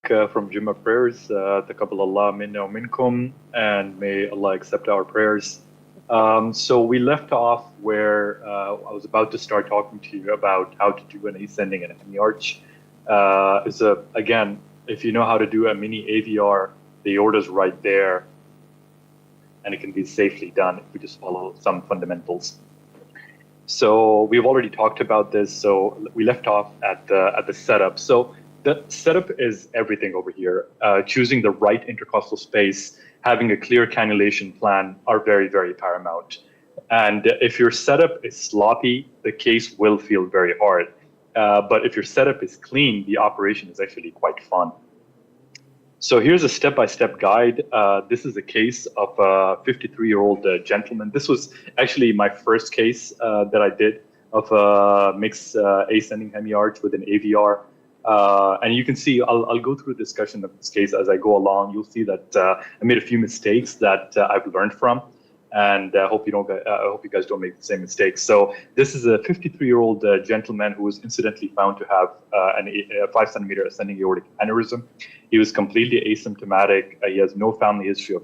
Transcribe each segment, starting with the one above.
from Juma prayers. Taqabbal Allah minna wa minkum, and may Allah accept our prayers. So we left off where I was about to start talking to you about how to do an ascending and a hemi-arch. Again, if you know how to do a mini AVR, the aorta's right there, and it can be safely done if we just follow some fundamentals. So we've already talked about this. So we left off at the setup. So the setup is everything over here. Choosing the right intercostal space, having a clear cannulation plan are very, very paramount. And if your setup is sloppy, the case will feel very hard. But if your setup is clean, the operation is actually quite fun. So here's a step-by-step guide. This is a case of a 53-year-old gentleman. This was actually my first case that I did of a mixed ascending hemi-arch with an AVR. And you can see, I'll go through a discussion of this case as I go along. You'll see that I made a few mistakes that I've learned from, and I hope you guys don't make the same mistakes. So this is a 53-year-old gentleman who was incidentally found to have a 5-centimeter ascending aortic aneurysm. He was completely asymptomatic. He has no family history of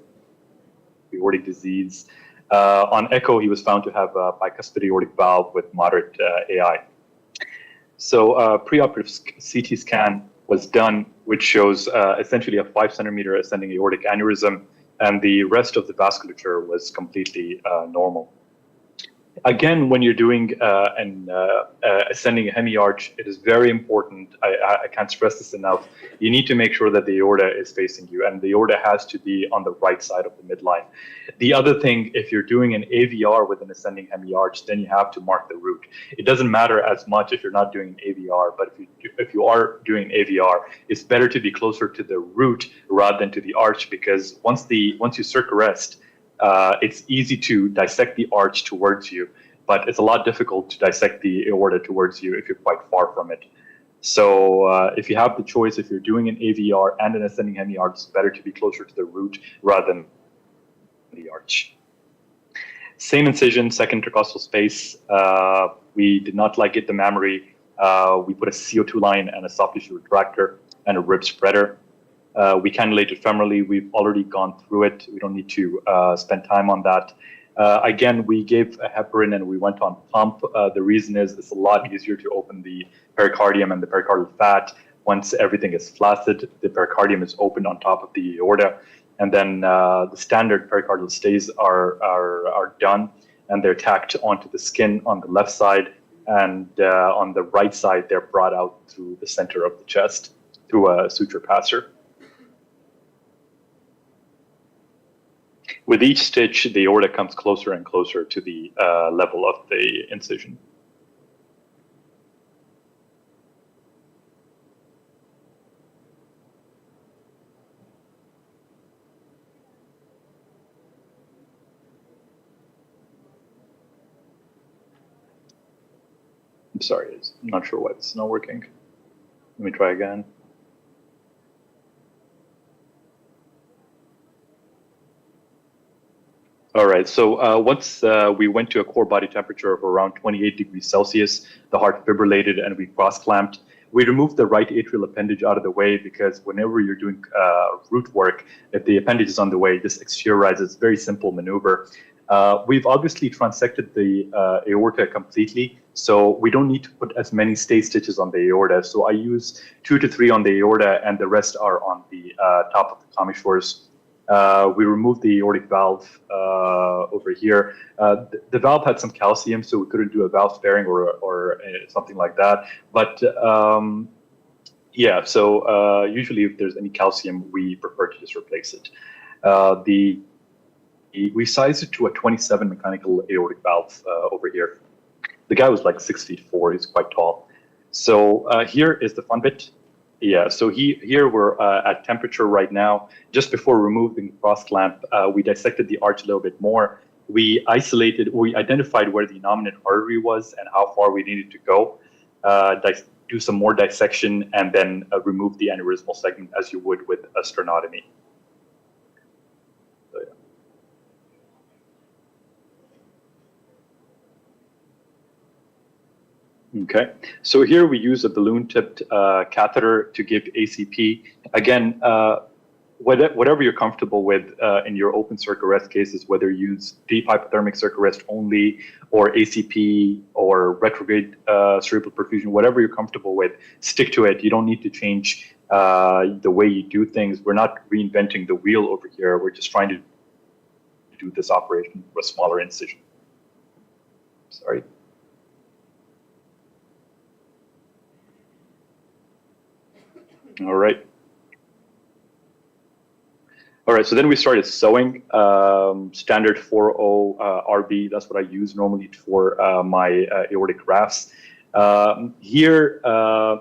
aortic disease. On echo, he was found to have a bicuspid aortic valve with moderate AI. So preoperative CT scan was done, which shows essentially a 5-centimeter ascending aortic aneurysm, and the rest of the vasculature was completely normal. Again, when you're doing an ascending hemi-arch, it is very important. I can't stress this enough. You need to make sure that the aorta is facing you, and the aorta has to be on the right side of the midline. The other thing, if you're doing an AVR with an ascending hemi-arch, then you have to mark the root. It doesn't matter as much if you're not doing an AVR, but if you are doing an AVR, it's better to be closer to the root rather than to the arch, because once you circumrest, it's easy to dissect the arch towards you, but it's a lot difficult to dissect the aorta towards you if you're quite far from it. So if you have the choice, if you're doing an AVR and an ascending hemi-arch, it's better to be closer to the root rather than the arch. Same incision, second intercostal space. We did not get the mammary. We put a CO2 line and a soft tissue retractor and a rib spreader. We cannulated femorally. We've already gone through it. We don't need to spend time on that. Again, we gave a heparin and we went on pump. The reason is it's a lot easier to open the pericardium and the pericardial fat. Once everything is flaccid, the pericardium is opened on top of the aorta. And then the standard pericardial stays are done, and they're tacked onto the skin on the left side. And on the right side, they're brought out through the center of the chest through a suture passer. With each stitch, the aorta comes closer and closer to the level of the incision. I'm sorry, I'm not sure why it's not working. Let me try again. All right, so once we went to a core body temperature of around 28 degrees Celsius, the heart fibrillated and we cross-clamped. We removed the right atrial appendage out of the way because whenever you're doing root work, if the appendage is on the way, this exteriorizes. Very simple maneuver. We've obviously transected the aorta completely, so we don't need to put as many stay stitches on the aorta. So I use 2 to 3 on the aorta, and the rest are on the top of the commissures. We removed the aortic valve over here. The valve had some calcium, so we couldn't do a valve sparing or something like that. But yeah, so usually if there's any calcium, we prefer to just replace it. We sized it to a 27 mechanical aortic valve over here. The guy was like 6'4". He's quite tall. So here is the fun bit. Yeah, so here we're at temperature right now. Just before removing the cross clamp, we dissected the arch a little bit more. We identified where the innominate artery was and how far we needed to go. Do some more dissection and then remove the aneurysmal segment as you would with a sternotomy. So, yeah. Okay, so here we use a balloon-tipped catheter to give ACP. Again, whatever you're comfortable with in your open circuit arrest cases, whether you use deep hypothermic circuit arrest only, or ACP, or retrograde cerebral perfusion, whatever you're comfortable with, stick to it. You don't need to change the way you do things. We're not reinventing the wheel over here. We're just trying to do this operation for a smaller incision. Sorry. All right. All right, so then we started sewing, standard 4.0 RB. That's what I use normally for my aortic grafts. Here,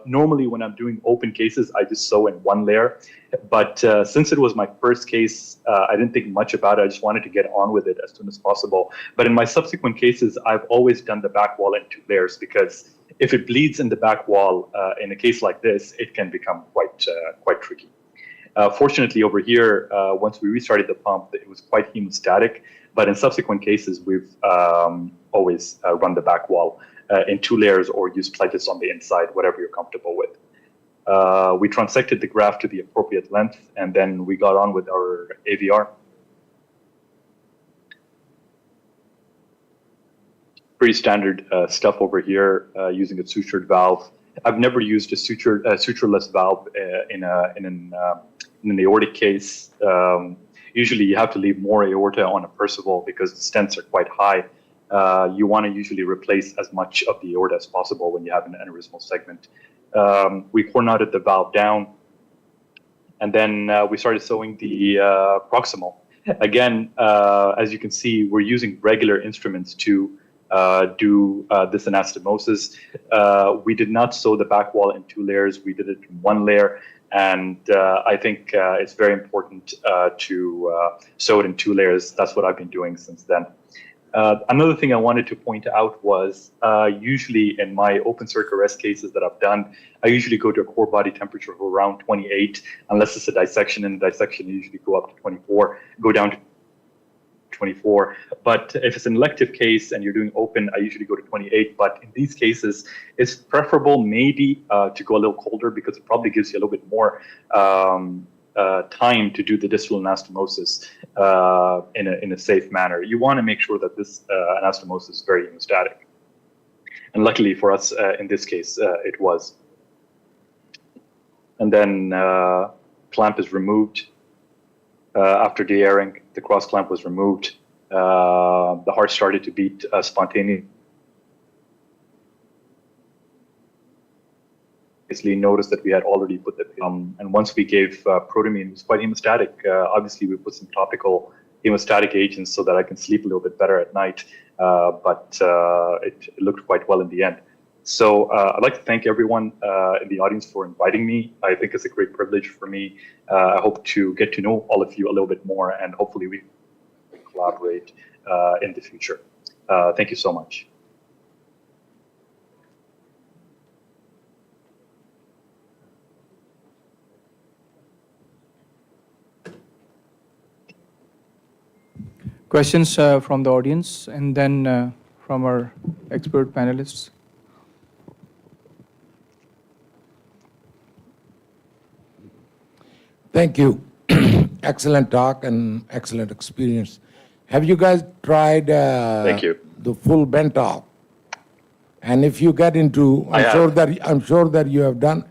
normally when I'm doing open cases, I just sew in one layer. But since it was my first case, I didn't think much about it. I just wanted to get on with it as soon as possible. But in my subsequent cases, I've always done the back wall in 2 layers, because if it bleeds in the back wall, in a case like this, it can become quite tricky. Fortunately, over here, once we restarted the pump, it was quite hemostatic. But in subsequent cases, we've always run the back wall in 2 layers, or use pledges on the inside, whatever you're comfortable with. We transected the graft to the appropriate length, and then we got on with our AVR. Pretty standard stuff over here, using a sutured valve. I've never used a sutureless valve in an aortic case. Usually you have to leave more aorta on a Percival because the stents are quite high. You want to usually replace as much of the aorta as possible when you have an aneurysmal segment. We coronated the valve down, and then we started sewing the proximal. Again, as you can see, we're using regular instruments to do this anastomosis. We did not sew the back wall in 2 layers. We did it in 1 layer. And I think it's very important to sew it in 2 layers. That's what I've been doing since then. Another thing I wanted to point out was usually in my open circuit arrest cases that I've done, I usually go to a core body temperature of around 28, unless it's a dissection. In dissection, you usually go up to 24, go down to 24. But if it's an elective case and you're doing open, I usually go to 28. But in these cases, it's preferable maybe to go a little colder, because it probably gives you a little bit more time to do the distal anastomosis in a safe manner. You want to make sure that this anastomosis is very hemostatic. And luckily for us, in this case, it was. And then clamp is removed. After de-airing, the cross clamp was removed. The heart started to beat spontaneously. Noticed that we had already put the and once we gave protamine, it was quite hemostatic. Obviously, we put some topical hemostatic agents so that I can sleep a little bit better at night, but it looked quite well in the end. So I'd like to thank everyone in the audience for inviting me. I think it's a great privilege for me. I hope to get to know all of you a little bit more, and hopefully we can collaborate in the future. Thank you so much. Questions from the audience, and then from our expert panelists. Thank you. Excellent talk and excellent experience. Have you guys tried Thank you. the full bent off? And if you get into, I'm sure that you have done.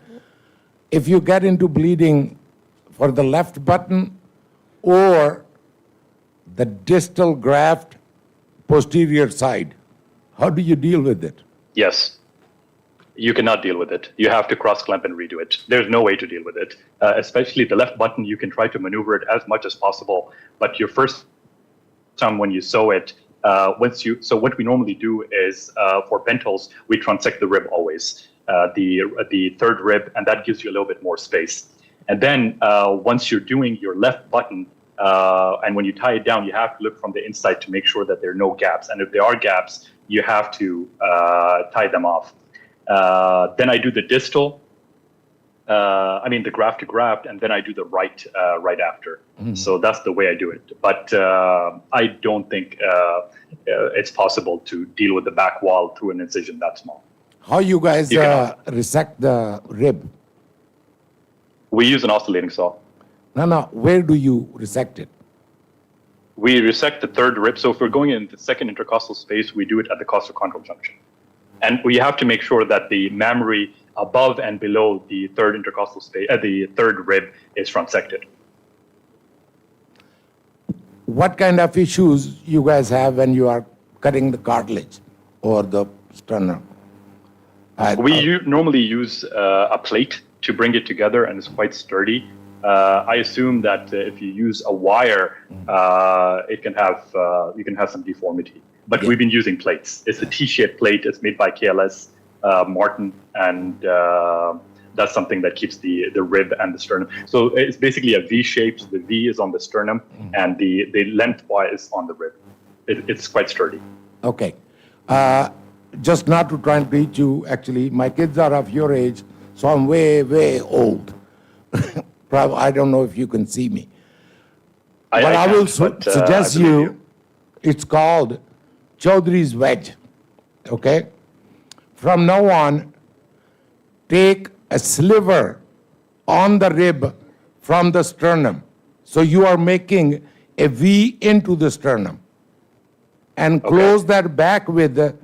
If you get into bleeding for the left button or the distal graft posterior side, how do you deal with it? Yes. You cannot deal with it. You have to cross clamp and redo it. There's no way to deal with it. Especially the left button, you can try to maneuver it as much as possible. But your first time when you sew it, so what we normally do is for bent holes, we transect the rib always, the third rib, and that gives you a little bit more space. And then once you're doing your left button, and when you tie it down, you have to look from the inside to make sure that there are no gaps. And if there are gaps, you have to tie them off. Then I do the distal, the graft to graft, and then I do the right after. Mm-hmm. So that's the way I do it. But I don't think it's possible to deal with the back wall through an incision that small. How you guys You can- resect the rib? We use an oscillating saw. No. Where do you resect it? We resect the third rib. So if we're going in the second intercostal space, we do it at the costochondral junction. And we have to make sure that the mammary above and below the third intercostal space, the third rib, is transected. What kind of issues you guys have when you are cutting the cartilage or the sternum? We normally use a plate to bring it together, and it's quite sturdy. I assume that if you use a wire, it can have you can have some deformity. But we've been using plates. It's a T-shaped plate. It's made by KLS Martin, and that's something that keeps the rib and the sternum. So it's basically a V shape. So the V is on the sternum, and the lengthwise on the rib. It's quite sturdy. Okay. Just not to try and preach you, actually, my kids are of your age, so I'm way, way old. Probably, I don't know if you can see me. But I will suggest you, it's called Chaudhry's wedge, okay? From now on, take a sliver on the rib from the sternum. So you are making a V into the sternum. And close that back with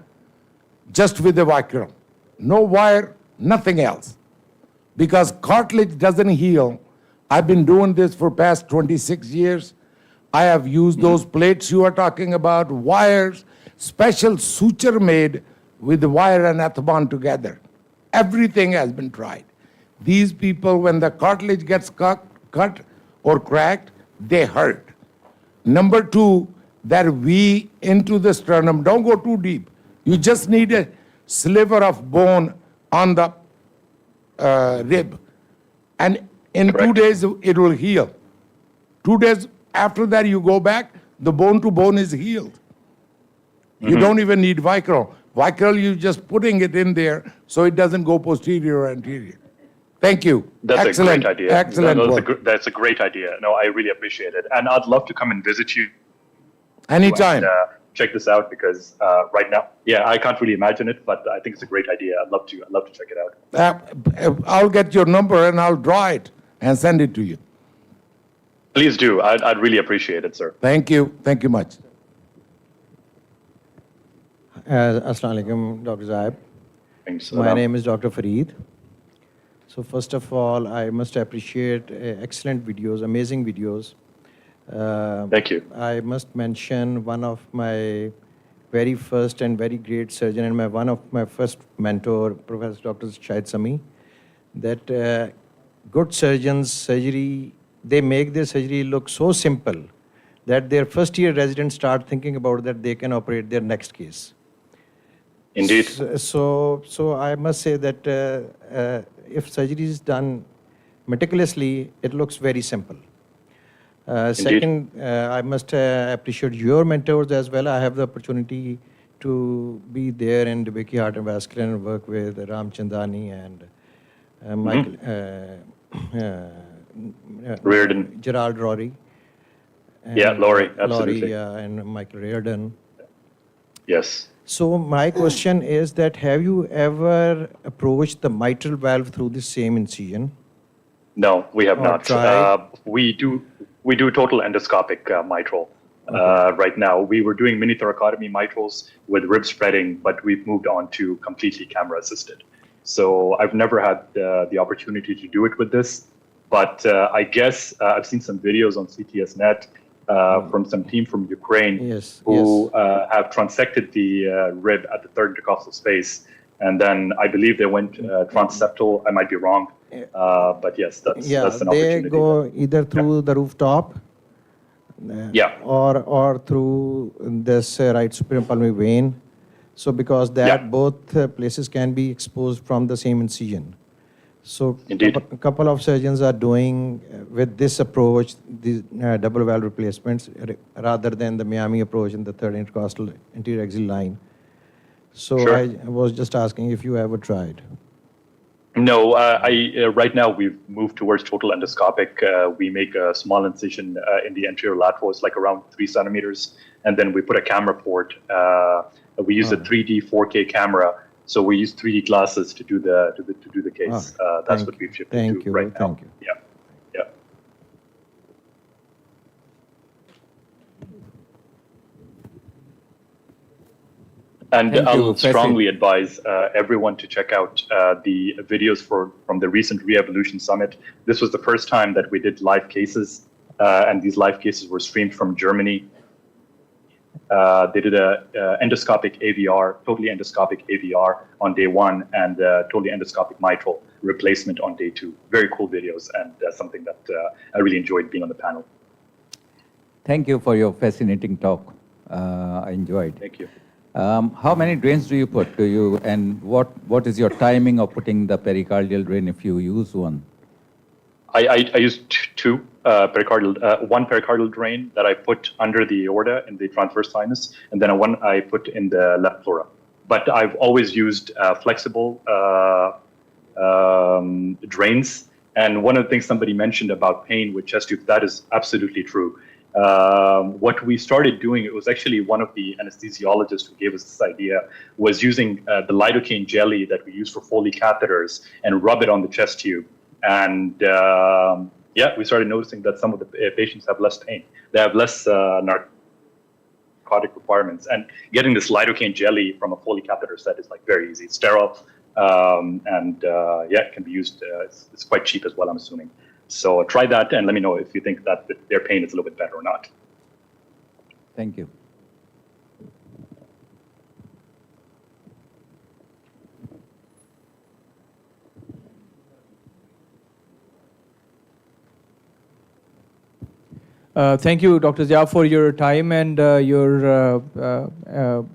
just with the Vicryl. No wire, nothing else. Because cartilage doesn't heal. I've been doing this for past 26 years. I have used those plates you are talking about, wires, special suture made with the wire and Ethibond together. Everything has been tried. These people, when the cartilage gets cut or cracked, they hurt. Number two, that V into the sternum, don't go too deep. You just need a sliver of bone on the rib. And in 2 days, it will heal. 2 days after that, you go back, the bone to bone is healed. You don't even need Vicryl. Vicryl, you're just putting it in there so it doesn't go posterior or anterior. Thank you. That's excellent, a great idea. Excellent that's a great idea. No, I really appreciate it. And I'd love to come and visit you. Anytime. And, check this out, because right now, I can't really imagine it, but I think it's a great idea. I'd love to check it out. I'll get your number and I'll draw it and send it to you. Please do. I'd really appreciate it, sir. Thank you. Thank you much. Assalamu alaikum, Dr. Zaib. Thanks. My name is Dr. Fareed. So first of all, I must appreciate excellent videos, amazing videos. Thank you. I must mention one of my very first and very great surgeon and one of my first mentor, Professor Dr. Shahid Sami, that good surgeons, surgery, they make their surgery look so simple that their first year residents start thinking about that they can operate their next case. Indeed. So I must say that if surgery is done meticulously, it looks very simple. Second, I must appreciate your mentors as well. I have the opportunity to be there in Dubeki Heart and Vascular and work with Ram Chandani and Michael Reardon. Gerald Rory. Laurie, absolutely. Laurie, and Michael Reardon. Yes. So my question is that have you ever approached the mitral valve through the same incision? No, we have not. Tried? We do total endoscopic mitral right now. We were doing mini thoracotomy mitrals with rib spreading, but we've moved on to completely camera assisted. So I've never had the opportunity to do it with this, but I guess I've seen some videos on CTSNet from some team from Ukraine who have transected the rib at the third intercostal space. And then I believe they went transseptal. I might be wrong. But yes, that's an opportunity. They go either through the rooftop or through this right superior pulmonary vein. So because that both places can be exposed from the same incision. So a couple of surgeons are doing with this approach, the double valve replacements rather than the Miami approach in the third intercostal anterior axial line. So I was just asking if you ever tried. No, right now we've moved towards total endoscopic. We make a small incision in the anterior lateral, it's like around 3 centimeters, and then we put a camera port. We use a 3D 4K camera, So we use 3D glasses to do the case. That's what we've shifted to right now. Thank you. Yeah. Yeah. And I'll strongly advise everyone to check out the videos from the recent Re-Evolution Summit. This was the first time that we did live cases, and these live cases were streamed from Germany. They did a endoscopic AVR, totally endoscopic AVR on day 1, and totally endoscopic mitral replacement on day 2. Very cool videos, and something that I really enjoyed being on the panel. Thank you for your fascinating talk. I enjoyed. Thank you. How many drains do you put? And what is your timing of putting the pericardial drain if you use one? I use two pericardial, one pericardial drain that I put under the aorta in the transverse sinus, and then one I put in the left pleura. But I've always used flexible drains. And one of the things somebody mentioned about pain with chest tubes, that is absolutely true. What we started doing, it was actually one of the anesthesiologists who gave us this idea, was using the lidocaine jelly that we use for Foley catheters and rub it on the chest tube. And yeah, we started noticing that some of the patients have less pain. They have less narcotic requirements. And getting this lidocaine jelly from a Foley catheter set is like very easy. It's sterile. And yeah, it can be used. It's quite cheap as well, I'm assuming. So try that and let me know if you think that their pain is a little bit better or not. Thank you. Thank you, Dr. Zia, for your time and your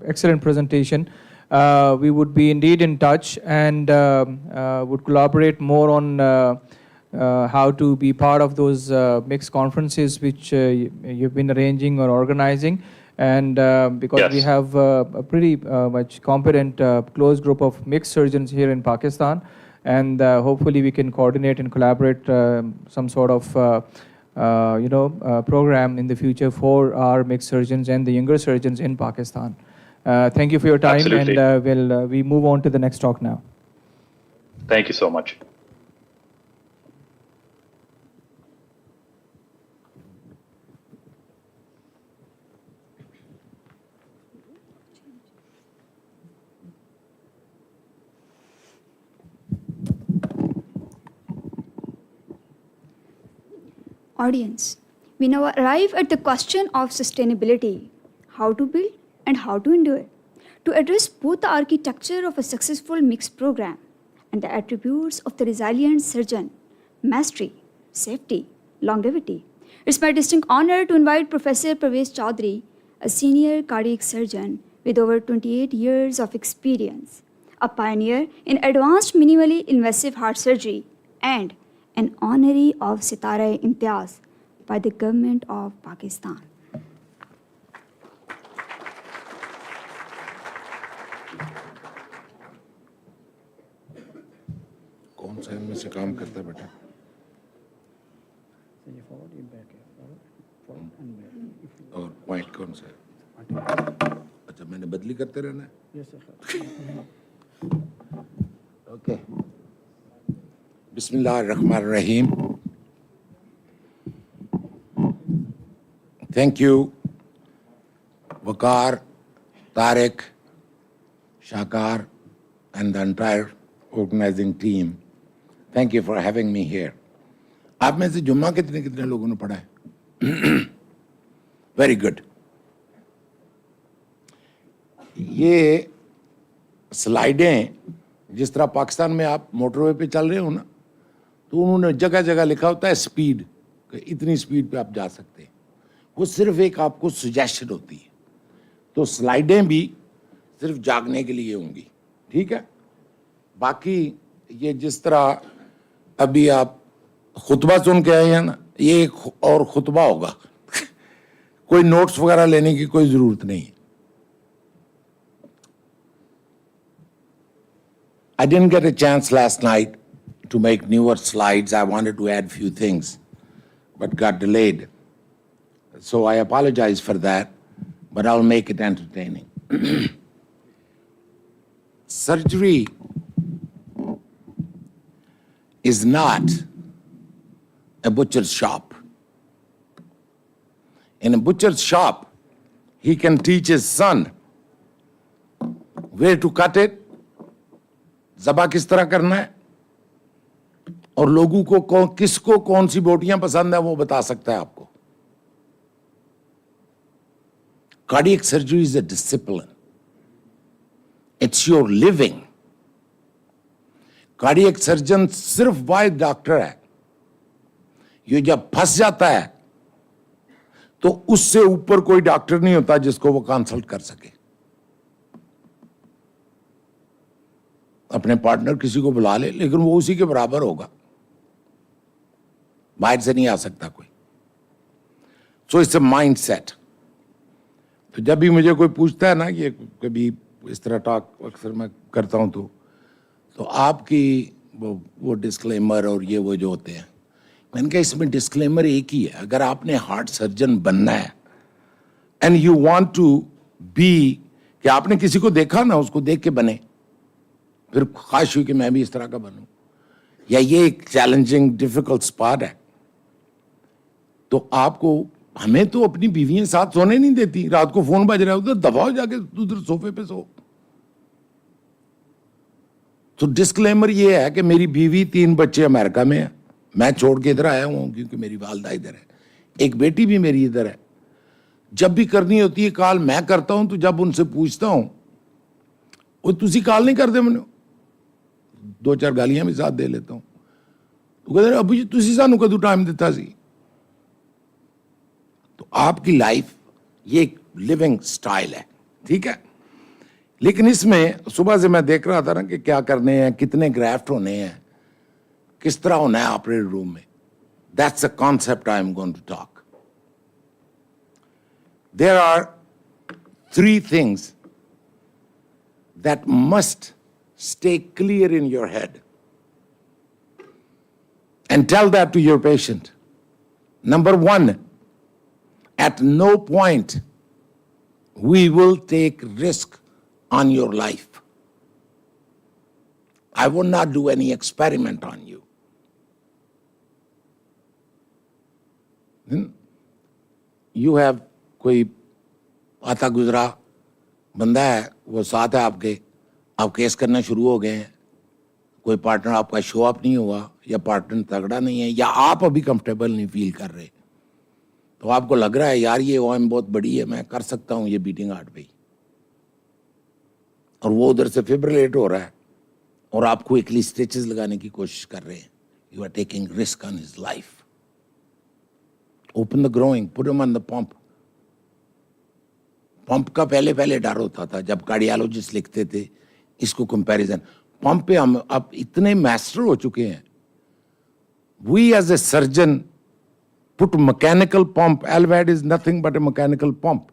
excellent presentation. We would be indeed in touch and would collaborate more on how to be part of those mixed conferences which you've been arranging or organizing. And because yes, we have a pretty much competent close group of mixed surgeons here in Pakistan, and hopefully we can coordinate and collaborate some sort of program in the future for our mixed surgeons and the younger surgeons in Pakistan. Thank you for your time. Absolutely. And we move on to the next talk now. Thank you so much. Audience, we now arrive at the question of sustainability, how to build and how to endure, to address both the architecture of a successful mixed program and the attributes of the resilient surgeon, mastery, safety, longevity. It's my distinct honor to invite Professor Parvez Chaudhary, a senior cardiac surgeon with over 28 years of experience, a pioneer in advanced minimally invasive heart surgery, and an honoree of PICMTIOfficial by the government of Pakistan. कौन सा इनमें से काम करता है बेटा? और point कौन सा है? अच्छा, मैंने बदली करते रहना है? Yes sir. Okay. Bismillahir-Rahmanir-Rahim. Thank you, Waqar, Tariq, Shakar, and the entire organizing team. Thank you for having me here. आप में से जुम्मा कितने लोगों ने पढ़ा है? Very good. ये स्लाइडें जिस तरह पाकिस्तान में आप मोटरवे पे चल रहे हो ना, तो उन्होंने जगह जगह लिखा होता है स्पीड, इतनी स्पीड पे आप जा सकते हैं. वो सिर्फ एक आपको सजेशन होती है. तो स्लाइडें भी सिर्फ जागने के लिए होंगी. ठीक है. बाकी ये जिस तरह अभी आप खुतबा सुन के आए हैं ना, ये एक और खुतबा होगा. कोई नोट्स वगैरह लेने की कोई जरूरत नहीं. I didn't get a chance last night to make newer slides. I wanted to add a few things, but got delayed. So I apologize for that, but I'll make it entertaining. surgery is not a butcher's shop. In a butcher's shop, he can teach his son where to cut it, ज़बा किस तरह करना है, और लोगों को किसको कौन सी बोटियां पसंद है वो बता सकता है आपको. Cardiac surgery is a discipline. It's your living. Cardiac surgeon सिर्फ वाइद डॉक्टर है. ये जब फंस जाता है तो उससे ऊपर कोई डॉक्टर नहीं होता जिसको वो कंसल्ट कर सके. अपने पार्टनर किसी को बुला ले, लेकिन वो उसी के बराबर होगा, बाहर से नहीं आ सकता कोई. So it's a mind set. तो जब भी मुझे कोई पूछता है ना, ये कभी इस तरह टॉक अक्सर मैं करता हूं, तो आपकी वो डिस्क्लेमर और ये वो जो होते हैं, मैंने कहा इसमें डिस्क्लेमर एक ही है. अगर आपने हार्ट सर्जन बनना है and you want to be, कि आपने किसी को देखा ना, उसको देख के बने, फिर ख्वाहिश हुई कि मैं भी इस तरह का बनूं, या ये एक चैलेंजिंग डिफिकल्ट स्पॉट है, तो आपको, हमें तो अपनी बीवियां साथ सोने नहीं देती. रात को फोन बज रहा है, उधर दबाओ जाके उधर सोफे पे सो. तो डिस्क्लेमर ये है कि मेरी बीवी 3 बच्चे अमेरिका में है, मैं छोड़ के इधर आया हूं क्योंकि मेरी वालदा इधर है, एक बेटी भी मेरी इधर है. जब भी करनी होती है कॉल मैं करता हूं, तो जब उनसे पूछता हूं, वो तुसी कॉल नहीं करते, मैंने 2-4 गालियां भी साथ दे लेता हूं. तो कहते अबू जी तुसी सानू कदों टाइम दिता सी. तो आपकी लाइफ ये एक लिविंग स्टाइल है, ठीक है. लेकिन इसमें सुबह से मैं देख रहा था ना कि क्या करने हैं, कितने ग्राफ्ट होने हैं, किस तरह होना है ऑपरेटिंग रूम में. That's a concept I am going to talk. There are 3 things that must stay clear in your head, and tell that to your patient. Number 1, at no point we will take risk on your life. I will not do any experiment on you. You have कोई आता गुजरा बंदा है, वो साथ है आपके, आप केस करना शुरू हो गए हैं, कोई पार्टनर आपका शो अप नहीं हुआ, या पार्टनर तगड़ा नहीं है, या आप अभी कंफर्टेबल नहीं फील कर रहे, तो आपको लग रहा है यार ये ओएम बहुत बड़ी है, मैं कर सकता हूं ये बीटिंग हार्ट पे, और वो उधर से फिब्रिलेट हो रहा है और आप क्विकली स्टिचेस लगाने की कोशिश कर रहे हैं. You are taking risk on his life. Open the growing, put him on the pump. Pump का पहले डर होता था जब कार्डियोलॉजिस्ट लिखते थे इसको कंपैरिजन. पंप पे हम अब इतने मास्टर हो चुके हैं. We as a surgeon put mechanical pump. LVAD is nothing but a mechanical pump.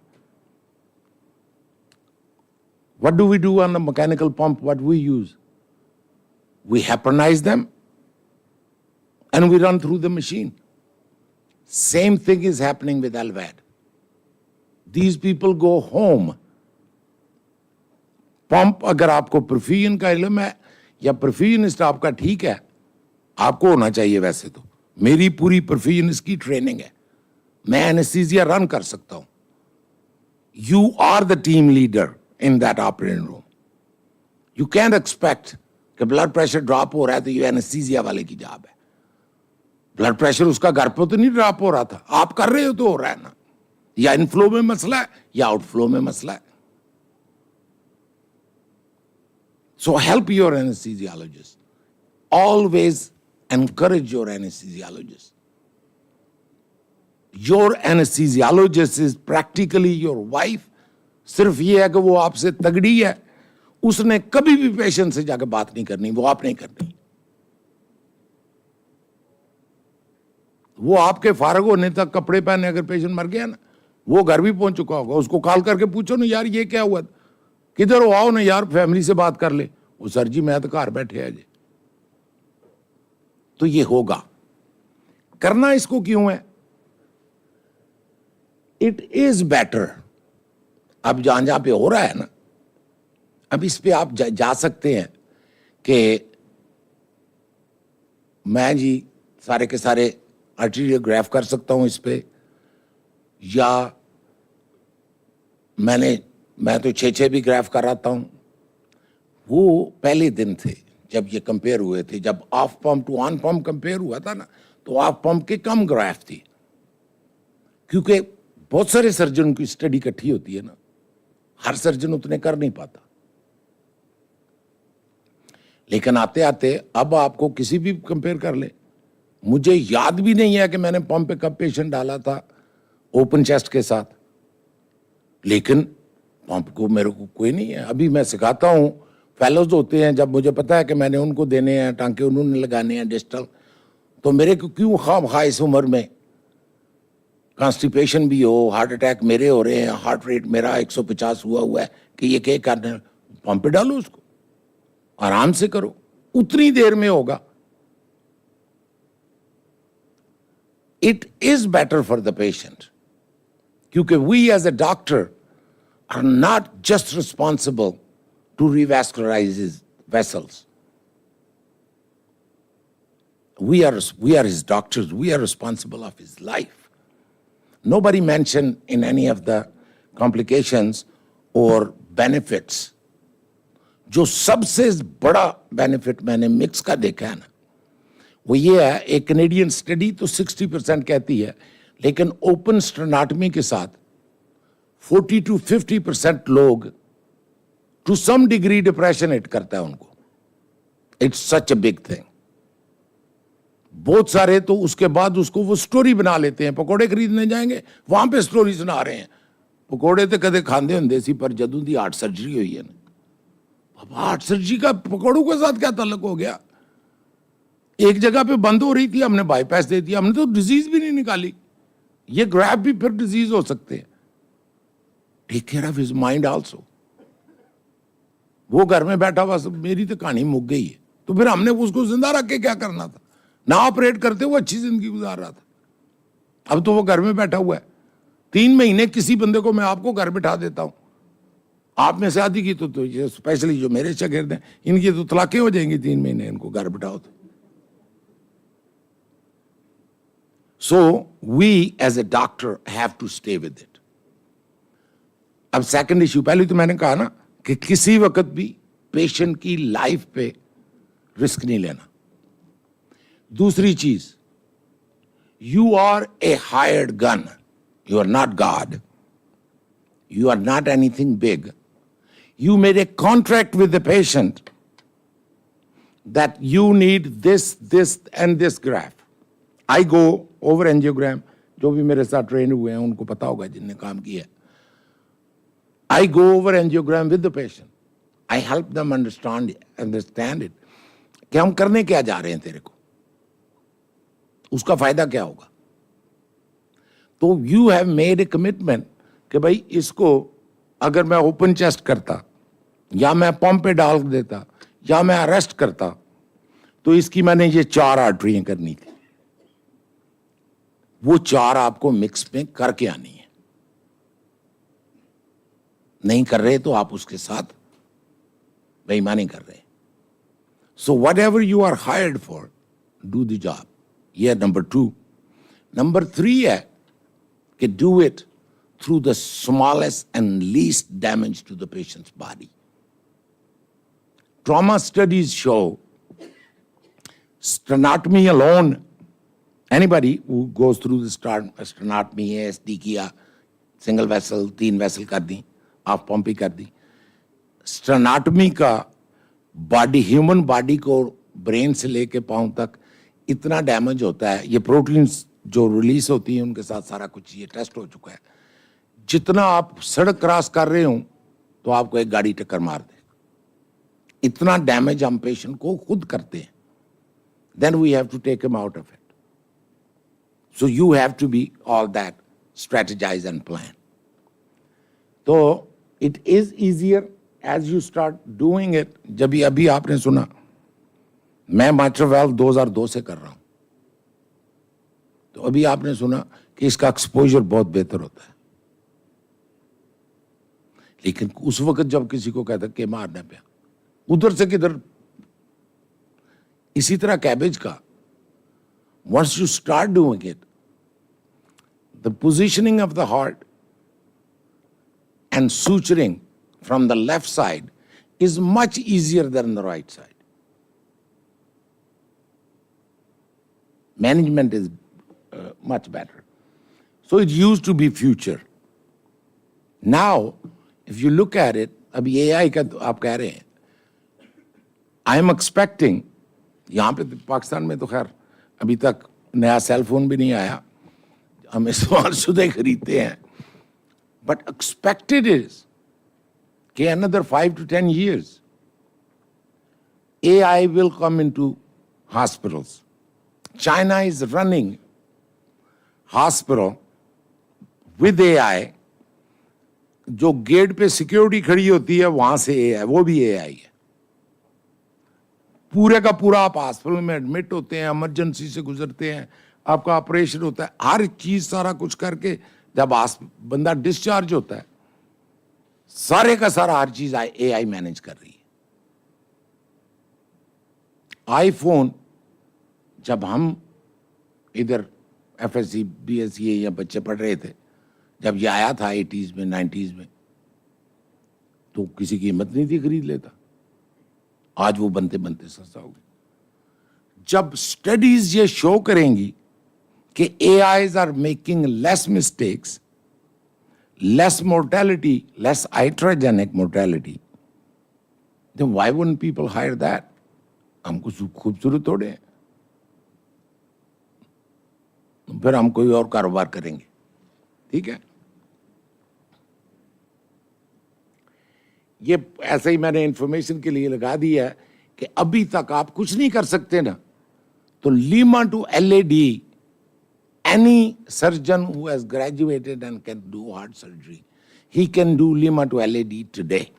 What do we do on the mechanical pump? What we use? We heparinize them and we run through the machine. Same thing is happening with LVAD. These people go home. Pump अगर आपको perfusion का इल्म है या perfusionist आपका ठीक है, आपको होना चाहिए. वैसे तो मेरी पूरी परफ्यूजनिस्ट की ट्रेनिंग है, मैं एनेस्थीसिया रन कर सकता हूं. You are the team leader in that operating room. You can expect कि ब्लड प्रेशर ड्रॉप हो रहा है तो ये एनेस्थीसिया वाले की जॉब है. ब्लड प्रेशर उसका घर पर तो नहीं ड्रॉप हो रहा था, आप कर रहे हो तो हो रहा है ना. या इनफ्लो में मसला है या आउटफ्लो में मसला है. So help your anaesthesiologist. Always encourage your anesthesiologist. Your anesthesiologist is practically your wife. सिर्फ ये है कि वो आपसे तगड़ी है, उसने कभी भी पेशेंट से जाकर बात नहीं करनी, वो आप नहीं करनी. वो आपके फारग होने तक कपड़े पहने अगर पेशेंट मर गया ना, वो घर भी पहुंच चुका होगा. उसको कॉल करके पूछो ना यार ये क्या हुआ, किधर हो, आओ ना यार फैमिली से बात कर ले. वो सर जी मैं तो घर बैठे है जी. तो ये होगा. करना इसको क्यों है? It is better. अब जहां जहां पे हो रहा है ना, अब इस पे आप जा सकते हैं कि मैं जी सारे के सारे आर्टेरियोग्राफ कर सकता हूं इस पे, या मैं तो 6 भी ग्राफ कराता हूं। वो पहले दिन थे जब ये कंपेयर हुए थे, जब off pump to on pump compare हुआ था ना, तो ऑफ पंप के कम ग्राफ थी, क्योंकि बहुत सारे सर्जन की स्टडी इकट्ठी होती है ना, हर सर्जन उतने कर नहीं पाता। लेकिन आते आते अब आपको किसी भी कंपेयर कर ले, मुझे याद भी नहीं है कि मैंने पंप पे कब पेशेंट डाला था ओपन चेस्ट के साथ, लेकिन पंप को मेरे को कोई नहीं है। अभी मैं सिखाता हूं, फेलोज होते हैं, जब मुझे पता है कि मैंने उनको देने हैं टांके, उन्होंने लगाने हैं डिस्टल, तो मेरे को क्यों खा इस उम्र में कॉन्स्टिपेशन भी हो, हार्ट अटैक मेरे हो रहे हैं, हार्ट रेट मेरा 150 हुआ है कि ये क्या करना, पंप पे डालो उसको, आराम से करो, उतनी देर में होगा। It is better for the patient, क्योंकि we as a doctor are not just responsible to revascularize his vessels. We are his doctors. We are responsible of his life. Nobody mentioned in any of the complications or benefits. जो सबसे बड़ा benefit मैंने mix का देखा है ना, वो ये है, एक कैनेडियन स्टडी तो 60% कहती है, लेकिन ओपन स्टेनोटॉमी के साथ 40 to 50% लोग to some degree depression hit करता है उनको। It's such a big thing. बहुत सारे तो उसके बाद उसको वो स्टोरी बना लेते हैं, पकौड़े खरीदने जाएंगे वहां पे स्टोरी सुना रहे हैं, पकौड़े तो कदे खांदे होंगे सी, पर जदों दी हार्ट सर्जरी हुई है ना, अब हार्ट सर्जरी का पकौड़ों के साथ क्या ताल्लुक हो गया। एक जगह पे बंद हो रही थी, हमने बाईपास दे दिया, हमने तो डिजीज भी नहीं निकाली। ये ग्रैफ भी फिर डिजीज हो सकते हैं। Take care of his mind also. वो घर में बैठा हुआ, सब मेरी तो कहानी मुक गई है, तो फिर हमने उसको जिंदा रख के क्या करना था, ना ऑपरेट करते वो अच्छी जिंदगी गुजार रहा था। अब तो वो घर में बैठा हुआ है। 3 महीने किसी बंदे को मैं आपको घर बिठा देता हूं, आप में से आदि की तो ये स्पेशली जो मेरे शागिर्द हैं, इनकी तो तलाकें हो जाएंगी 3 महीने इनको घर बिठाओ तो। So we as a doctor have to stay with it. अब सेकंड इश्यू, पहले तो मैंने कहा ना कि किसी वक्त भी पेशेंट की लाइफ पे रिस्क नहीं लेना। दूसरी चीज, you are a hired gun, you are not God, you are not anything big. You made a contract with the patient that you need this, and this graph. I go over angiogram, जो भी मेरे साथ train हुए हैं उनको पता होगा जिनने काम किया। I go over angiogram with the patient. I help them understand it. कि हम करने क्या जा रहे हैं तेरे को, उसका फायदा क्या होगा। तो you have made a commitment कि भाई इसको अगर मैं ओपन चेस्ट करता, या मैं पंप पे डाल देता, या मैं अरेस्ट करता, तो इसकी मैंने ये 4 आर्टरियां करनी थी। वो 4 आपको मिक्स में करके आनी है। नहीं कर रहे तो आप उसके साथ बेईमानी कर रहे। So whatever you are hired for, do the job. ये नंबर 2। नंबर 3 है कि डू इट through the smallest and least damage to the patient's body. Trauma studies show sternotomy alone, anybody who goes through the sternotomy, ASD किया, single vessel, 3 vessel कर दी, half pump ही कर दी, sternotomy का body, human body को brain से लेके पाँव तक इतना डैमेज होता है। ये प्रोटीन्स जो रिलीज होती हैं उनके साथ सारा कुछ ये टेस्ट हो चुका है। जितना आप सड़क क्रॉस कर रहे हो तो आपको एक गाड़ी टक्कर मार दे, इतना डैमेज हम पेशेंट को खुद करते हैं। Then we have to take him out of it. So you have to be all that, strategize and plan. तो it is easier as you start doing it. जब अभी आपने सुना, मैं mitral valve 2002 से कर रहा हूं, तो अभी आपने सुना कि इसका एक्सपोजर बहुत बेहतर होता है। लेकिन उस वक्त जब किसी को कहता कि मारना पे, उधर से किधर। इसी तरह कैबेज का, once you start doing it, the positioning of the heart and suturing from the left side is much easier than the right side. Management is much better. So it used to be future. Now, if you look at it, अभी AI का तो आप कह रहे हैं, I am expecting, यहाँ पे पाकिस्तान में तो खैर अभी तक नया सेल फोन भी नहीं आया, हम इस्तेमाल शुदा खरीदते हैं, but expected is कि another 5 to 10 years, AI will come into hospitals. China is running hospital with AI. जो गेट पे सिक्योरिटी खड़ी होती है वहां से AI, वो भी AI है। पूरे का पूरा आप हॉस्पिटल में एडमिट होते हैं, इमरजेंसी से गुजरते हैं, आपका ऑपरेशन होता है, हर चीज सारा कुछ करके जब बंदा डिस्चार्ज होता है, सारे का सारा हर चीज AI मैनेज कर रही है। आईफोन जब हम इधर FSC BSc या बच्चे पढ़ रहे थे, जब ये आया था 80s में 90s में, तो किसी की हिम्मत नहीं थी खरीद लेता। आज वो बनते बनते सस्ता हो गया। जब स्टडीज ये शो करेंगी कि AIs are making less mistakes, less mortality, less iatrogenic mortality, then why wouldn't people hire that? हमको खूबसूरत थोड़े हैं, फिर हम कोई और कारोबार करेंगे। ठीक है, ये ऐसे ही मैंने इंफॉर्मेशन के लिए लगा दिया है कि अभी तक आप कुछ नहीं कर सकते ना, तो LIMA to LAD, any surgeon who has graduated and can do heart surgery, he can do lima to LAD today.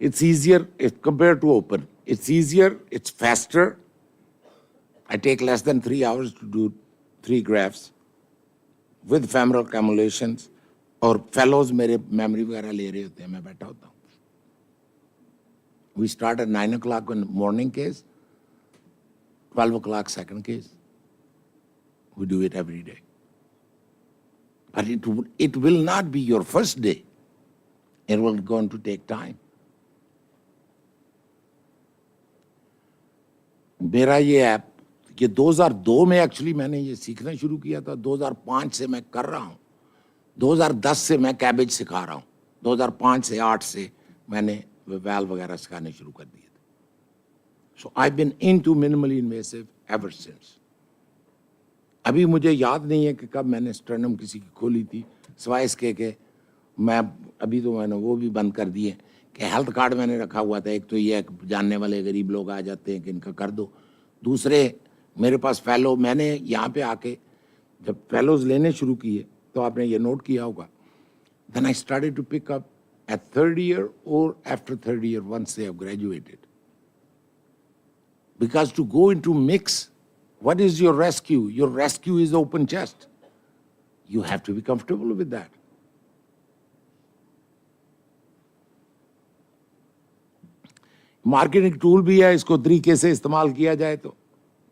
It's easier compared to open. It's easier, it's faster. I take less than 3 hours to do 3 grafts with femoral cannulations, और fellows मेरे memory वगैरह ले रहे होते हैं, मैं बैठा होता हूँ। We start at 9 o'clock on morning case, 12 o'clock second case. We do it every day. But it will not be your first day. It will going to take time. मेरा ये ऐप, ये 2002 में एक्चुअली मैंने ये सीखना शुरू किया था, 2005 से मैं कर रहा हूँ, 2010 से मैं कैबेज सिखा रहा हूँ, 2005 से 8 से मैंने वाल्व वगैरह सिखाने शुरू कर दिए थे। So I been into minimally invasive ever since. अभी मुझे याद नहीं है कि कब मैंने स्टर्नम किसी की खोली थी, सिवाय इसके कि मैं अभी तो मैंने वो भी बंद कर दिए कि हेल्थ कार्ड मैंने रखा हुआ था। एक तो ये जानने वाले गरीब लोग आ जाते हैं कि इनका कर दो, दूसरे मेरे पास फेलो, मैंने यहाँ पे आके जब फेलोज लेने शुरू किए तो आपने ये नोट किया होगा, then I started to pick up at 3rd year or after 3rd year once they have graduated. Because to go into mix, what is your rescue? Your rescue is open chest. You have to be comfortable with that. Marketing tool भी है, इसको तरीके से इस्तेमाल किया जाए तो,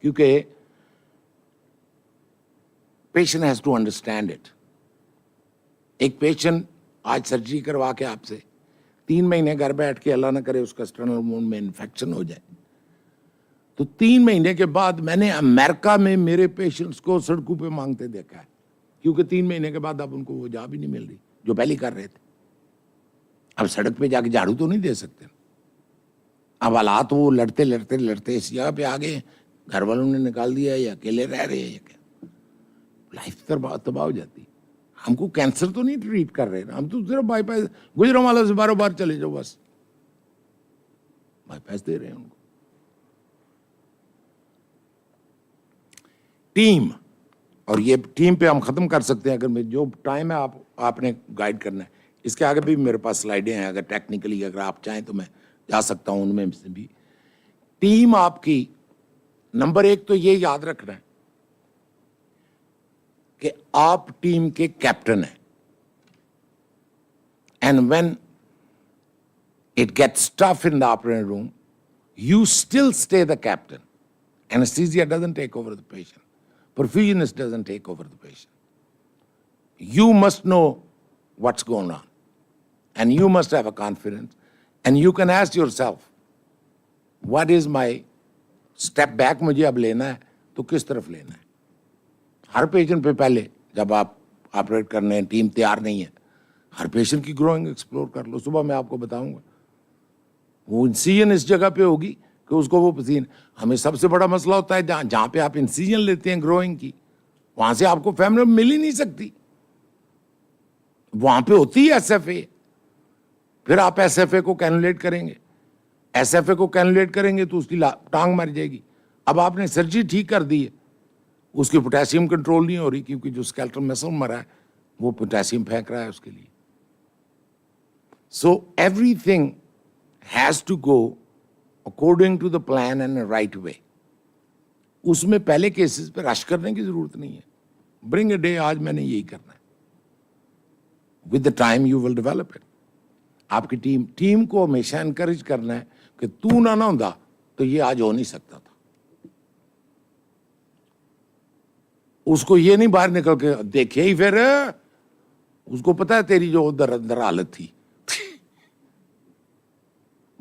क्योंकि patient has to understand it. एक पेशेंट आज सर्जरी करवा के आपसे 3 महीने घर बैठ के, अल्लाह ना करे उसका स्टर्नल मून में इन्फेक्शन हो जाए, तो 3 महीने के बाद मैंने अमेरिका में मेरे पेशेंट्स को सड़कों पे मांगते देखा है, क्योंकि 3 महीने के बाद अब उनको वो जॉब ही नहीं मिल रही जो पहले कर रहे थे। अब सड़क पे जाके झाड़ू तो नहीं दे सकते, अब हालात वो लड़ते लड़ते लड़ते इस जगह पे आ गए, घर वालों ने निकाल दिया या अकेले रह रहे हैं, या क्या, लाइफ तबाह हो जाती। हमको कैंसर तो नहीं ट्रीट कर रहे ना, हम तो सिर्फ बाईपास, गुजरांवाला से बार चले जाओ, बस बाईपास दे रहे हैं उनको। टीम, और ये टीम पे हम खत्म कर सकते हैं, अगर जो टाइम है आपने गाइड करना है। इसके आगे भी मेरे पास स्लाइडें हैं, अगर टेक्निकली अगर आप चाहें तो मैं जा सकता हूं उनमें से भी। टीम आपकी, नंबर 1 तो ये याद रखना है कि आप टीम के कैप्टन हैं, and when it gets tough in the operating room, you still stay the captain. Anesthesia doesn't take over the patient. Perfusionist doesn't take over the patient. You must know what's going on, and you must have a confidence, and you can ask yourself, what is my step back मुझे अब लेना है तो किस तरफ लेना है. हर patient पे पहले जब आप ऑपरेट करने हैं, टीम तैयार नहीं है, हर पेशेंट की ग्रोइंग एक्सप्लोर कर लो. सुबह मैं आपको बताऊंगा वो इंसिजन इस जगह पे होगी कि उसको वो पसीन. हमें सबसे बड़ा मसला होता है जहाँ पे आप इंसिजन लेते हैं ग्रोइंग की, वहां से आपको फैमिली मिल ही नहीं सकती. वहां पे होती है एसएफए, फिर आप एसएफए को कैनुलेट करेंगे, एसएफए को कैनुलेट करेंगे तो उसकी टांग मर जाएगी. अब आपने सर्जरी ठीक कर दी है, उसकी पोटेशियम कंट्रोल नहीं हो रही क्योंकि जो स्केलेटल मसल मरा है वो पोटेशियम फेंक रहा है उसके लिए. So everything has to go according to the plan and right way. उसमें पहले केसेस पे रश करने की जरूरत नहीं है. ब्रिंग ए डे, आज मैंने यही करना है. With the time you will develop it. आपकी टीम को हमेशा एनकरेज करना है कि तू ना होता तो ये आज हो नहीं सकता था. उसको ये नहीं बाहर निकल के देखे ही फिर उसको पता है तेरी जो दर हालत थी.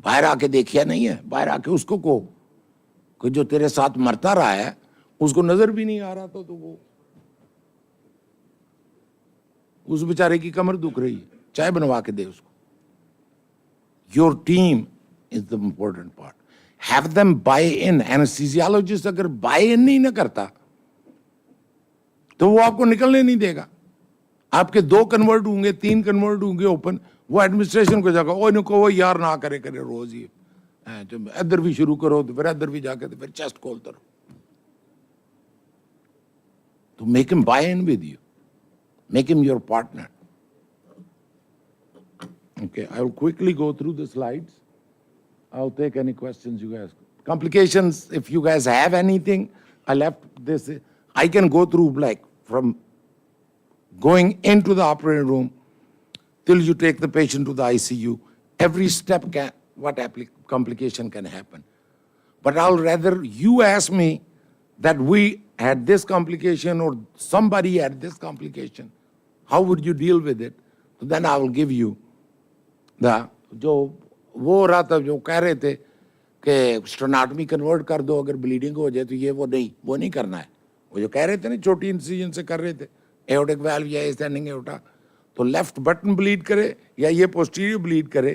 बाहर आके देखिया नहीं है, बाहर आके उसको को कि जो तेरे साथ मरता रहा है उसको नजर भी नहीं आ रहा था तो वो उस बेचारे की कमर दुख रही है, चाय बनवा के दे उसको. Your team is the important part. Have them by in. Anaesthesiologist अगर बाय इन नहीं ना करता तो वो आपको निकलने नहीं देगा. आपके 2 कन्वर्ट होंगे, 3 कन्वर्ट होंगे ओपन, वो एडमिनिस्ट्रेशन को जाकर ओ इनको वो यार ना करे रोज ही इधर भी शुरू करो तो फिर इधर भी जाके तो फिर चेस्ट खोलते रहो. तो make him by in with you, make him your partner. Okay, I will quickly go through the slides. I'll take any questions you guys. Complications, if you guys have anything, I left this. I can go through like from going into the operating room till you take the patient to the ICU. Every step can, what complication can happen. But I'll rather you ask me that we had this complication or somebody had this complication. How would you deal with it? So then I will give you जो वो हो रहा था, जो कह रहे थे कि स्टेनोटॉमी कन्वर्ट कर दो अगर ब्लीडिंग हो जाए तो ये वो नहीं करना है. वो जो कह रहे थे ना छोटी इंसिजन से कर रहे थे एओर्टिक वाल्व या स्टैंडिंग एओर्टा, तो लेफ्ट बटन ब्लीड करे या ये पोस्टीरियर ब्लीड करे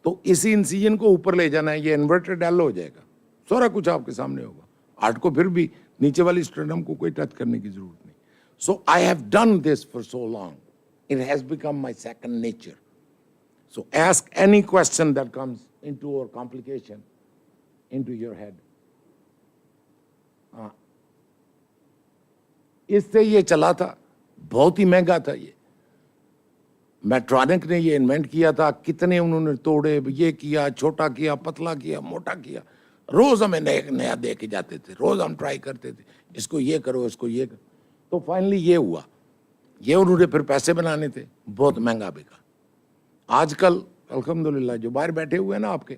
तो इसी इंसिजन को ऊपर ले जाना है, ये इन्वर्टेड एल हो जाएगा. सारा कुछ आपके सामने होगा. हार्ट को फिर भी नीचे वाली स्टेनम को कोई टच करने की जरूरत नहीं. So I have done this for so long, it has become my second nature. So ask any question that comes into or complication into your head. इससे ये चला था, बहुत ही महंगा था ये. मेट्रॉनिक ने ये इन्वेंट किया था, कितने उन्होंने तोड़े, ये किया, छोटा किया, पतला किया, मोटा किया. रोज हमें नया दे के जाते थे, रोज हम ट्राई करते थे, इसको ये करो, इसको ये करो. तो फाइनली ये हुआ. ये उन्होंने फिर पैसे बनाने थे, बहुत महंगा बिका. आजकल अल्हम्दुलिल्लाह जो बाहर बैठे हुए हैं ना आपके,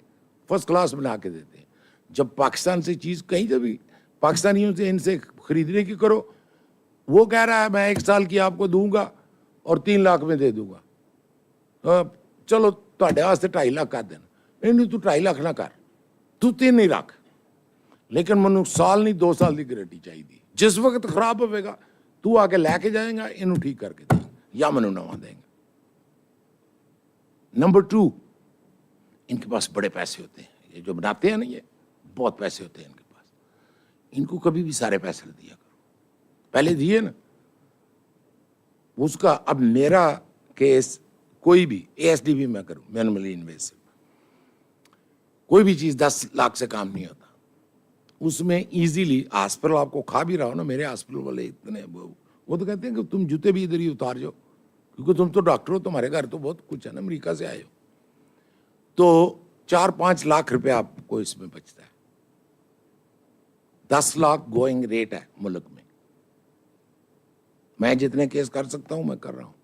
फर्स्ट क्लास बना के देते हैं. जब पाकिस्तान से चीज़ कहीं से भी पाकिस्तानियों से इनसे खरीदने की करो, वो कह रहा है मैं 1 साल की आपको दूंगा और 3 लाख में दे दूंगा. चलो ਤੁਹਾਡੇ वास्ते 2.5 लाख कर देना. नहीं तू 2.5 लाख ना कर, तू 3 नहीं रख, लेकिन मैं साल नहीं 2 साल की गारंटी चाहिए. जिस वक्त खराब होगा तू आके लैके जाएगा, इनू ठीक करके देंगे या मैनू नवा देंगे. नंबर 2, इनके पास बड़े पैसे होते हैं. ये जो बनाते हैं ना, ये बहुत पैसे होते हैं इनके पास. इनको कभी भी सारे पैसे दिया करो, पहले दिए ना उसका. अब मेरा केस कोई भी ASDB में करूं, मिनिमली इन्वेसिव, कोई भी चीज 10 लाख से काम नहीं होता. उसमें इजीली हॉस्पिटल आपको खा भी रहा हो ना, मेरे हॉस्पिटल वाले इतने वो तो कहते हैं कि तुम जूते भी इधर ही उतार जाओ क्योंकि तुम तो डॉक्टर हो, तुम्हारे घर तो बहुत कुछ है ना, अमेरिका से आए हो. तो 4-5 लाख रुपए आपको इसमें बचता है. 10 लाख गोइंग रेट है मुल्क में. मैं जितने केस कर सकता हूँ मैं कर रहा हूँ।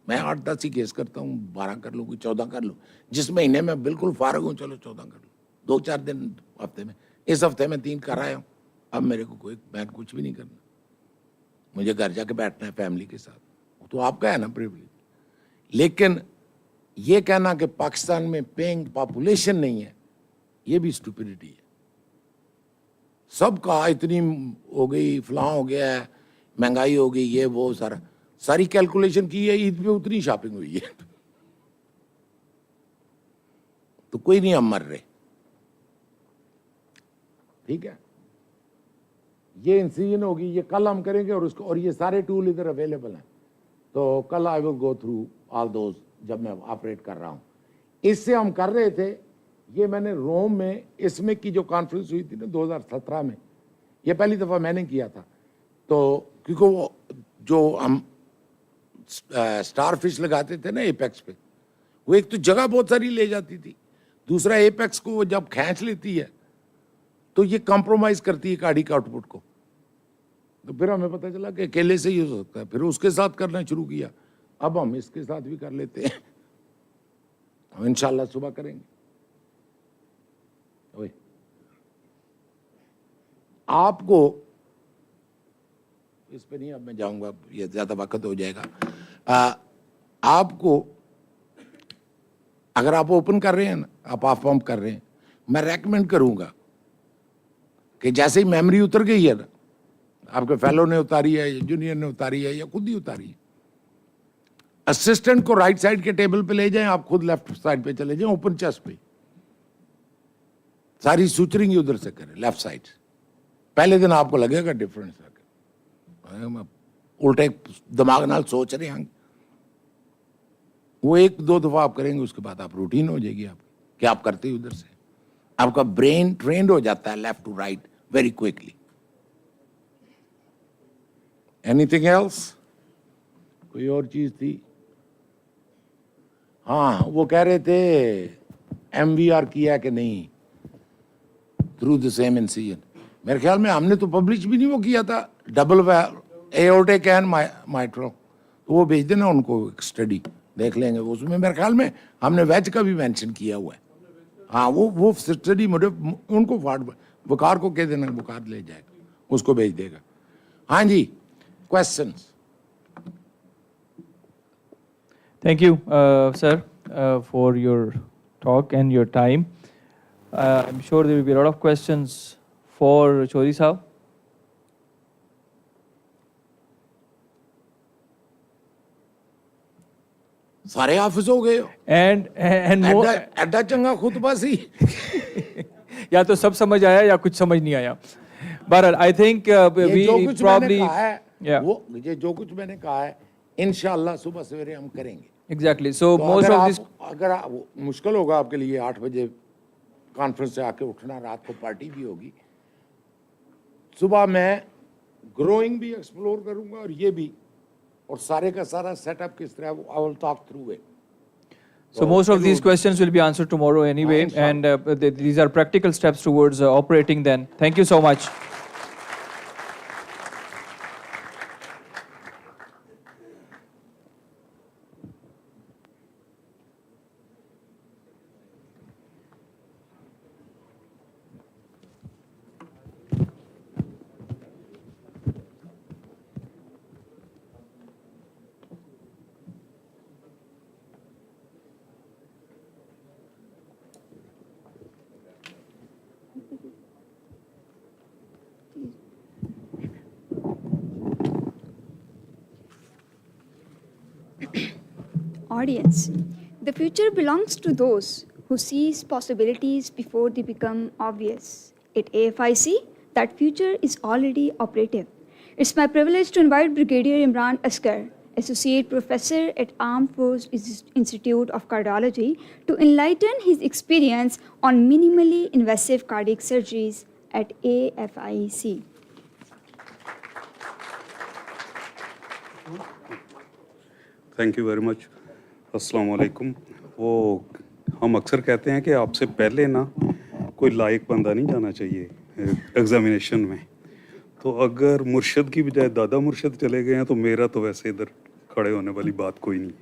मैं 8-10 ही केस करता हूँ, 12 कर लूँ, 14 कर लूँ। जिस महीने में बिल्कुल फारग हूँ, चलो 14 कर लूँ, 2-4 दिन हफ्ते में। इस हफ्ते में 3 कर आया हूँ। अब मेरे को मैं कुछ भी नहीं करना, मुझे घर जाके बैठना है फैमिली के साथ। तो आपका है ना प्रिविलेज। लेकिन ये कहना कि पाकिस्तान में पेइंग पॉपुलेशन नहीं है, ये भी स्टुपिडिटी है। सबका इतनी हो गई, फलां हो गया है, महंगाई हो गई, ये वो सारी कैलकुलेशन की है, ईद पे उतनी शॉपिंग हुई है। तो कोई नहीं हम मर रहे, ठीक है। ये इंसिजन होगी, ये कल हम करेंगे और ये सारे टूल इधर अवेलेबल हैं। तो कल I will go through all those जब मैं ऑपरेट कर रहा हूँ। इससे हम कर रहे थे, ये मैंने रोम में इसमें की जो कॉन्फ्रेंस हुई थी ना 2017 में, ये पहली दफ़ा मैंने किया था। तो क्योंकि वो जो हम स्टार फिश लगाते थे ना एपेक्स पे, वो एक तो जगह बहुत सारी ले जाती थी, दूसरा एपेक्स को वो जब खींच लेती है तो ये कॉम्प्रोमाइज़ करती है कार्डिक आउटपुट को। तो फिर हमें पता चला कि अकेले से ही हो सकता है, फिर उसके साथ करना शुरू किया। अब हम इसके साथ भी कर लेते हैं, हम इंशाल्लाह सुबह करेंगे। आपको इस पे नहीं अब मैं जाऊंगा, ये ज्यादा वक्त हो जाएगा। आपको अगर आप ओपन कर रहे हैं ना, आप ऑफ पंप कर रहे हैं, मैं रेकमेंड करूंगा कि जैसे ही मेमोरी उतर गई है ना, आपके फेलो ने उतारी है, जूनियर ने उतारी है या खुद ही उतारी है, असिस्टेंट को राइट साइड के टेबल पे ले जाएं, आप खुद लेफ्ट साइड पे चले जाएं, ओपन चेस्ट पे सारी सूचरिंग उधर से करें, लेफ्ट साइड से। पहले दिन आपको लगेगा डिफरेंस, उल्टे दिमाग नाल सोच रहे हैं। वो 1-2 दफा आप करेंगे, उसके बाद आप रूटीन हो जाएगी आपकी कि आप करते ही उधर से। आपका ब्रेन ट्रेंड हो जाता है left to right very quickly. Anything else? कोई और चीज थी? हाँ, वो कह रहे थे MVR किया कि नहीं थ्रू द सेम इंसिजन। मेरे ख्याल में हमने तो पब्लिश भी नहीं वो किया था, डबल एओर्टिक एंड माइट्रल। तो वो भेज देना उनको, एक स्टडी देख लेंगे। उसमें मेरे ख्याल में हमने वेज का भी मेंशन किया हुआ है। हाँ, वो स्टडी मुझे उनको बुखार को कह देना, बुखार ले जाएगा, उसको भेज देगा। हाँ जी, questions? Thank you, sir, for your talk and your time. I'm sure there will be a lot of questions for Chaudhary Sahab. सारे हाफिज हो गए हो And more, एडा चंगा खुतबा सी। या तो सब समझ आया या कुछ समझ नहीं आया। But I think we जो कुछ probably, मैंने कहा है, yeah, वो ये जो कुछ मैंने कहा है इंशाल्लाह सुबह सवेरे हम करेंगे। exactly. So तो most of this, अगर मुश्किल होगा आपके लिए 8 बजे कॉन्फ्रेंस से आके उठना, रात को पार्टी भी होगी, सुबह मैं ग्रोइंग भी एक्सप्लोर करूंगा और ये भी, और सारे का सारा सेटअप किस तरह, I will talk through it. so most of these questions will be answered tomorrow anyway, and these are practical steps towards operating then. Thank you so much. Audience, the future belongs to those who seize possibilities before they become obvious. At AFIC, that future is already operative. It's my privilege to invite Brigadier Imran Asghar, Associate Professor at Armed Forces Institute of Cardiology, to enlighten his experience on minimally invasive cardiac surgeries at AFIC. Thank you very much. अस्सलाम वालेकुम। वो हम अक्सर कहते हैं कि आपसे पहले ना कोई लायक बंदा नहीं जाना चाहिए एग्ज़ामिनेशन में, तो अगर मुर्शद की बजाय दादा मुर्शद चले गए हैं तो मेरा तो वैसे इधर खड़े होने वाली बात कोई नहीं है।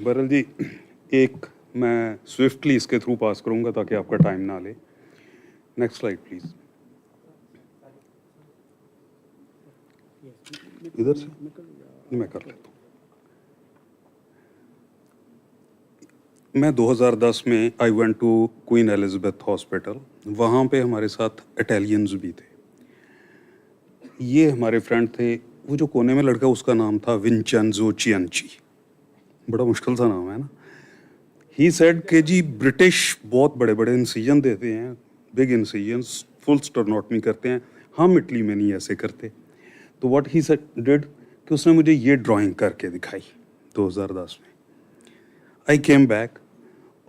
बहरहाल जी, एक मैं स्विफ्टली इसके थ्रू पास करूंगा ताकि आपका टाइम ना ले। Next slide please. इधर से मैं कर लेता हूँ। मैं 2010 में I went to Queen Elizabeth Hospital. वहाँ पे हमारे साथ इटालियंस भी थे। ये हमारे फ्रेंड थे। वो जो कोने में लड़का उसका नाम था विंचेंजो चियंची। बड़ा मुश्किल सा नाम है ना। ही सेड कि जी ब्रिटिश बहुत बड़े बड़े इंसिजन देते हैं, बिग इंसिजन्स, फुल स्टर्नोटमी करते हैं, हम इटली में नहीं ऐसे करते। तो व्हाट ही सेड डिड कि उसने मुझे ये ड्राइंग करके दिखाई 2010 में। आई केम बैक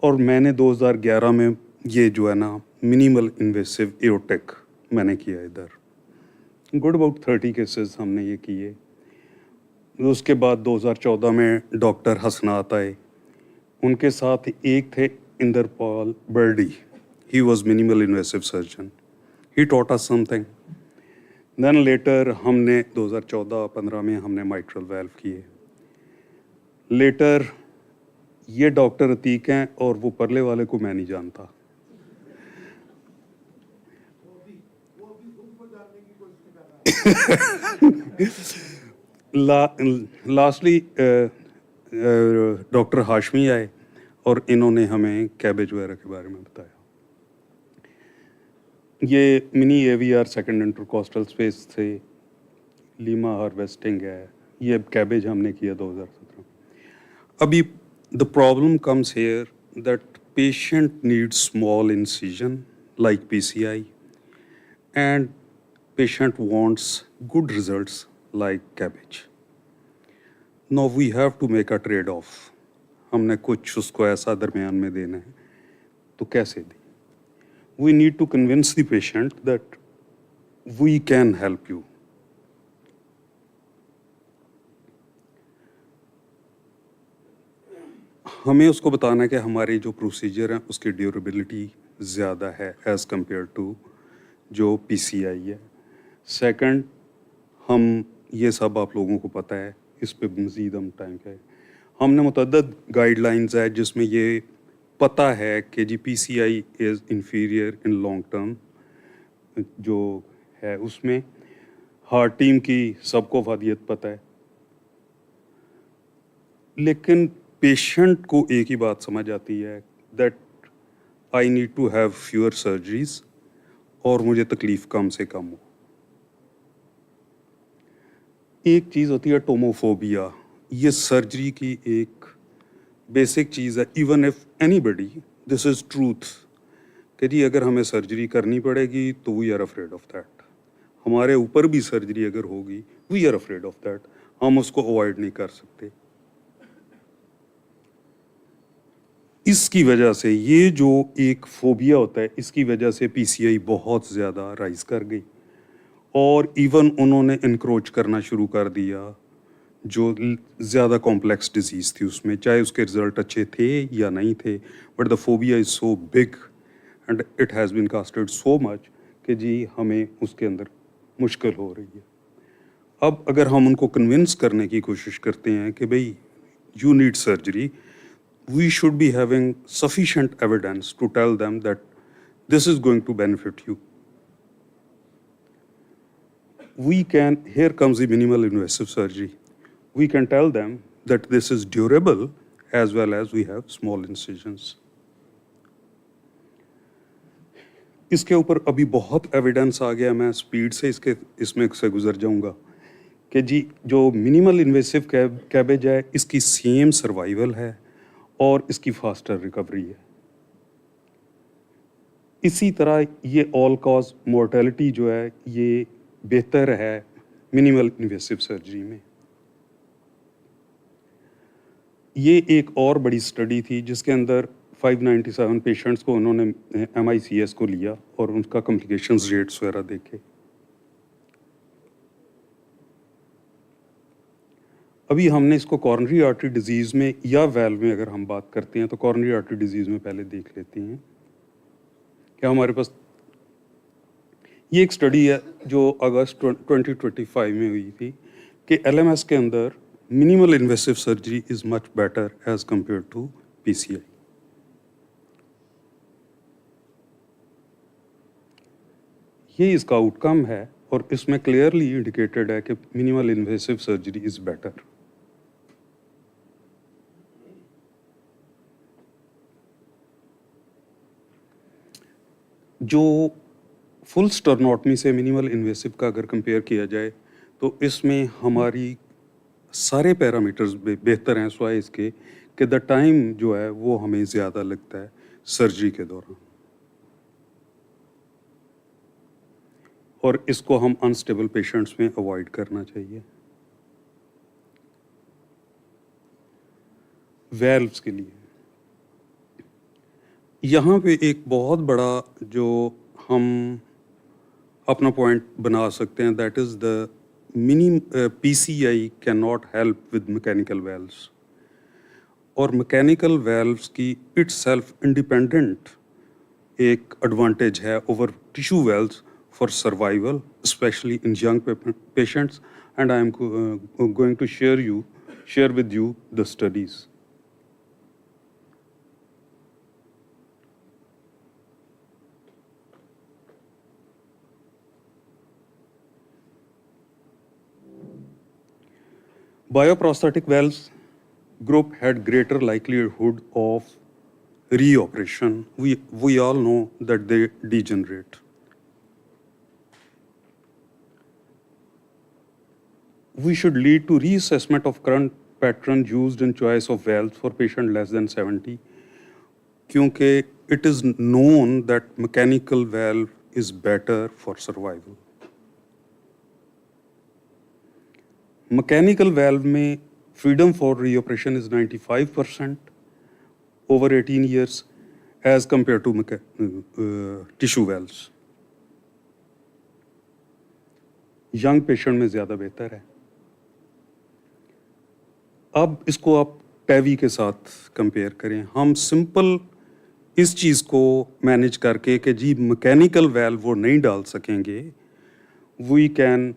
और मैंने 2011 में ये जो है ना मिनिमल इन्वेसिव एओर्टिक मैंने किया इधर। गुड अबाउट 30 केसेस हमने ये किए। उसके बाद 2014 में डॉक्टर हसनात आए। उनके साथ एक थे Inderpal Birdi. He was minimal invasive surgeon. He taught us something. Then later हमने 2014-15 में हमने माइट्रल वाल्व किए। लेटर ये डॉक्टर अतीक हैं और वो परले वाले को मैं नहीं जानता। लास्टली डॉक्टर हाशमी आए और इन्होंने हमें कैबेज वगैरह के बारे में बताया। ये mini AVR second intercostal space थे, लीमा हार्वेस्टिंग है, ये कैबेज हमने किया 2017। अभी the problem comes here that patient needs small incision like PCI and patient wants good results like cabbage. Now we have to make a trade-off. हमने कुछ उसको ऐसा दरमियान में देना है, तो कैसे दें? We need to convince the patient that we can help you. हमें उसको बताना है कि हमारी जो प्रोसीजर है उसकी ड्यूरेबिलिटी ज़्यादा है एज़ कम्पेयर टू जो PCI है। सेकंड, हम ये सब आप लोगों को पता है, इस पे मज़ीद हम टाइम का है। हमने मुतअद्दद गाइडलाइंस है जिसमें ये पता है कि जी PCI is inferior in long term जो है, उसमें हार्ट टीम की सबको वादियत पता है। लेकिन पेशेंट को एक ही बात समझ आती है that I need to have fewer surgeries और मुझे तकलीफ़ कम से कम हो। एक चीज़ होती है टोमोफोबिया, ये सर्जरी की एक बेसिक चीज़ है। Even if anybody, this is truth कि जी अगर हमें सर्जरी करनी पड़ेगी तो we are afraid of that. हमारे ऊपर भी सर्जरी अगर होगी, we are afraid of that. हम उसको अवॉइड नहीं कर सकते। इसकी वजह से ये जो एक फोबिया होता है, इसकी वजह से PCI बहुत ज़्यादा राइज कर गई और इवन उन्होंने इनक्रोच करना शुरू कर दिया जो ज़्यादा कॉम्प्लेक्स डिजीज़ थी उसमें, चाहे उसके रिजल्ट अच्छे थे या नहीं थे, but the phobia is so big and it has been casted so much कि जी हमें उसके अंदर मुश्किल हो रही है। अब अगर हम उनको कन्विंस करने की कोशिश करते हैं कि भाई you need surgery, we should be having sufficient evidence to tell them that this is going to benefit you. We can, here comes the minimal invasive surgery. We can tell them that this is durable as well as we have small incisions. इसके ऊपर अभी बहुत evidence आ गया, मैं speed से इसमें से गुजर जाऊंगा कि जी जो मिनिमल इन्वेसिव कैबेज है इसकी सेम सर्वाइवल है और इसकी फास्टर रिकवरी है। इसी तरह ये ऑल कॉज मोर्टेलिटी जो है ये बेहतर है मिनिमल इन्वेसिव सर्जरी में। ये एक और बड़ी स्टडी थी जिसके अंदर 597 पेशेंट्स को उन्होंने MICS को लिया और उनका कॉम्प्लिकेशंस रेट्स वगैरह देखे। अभी हमने इसको कॉरोनरी आर्टरी डिजीज़ में या वाल्व में अगर हम बात करते हैं तो कॉरोनरी आर्टरी डिजीज़ में पहले देख लेते हैं कि हमारे पास ये एक स्टडी है जो अगस्त 2025 में हुई थी कि LMS के अंदर minimal invasive surgery is much better as compare to PCI। ये इसका आउटकम है और इसमें क्लियरली इंडिकेटेड है कि minimal invasive surgery is better. जो फुल स्टर्नोटमी से मिनिमल इन्वेसिव का अगर कंपेयर किया जाए तो इसमें हमारी सारे पैरामीटर्स बेहतर हैं, स्वाय इसके कि द टाइम जो है वो हमें ज़्यादा लगता है सर्जरी के दौरान, और इसको हम अनस्टेबल पेशेंट्स में अवॉइड करना चाहिए। वेल्व्स के लिए यहाँ पे एक बहुत बड़ा जो हम अपना पॉइंट बना सकते हैं, that is the PCI can not help with mechanical valves, और मैकेनिकल वेल्व्स की इटसेल्फ इंडिपेंडेंट एक एडवांटेज है over tissue valves for survival, especially in young patients, and I am going to share with you the studies. Bioprosthetic valves group had greater likelihood of reoperation. We all know that they degenerate. We should lead to reassessment of current pattern used in choice of valves for patient less than 70, क्योंकि it is known that mechanical valve is better for survival. Mechanical valve में freedom for reoperation is 95% over 18 years as compared to tissue valves. Young patient में ज़्यादा बेहतर है। अब इसको आप टैवी के साथ कंपेयर करें। हम सिंपल इस चीज़ को मैनेज करके कि जी मैकेनिकल वेल्व वो नहीं डाल सकेंगे, we can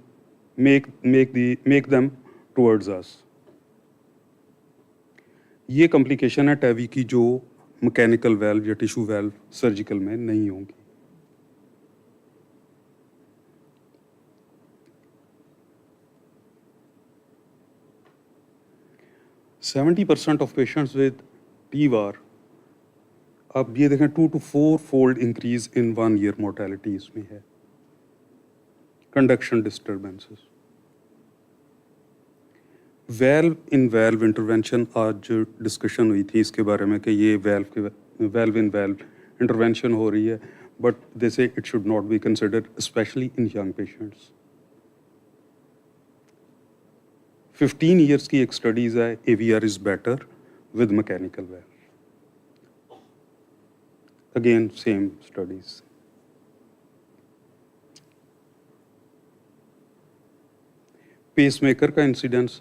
make them towards us. ये कॉम्प्लिकेशन है टैवी की जो मैकेनिकल वेल्व या टिश्यू वेल्व सर्जिकल में नहीं होंगी। Seventy 70% of patients with TIVR, अब ये देखें 2 to 4 fold increase in 1 year mortality इसमें है। Conduction disturbances, valve in valve intervention, आज डिस्कशन हुई थी इसके बारे में कि ये वेल्व इन वेल्व इंटरवेंशन हो रही है, but they say it should not be considered specially in young patients. 15 years की एक स्टडीज है, AVR is better with mechanical valve. Again same studies. Pacemaker का इंसिडेंस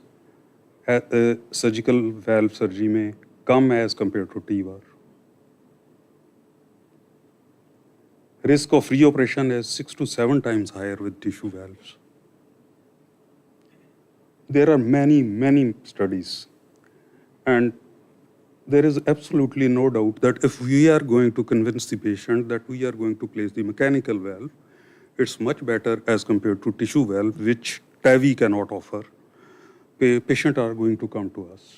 सर्जिकल वेल्व सर्जरी में कम है as compare to TIVR। Risk of reoperation is 6 to 7 times higher with tissue valves. There are many studies, and there is absolutely no doubt that if we are going to convince the patient that we are going to place the mechanical valve, it's much better as compared to tissue valve, which TAVI cannot offer. Patients are going to come to us.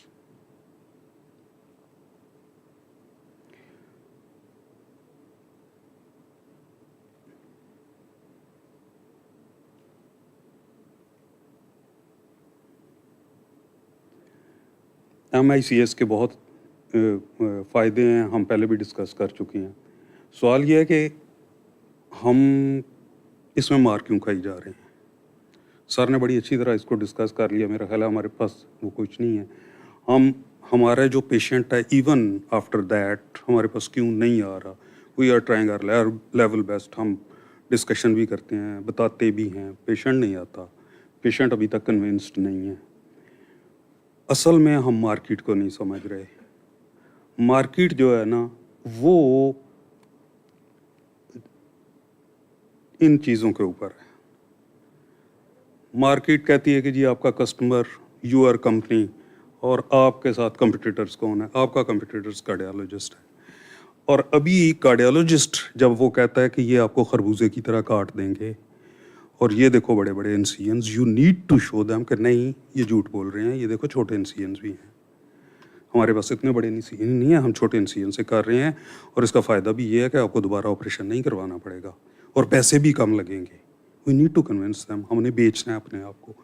MICS के बहुत फ़ायदे हैं, हम पहले भी discuss कर चुके हैं। सवाल ये है कि हम इसमें मार क्यों खाई जा रहे हैं। सर ने बड़ी अच्छी तरह इसको डिस्कस कर लिया, मेरा ख्याल है हमारे पास वो कुछ नहीं है। हमारा जो पेशेंट है, इवन आफ्टर दैट हमारे पास क्यों नहीं आ रहा, we are trying our level best. हम डिस्कशन भी करते हैं, बताते भी हैं, पेशेंट नहीं आता, पेशेंट अभी तक कन्विंस्ड नहीं है। असल में हम मार्केट को नहीं समझ रहे। मार्केट जो है ना, वो इन चीज़ों के ऊपर है। मार्केट कहती है कि जी आपका कस्टमर यूर कंपनी, और आपके साथ कंपटीटर्स कौन है? आपका कंपटीटर्स कार्डियोलॉजिस्ट है। और अभी कार्डियोलॉजिस्ट जब वो कहता है कि ये आपको खरबूजे की तरह काट देंगे और ये देखो बड़े बड़े incisions, you need to show them कि नहीं ये झूठ बोल रहे हैं, ये देखो छोटे इंसिजन्स भी हैं, हमारे पास इतने बड़े इंसिजन नहीं है, हम छोटे इंसिजन से कर रहे हैं, और इसका फ़ायदा भी ये है कि आपको दोबारा ऑपरेशन नहीं करवाना पड़ेगा और पैसे भी कम लगेंगे। We need to convince them, हमने बेचना है अपने आप को।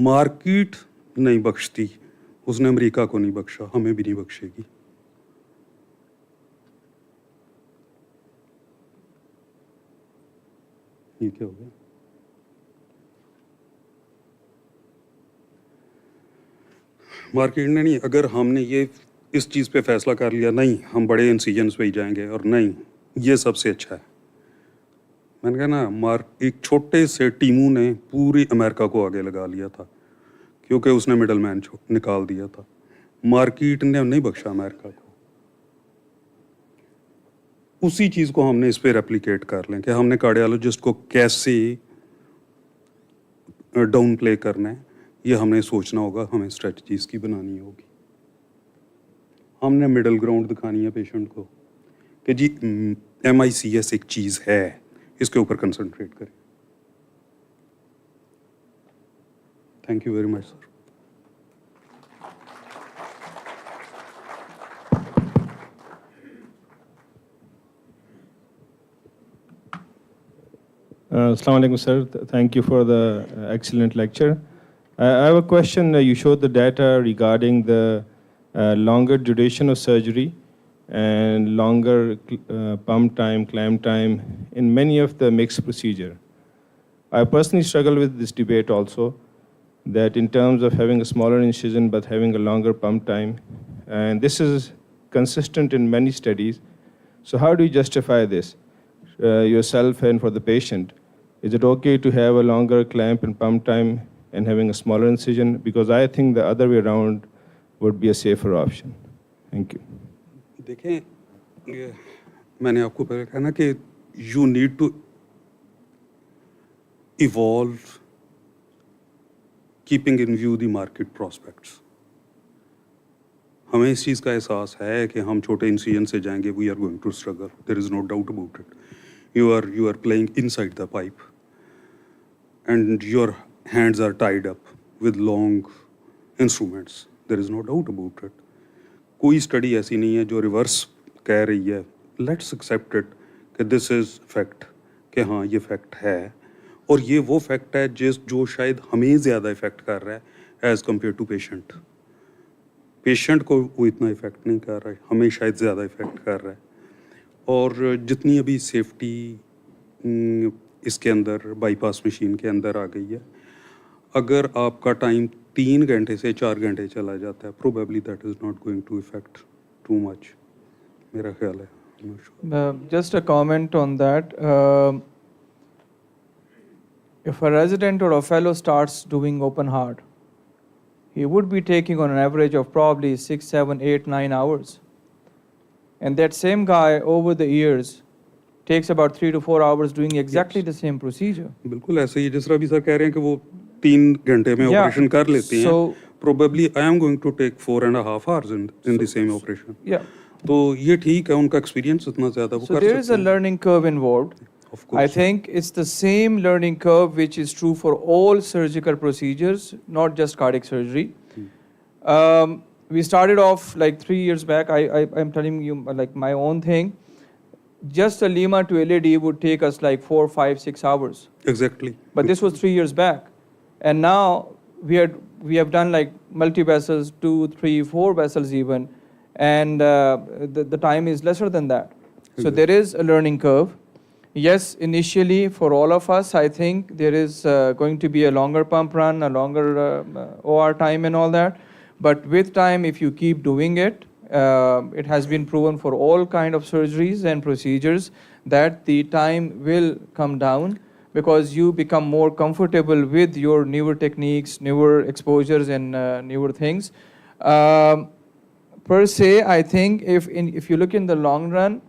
मार्केट नहीं बख्शती, उसने अमेरिका को नहीं बख्शा, हमें भी नहीं बख्शेगी। ये क्या हो गया? मार्केट ने नहीं, अगर हमने ये इस चीज़ पे फैसला कर लिया नहीं हम बड़े इंसिजन्स पे ही जाएंगे और नहीं ये सबसे अच्छा है, मैंने कहा ना, एक छोटे से टीमू ने पूरी अमेरिका को आगे लगा लिया था क्योंकि उसने मिडल मैन निकाल दिया था। मार्केट ने नहीं बख्शा अमेरिका को। उसी चीज़ को हमने इस पे रेप्लिकेट कर लें कि हमने कार्डियोलॉजिस्ट को कैसे डाउन प्ले करना है, ये हमने सोचना होगा, हमें स्ट्रेटजीज की बनानी होगी। हमने मिडल ग्राउंड दिखानी है पेशेंट को कि जी MICS एक चीज़ है, इसके ऊपर कंसंट्रेट करें। Thank you very much sir. Assalamu alaikum, sir. Thank you for the excellent lecture. I have a question. You showed the data regarding the longer duration of surgery and longer pump time, clamp time in many of the mixed procedure. I personally struggle with this debate also, that in terms of having a smaller incision but having a longer pump time, and this is consistent in many studies. So how do you justify this yourself and for the patient? Is it okay to have a longer clamp and pump time and having a smaller incision? Because I think the other way around would be a safer option. Thank you. देखें, मैंने आपको पहले कहा ना कि you need to evolve keeping in view the market prospects. हमें इस चीज़ का एहसास है कि हम छोटे इंसिजन से जाएंगे, we are going to struggle. There is no doubt about it. You are playing inside the pipe, and your hands are tied up with long instruments. There is no doubt about it. कोई study ऐसी नहीं है जो reverse कह रही है, let's accept it कि this is fact, कि हाँ ये फैक्ट है, और ये वो फैक्ट है जो शायद हमें ज़्यादा इफेक्ट कर रहा है as compare to patient. Patient को वो इतना इफेक्ट नहीं कर रहा है, हमें शायद ज़्यादा इफेक्ट कर रहा है। और जितनी अभी सेफ्टी इसके अंदर बाईपास मशीन के अंदर आ गई है, अगर आपका टाइम 3 घंटे से 4 घंटे चला जाता है, probably that is not going to effect too much, मेरा ख्याल है। Just a comment on that. If a resident or a fellow starts doing open heart, he would be taking on an average of probably 6, 7, 8, 9 hours. And that same guy over the years takes about 3 to 4 hours doing exactly the same procedure. बिल्कुल ऐसे ही जिस तरह भी sir कह रहे हैं कि वो 3 घंटे में ऑपरेशन कर लेते हैं, probably I am going to take 4.5 hours in the same operation. Yeah. तो ये ठीक है, उनका एक्सपीरियंस इतना ज़्यादा वो कर सकते हैं। So there is a learning curve involved. Of course. I think it's the same learning curve which is true for all surgical procedures, not just cardiac surgery. We started off like 3 years back. I'm telling you like my own thing. Just a Lima to LED would take us like 4, 5, 6 hours. Exactly. But this was 3 years back. And now we have done like multi-vessels, 2, 3, 4 vessels even. And the time is lesser than that. So there is a learning curve. Yes, initially for all of us, I think there is going to be a longer pump run, a longer OR time and all that. But with time, if you keep doing it, it has been proven for all kind of surgeries and procedures that the time will come down because you become more comfortable with your newer techniques, newer exposures and newer things. Per se, I think if you look in the long run,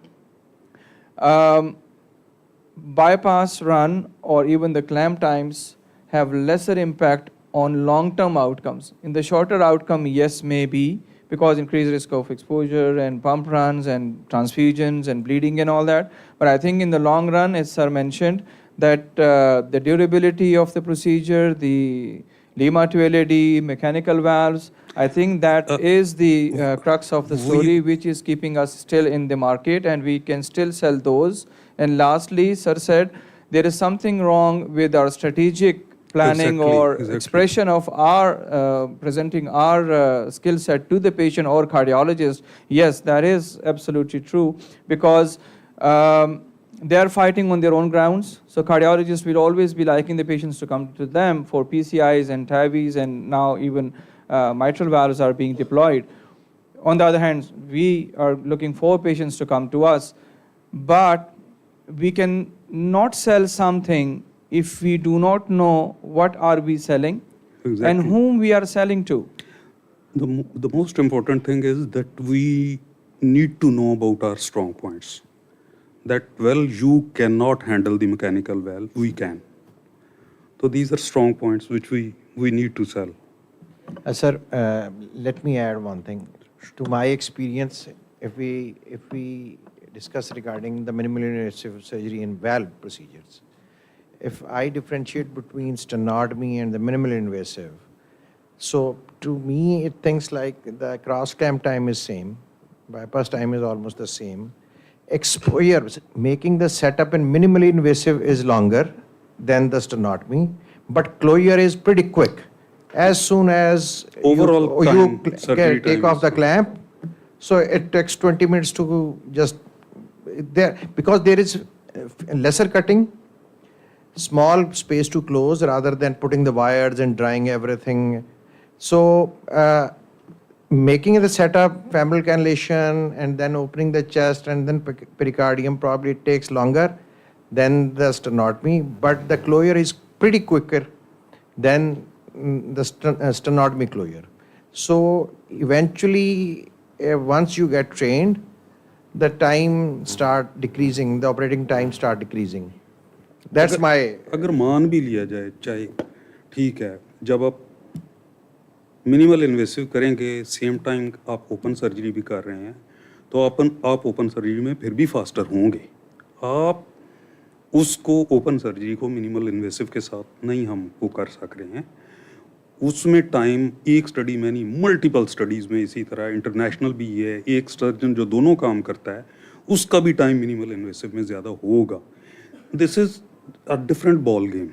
bypass run or even the clamp times have lesser impact on long-term outcomes. In the shorter outcome, yes, maybe, because increased risk of exposure and pump runs and transfusions and bleeding and all that. But I think in the long run, as sir mentioned, that the durability of the procedure, the Lima to LAD, mechanical valves, I think that is the crux of the story which is keeping us still in the market, and we can still sell those. And lastly, sir said, there is something wrong with our strategic planning or expression of our presenting our skill set to the patient or cardiologist. Yes, that is absolutely true, because they are fighting on their own grounds. So cardiologists will always be liking the patients to come to them for PCIs and TAVIs, and now even mitral valves are being deployed. On the other hand, we are looking for patients to come to us, but we can not sell something if we do not know what are we selling and whom we are selling to. The most important thing is that we need to know about our strong points. That, well, you cannot handle the mechanical valve, we can. So these are strong points which we need to sell. Sir, let me add one thing. To my experience, if we discuss regarding the minimally invasive surgery in valve procedures, if I differentiate between sternotomy and the minimally invasive, so to me it thinks like the cross clamp time is same, bypass time is almost the same. Exposure, making the setup in minimally invasive is longer than the sternotomy, but closure is pretty quick. As soon as you take off the clamp, so it takes 20 minutes to just there, because there is lesser cutting, small space to close rather than putting the wires and drying everything. So making the setup, femoral cannulation, and then opening the chest and then pericardium probably takes longer than the sternotomy, but the closure is pretty quicker than the sternotomy closure. So eventually, once you get trained, the time start decreasing, the operating time start decreasing. That's my. अगर मान भी लिया जाए, चाहे ठीक है, जब आप मिनिमल इन्वेसिव करेंगे, सेम टाइम आप ओपन सर्जरी भी कर रहे हैं, तो आप ओपन सर्जरी में फिर भी फास्टर होंगे. आप उसको ओपन सर्जरी को मिनिमल इन्वेसिव के साथ नहीं हम वो कर सक रहे हैं. उसमें टाइम एक स्टडी में नहीं, मल्टीपल स्टडीज़ में इसी तरह इंटरनेशनल भी है. एक सर्जन जो दोनों काम करता है उसका भी टाइम मिनिमल इन्वेसिव में ज़्यादा होगा. This is a different ball game.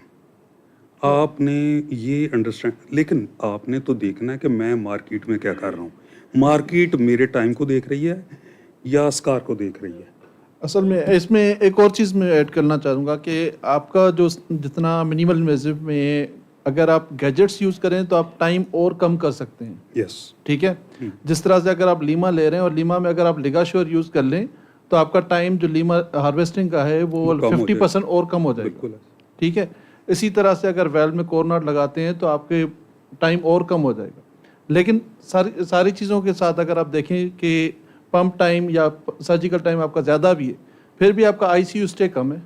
आपने ये अंडरस्टैंड, लेकिन आपने तो देखना है कि मैं मार्केट में क्या कर रहा हूँ. मार्केट मेरे टाइम को देख रही है या स्कार को देख रही है. असल में इसमें एक और चीज़ मैं ऐड करना चाहूँगा कि आपका जो जितना मिनिमल इन्वेसिव में अगर आप गैजेट्स यूज़ करें तो आप टाइम और कम कर सकते हैं. यस, ठीक है. जिस तरह से अगर आप लीमा ले रहे हैं और लीमा में अगर आप लिगाश्योर यूज़ कर लें तो आपका टाइम जो लीमा हार्वेस्टिंग का है वो 50% और कम हो जाएगा. ठीक है. इसी तरह से अगर वेल्व में कोरनट लगाते हैं तो आपके टाइम और कम हो जाएगा. लेकिन सारी चीज़ों के साथ अगर आप देखें कि पंप टाइम या सर्जिकल टाइम आपका ज़्यादा भी है, फिर भी आपका ICU स्टे कम है,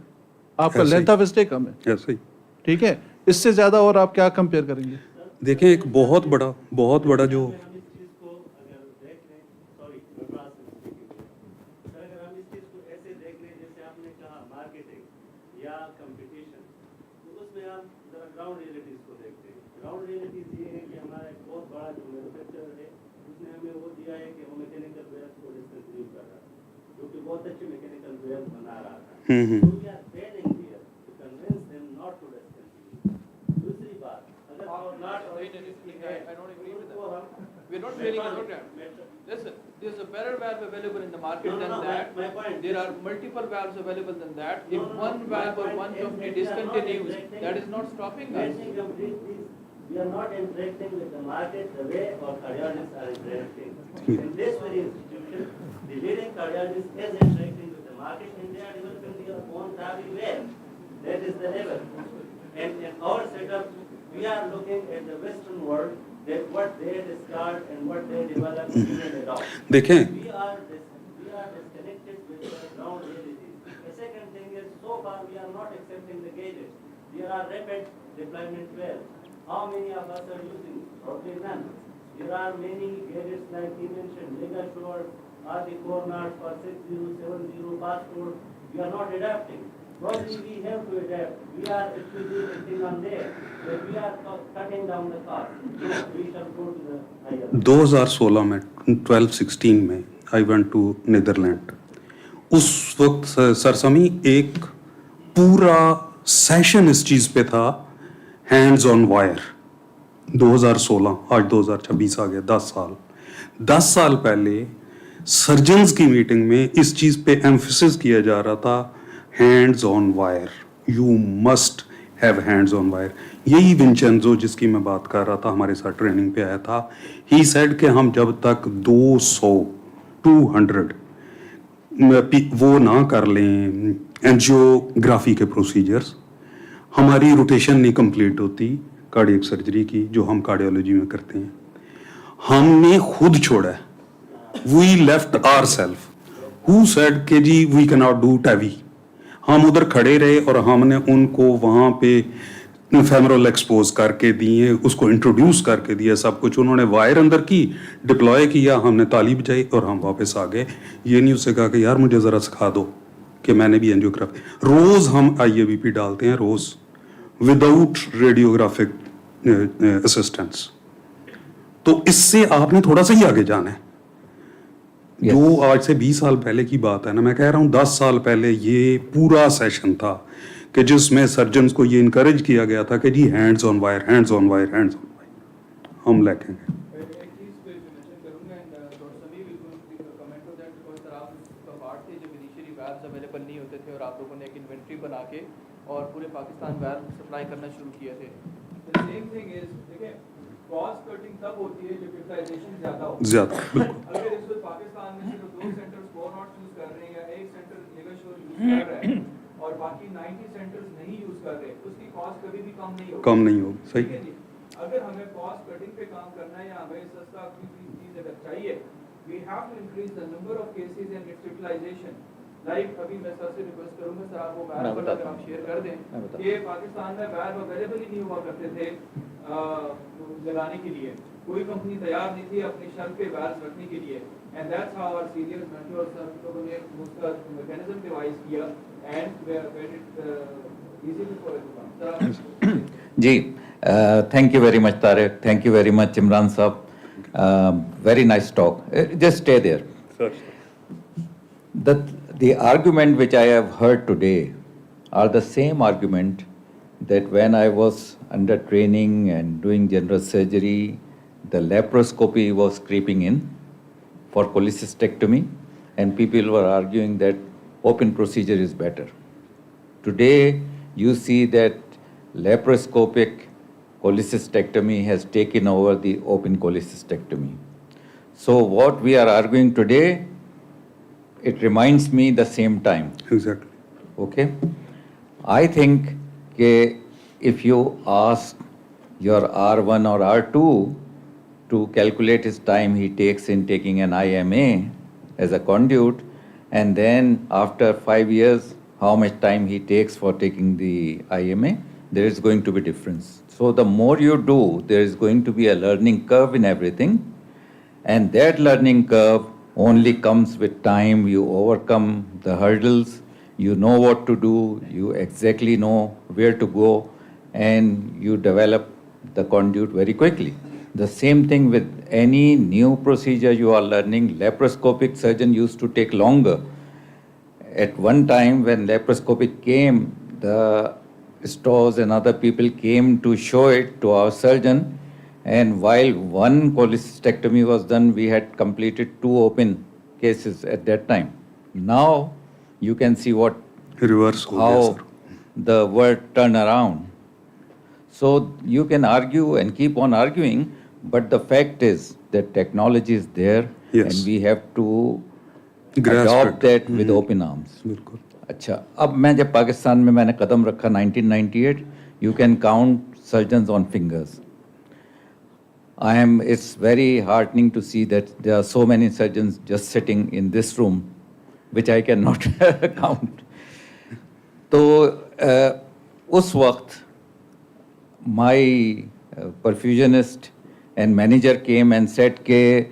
आपका लेंथ ऑफ स्टे कम है. ठीक है. इससे ज़्यादा और आप क्या कंपेयर करेंगे? देखें, एक बहुत बड़ा जो बहुत अच्छे मैकेनिकल वेयर बना रहा था. तो we are training here to convince them not to discontinue. दूसरी बात, अगर आप not I don't agree with that. We are not training a program. Listen, there is a better valve available in the market than that. There are multiple valves available than that. If one valve or one company discontinues, that is not stopping us. We are not interacting with the market the way our cardiologists are interacting. In this very institution, the leading cardiologist is interacting with the market and they are developing their own TAVI well. That is the level. And in our setup, we are looking at the Western world, that what they discard and what they develop and adopt. देखें, We are disconnected with the ground realities. The second thing is, so far we are there are rapid deployment wells. How many of us are using? Probably none. There are many gadgets like he mentioned, Peshawar or the coronary for 6070 passport. We are not adapting. Probably we have to adapt. We are actually acting on there, but we are cutting down the cost. We shall go to the higher. 2016 में 12-16 में I went to Netherlands. उस वक्त सरसमी एक पूरा session इस चीज़ पे था, hands on wire. 2016, आज 2026 आ गया, 10 साल पहले सर्जन्स की मीटिंग में इस चीज़ पे एम्फसिस किया जा रहा था, hands on wire. You must have hands on wire. यही विंचेंजो जिसकी मैं बात कर रहा था हमारे साथ ट्रेनिंग पे आया था. ही सेड कि हम जब तक 200 वो ना कर लें एंजियोग्राफी के प्रोसीजर्स, हमारी रोटेशन नहीं कंप्लीट होती कार्डियक सर्जरी की, जो हम कार्डियोलॉजी में करते हैं. हमने खुद छोड़ा है. We left our self. Who said कि जी we can not do TAVI. हम उधर खड़े रहे और हमने उनको वहाँ पे फेमरल एक्सपोज करके दिए, उसको इंट्रोड्यूस करके दिया, सब कुछ. उन्होंने वायर अंदर की, डिप्लॉय किया, हमने ताली बजाई और हम वापस आ गए. ये नहीं उससे कहा कि यार मुझे ज़रा सिखा दो कि मैंने भी एंजियोग्राफी. रोज़ हम IABP डालते हैं, रोज़, विदाउट रेडियोग्राफिक असिस्टेंस. तो इससे आपने थोड़ा सा ही आगे जाना है. Yes. जो आज से 20 साल पहले की बात है ना, मैं कह रहा हूँ 10 साल पहले ये पूरा सेशन था कि जिसमें सर्जन्स को ये इनकरेज किया गया था कि जी hands on wire, hands on wire, hands on wire. हम लेके गए. एक चीज़ पे जो मेंशन करूंगा and doctor Sami will comment on that, because sir आप उसका पार्ट थे जब इनिशियली वैल्व्स अवेलेबल नहीं होते थे और आप लोगों ने एक इन्वेंट्री बना के और पूरे पाकिस्तान वैल्व सप्लाई करना शुरू किए थे. द सेम थिंग इज, देखिए, कॉस्ट कटिंग तब होती है जब यूटिलाइजेशन ज़्यादा हो. ज़्यादा, बिल्कुल. अगर इस वक्त पाकिस्तान में सिर्फ 2 सेंटर्स कोरनॉट यूज़ कर रहे हैं या एक सेंटर लिगाशोर यूज़ कर रहा है और बाकी 90 सेंटर्स नहीं यूज़ कर रहे, उसकी कॉस्ट कभी भी कम नहीं होगी. कम नहीं होगी. सही. ठीक है जी. अगर हमें कॉस्ट कटिंग पे काम करना है या हमें सस्ता चीज़ अगर चाहिए, we have to increase the number of cases and its utilization. Like अभी मैं सर से रिक्वेस्ट करूंगा सर, आप वो वैल्व अगर आप शेयर कर दें कि पाकिस्तान में वैल्व अवेलेबल ही नहीं हुआ करते थे लगाने के लिए. कोई कंपनी तैयार नहीं थी अपनी शेल्फ पे वैल्व रखने के लिए. And that's how our senior mentor sir लोगों ने उसका मैकेनिज्म डिवाइस किया and made it easy for everyone. जी, thank you very much Tariq, thank you very much Imran Sahab, very nice talk. Just stay there. Sir. The argument which I have heard today are the same argument that when I was under training and doing general surgery, the laparoscopy was creeping in for cholecystectomy and people were arguing that open procedure is better. Today you see that laparoscopic cholecystectomy has taken over the open cholecystectomy. So what we are arguing today, it reminds me the same time. Exactly. Okay? I think if you ask your R1 or R2 to calculate his time he takes in taking an IMA as a conduit, and then after 5 years, how much time he takes for taking the IMA, there is going to be difference. So the more you do, there is going to be a learning curve in everything, and that learning curve only comes with time. You overcome the hurdles, you know what to do, you exactly know where to go, and you develop the conduit very quickly. The same thing with any new procedure you are learning. Laparoscopic surgeon used to take longer. At one time when laparoscopic came, the stores and other people came to show it to our surgeon, and while one cholecystectomy was done, we had completed 2 open cases at that time. Now you can see what Reverse how the word turn around. So you can argue and keep on arguing, but the fact is that technology is there, Yes. and we have to Grasp adopt it. that with open arms. बिल्कुल. अच्छा, अब मैं जब पाकिस्तान में मैंने कदम रखा 1998, you can count surgeons on fingers. It's very heartening to see that there are so many surgeons just sitting in this room, which I cannot count. तो उस वक्त my perfusionist and manager came and said कि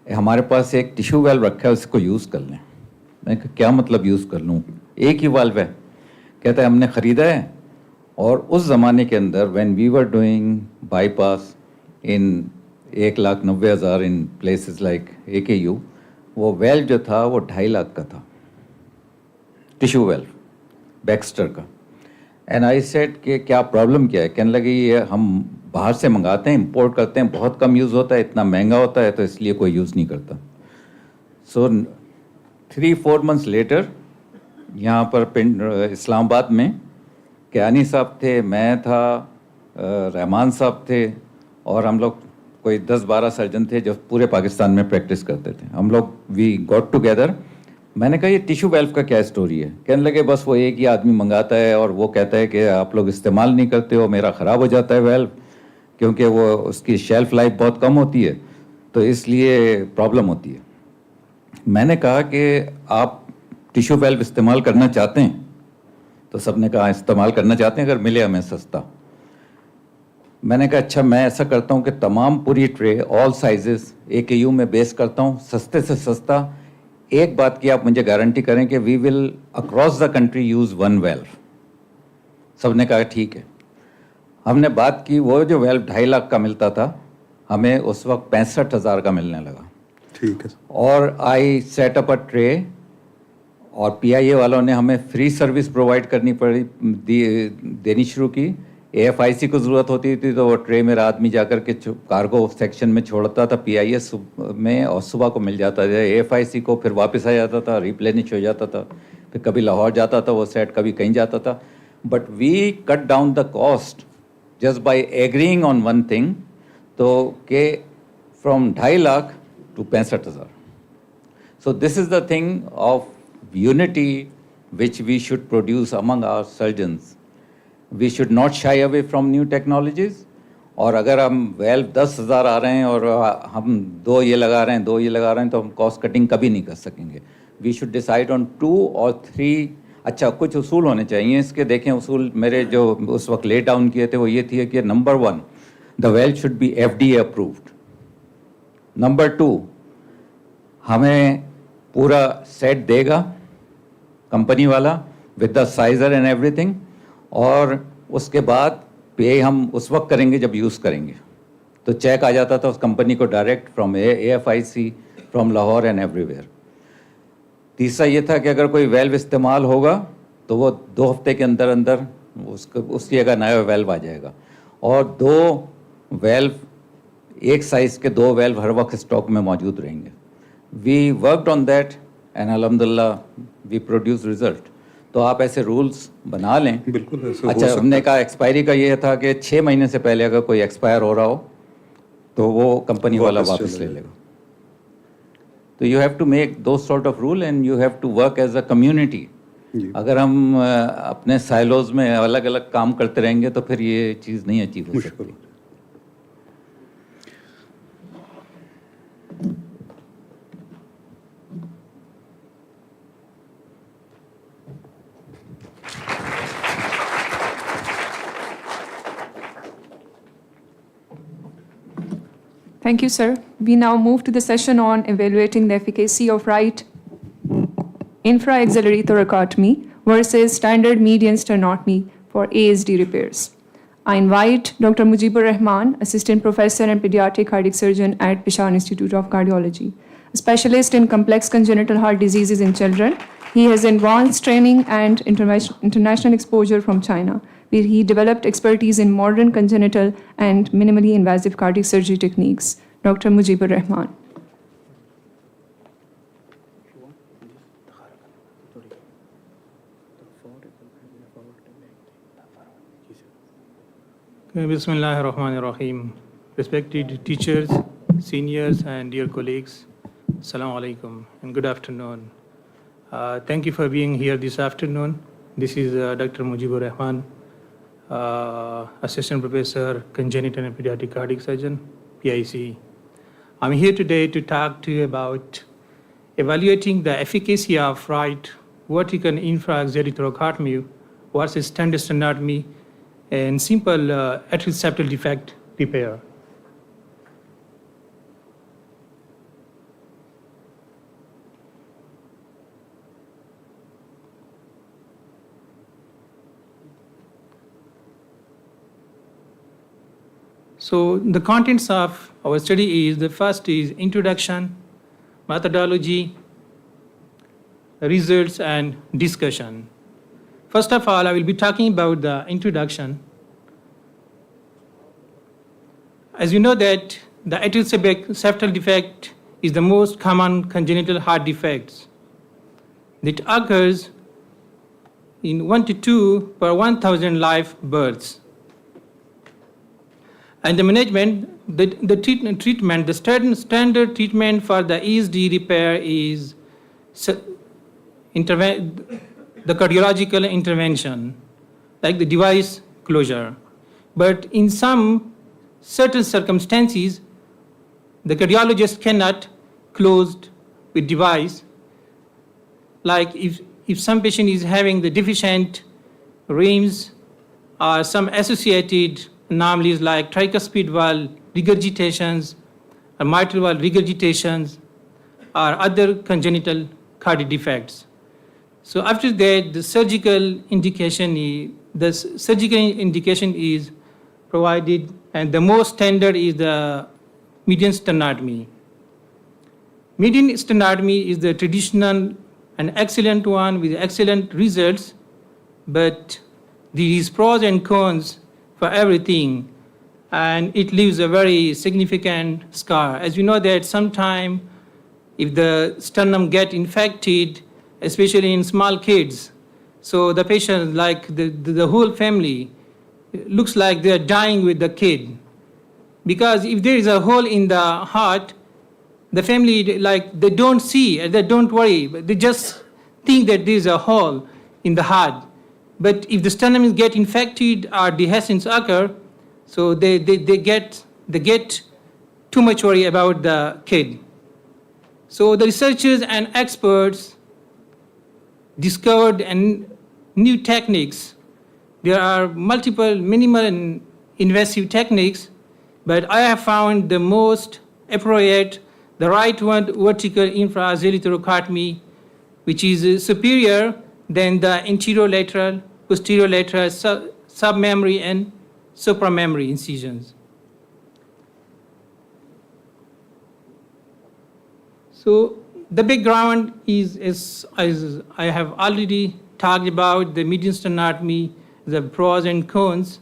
हमारे पास एक tissue valve रखा है, उसको use कर लें। मैंने कहा क्या मतलब यूज़ कर लूँ, एक ही वाल्व है। कहता है हमने ख़रीदा है, और उस ज़माने के अंदर when we were doing bypass in 1,90,000 in places like AKU, वो वेल्व जो था वो 2.5 लाख का था, टिश्यू वेल्व बैक्स्टर का। एंड आई सेड कि क्या प्रॉब्लम क्या है। कहने लगे ये हम बाहर से मंगाते हैं, इंपोर्ट करते हैं, बहुत कम यूज़ होता है, इतना महंगा होता है, तो इसलिए कोई यूज़ नहीं करता। सो 3-4 months लेटर यहाँ पर इस्लामाबाद में कियानी साहब थे, मैं था, रहमान साहब थे, और हम लोग कोई 10-12 सर्जन थे जो पूरे पाकिस्तान में प्रैक्टिस करते थे। हम लोग वी गॉट टुगेदर। मैंने कहा ये टिश्यू वेल्व का क्या स्टोरी है। कहने लगे बस वो एक ही आदमी मंगाता है और वो कहता है कि आप लोग इस्तेमाल नहीं करते हो, मेरा ख़राब हो जाता है वेल्व, क्योंकि वो उसकी शेल्फ लाइफ बहुत कम होती है, तो इसलिए प्रॉब्लम होती है। मैंने कहा कि आप टिश्यू वेल्व इस्तेमाल करना चाहते हैं? तो सबने कहा इस्तेमाल करना चाहते हैं अगर मिले हमें सस्ता। मैंने कहा अच्छा मैं ऐसा करता हूँ कि तमाम पूरी ट्रे ऑल साइजेस AKU में बेस करता हूँ, सस्ते से सस्ता। एक बात की आप मुझे गारंटी करें कि we will across the country use 1 valve. सबने कहा ठीक है। हमने बात की, वो जो वेल्व 2.5 लाख का मिलता था हमें उस वक्त 65,000 का मिलने लगा। ठीक है। और आई सेट अप अ ट्रे, और PIA वालों ने हमें फ्री सर्विस प्रोवाइड करनी पड़ी, देनी शुरू की। AFIC को ज़रूरत होती थी तो वो ट्रे मेरा आदमी जाकर के कार्गो सेक्शन में छोड़ता था PIA में, और सुबह को मिल जाता था। AFIC को फिर वापस आ जाता था, रिप्लेनिश हो जाता था, फिर कभी लाहौर जाता था वो सेट, कभी कहीं जाता था। But we cut down the cost just by agreeing on one thing, तो के from 2.5 lakh to 65,000. So this is the thing of unity which we should produce among our surgeons. We should not shy away from new technologies. और अगर हम valve 10,000 आ रहे हैं और हम 2 ये लगा रहे हैं, 2 ये लगा रहे हैं, तो हम कॉस्ट कटिंग कभी नहीं कर सकेंगे। We should decide on 2 or 3। अच्छा कुछ उसूल होने चाहिए इसके। देखें उसूल मेरे जो उस वक्त ले डाउन किए थे वो ये थी कि number 1 the valve should be FDA approved. Number 2 हमें पूरा सेट देगा कंपनी वाला with the scissor and everything, और उसके बाद पे हम उस वक्त करेंगे जब यूज़ करेंगे। तो चेक आ जाता था उस कंपनी को direct from AFIC, from Lahore and everywhere. तीसरा ये था कि अगर कोई वेल्व इस्तेमाल होगा तो वो 2 हफ्ते के अंदर अंदर उसकी जगह नया वेल्व आ जाएगा। और 2 वेल्व, एक साइज़ के 2 वेल्व हर वक्त स्टॉक में मौजूद रहेंगे। We worked on that and अल्हम्दुलिल्लाह वी प्रोड्यूस रिजल्ट। तो आप ऐसे रूल्स बना लें। बिल्कुल ऐसे हो अच्छा सकता हमने है। कहा एक्सपायरी का ये था कि 6 महीने से पहले अगर कोई एक्सपायर हो रहा हो तो वो कंपनी वाला वापस ले लेगा। तो यू हैव टू मेक दो sort of rule and you have to work as a community. अगर हम अपने साइलोज में अलग अलग काम करते रहेंगे तो फिर ये चीज़ नहीं अचीव हो सकती। Thank you, sir. We now move to the session on evaluating the efficacy of right infra-axillary thoracotomy versus standard median sternotomy for ASD repairs. I invite Dr. Mujibur Rahman, Assistant Professor and Pediatric Cardiac Surgeon at Peshawar Institute of Cardiology, a specialist in complex congenital heart diseases in children. He has advanced training and international exposure from China, where he developed expertise in modern congenital and minimally invasive cardiac surgery techniques. Dr. Mujibur Rahman. Bismillahirrahmanirrahim. Respected teachers, seniors, and dear colleagues, Assalamu alaikum and good afternoon. Thank you for being here this afternoon. This is Dr. Mujibur Rahman, Assistant Professor, Congenital and Pediatric Cardiac Surgeon, PIC. I'm here today to talk to you about evaluating the efficacy of right vertical infra-axillary thoracotomy versus standard sternotomy and simple atrial septal defect repair. So the contents of our study is, the first is introduction, methodology, results, and discussion. First of all, I will be talking about the introduction. As you know that the atrial septal defect is the most common congenital heart defects. It occurs in 1 to 2 per 1,000 live births. And the management, the treatment, the standard treatment for the ESD repair is the cardiological intervention, like the device closure. But in some certain circumstances, the cardiologist cannot close with device. Like if some patient is having the deficient REMS or some associated anomalies like tricuspid valve regurgitations or mitral valve regurgitations or other congenital cardiac defects. So after that, the surgical indication is provided, and the most standard is the median sternotomy. Median sternotomy is the traditional and excellent one with excellent results, but there is pros and cons for everything, and it leaves a very significant scar. As you know that sometime if the sternum get infected, especially in small kids, so the patient, like the whole family, looks like they're dying with the kid. Because if there is a hole in the heart, the family, like, they don't see, they don't worry, but they just think that there is a hole in the heart. But if the sternum get infected or dehiscence occur, so they get too much worry about the kid. So the researchers and experts discovered new techniques. There are multiple minimal and invasive techniques, but I have found the most appropriate, the right one, vertical infraaxial thoracotomy, which is superior than the anterolateral, posterolateral, submammary, and supramammary incisions. So the background is, as I have already talked about, the median sternotomy, the pros and cons.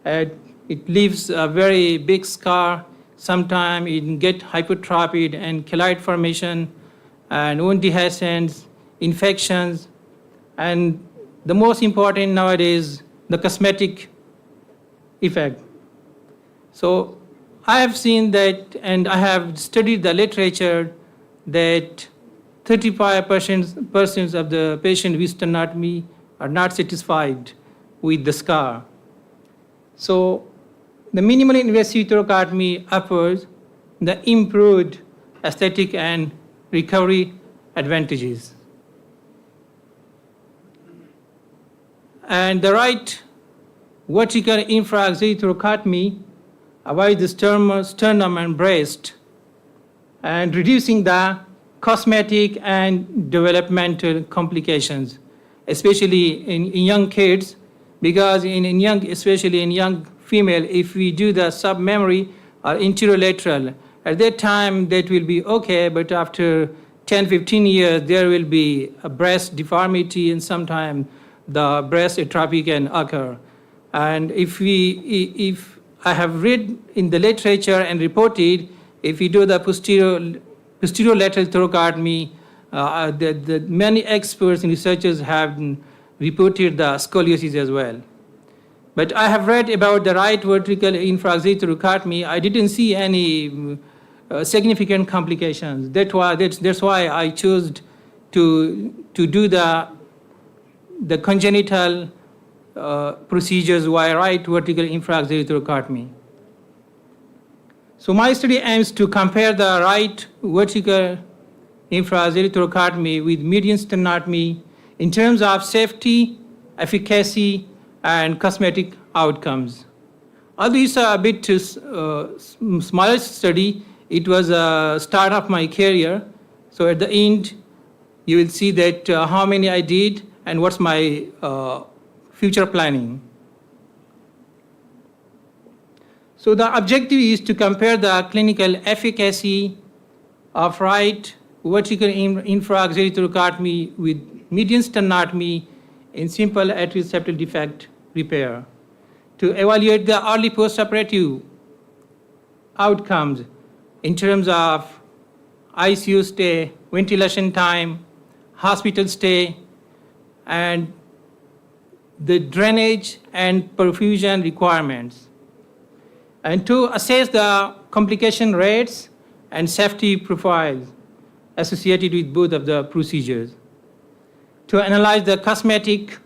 It leaves a very big scar. Sometimes it can get hypertrophied and keloid formation and wound dehiscence, infections, and the most important nowadays, the cosmetic effect. So I have seen that, and I have studied the literature, that 35% of the patients with sternotomy are not satisfied with the scar. So the minimally invasive thoracotomy offers the improved aesthetic and recovery advantages. And the right vertical infraaxial thoracotomy avoids the sternum and breast, and reducing the cosmetic and developmental complications, especially in young kids, because especially in young female, if we do the submammary or anterolateral, at that time that will be okay, but after 10-15 years, there will be a breast deformity, and sometimes the breast atrophy can occur. And if I have read in the literature and reported, if we do the posterolateral thoracotomy, the many experts and researchers have reported the scoliosis as well. But I have read about the right vertical infraaxial thoracotomy. I didn't see any significant complications. That's why I chose to do the congenital procedures via right vertical infraaxial thoracotomy. So my study aims to compare the right vertical infraaxial thoracotomy with median sternotomy in terms of safety, efficacy, and cosmetic outcomes. Although it's a bit smaller study, it was a start of my career. So at the end, you will see that how many I did and what's my future planning. So the objective is to compare the clinical efficacy of right vertical infraaxillary thoracotomy with median sternotomy in simple atrial septal defect repair, to evaluate the early postoperative outcomes in terms of ICU stay, ventilation time, hospital stay, and the drainage and perfusion requirements, and to assess the complication rates and safety profiles associated with both of the procedures, to analyze the cosmetic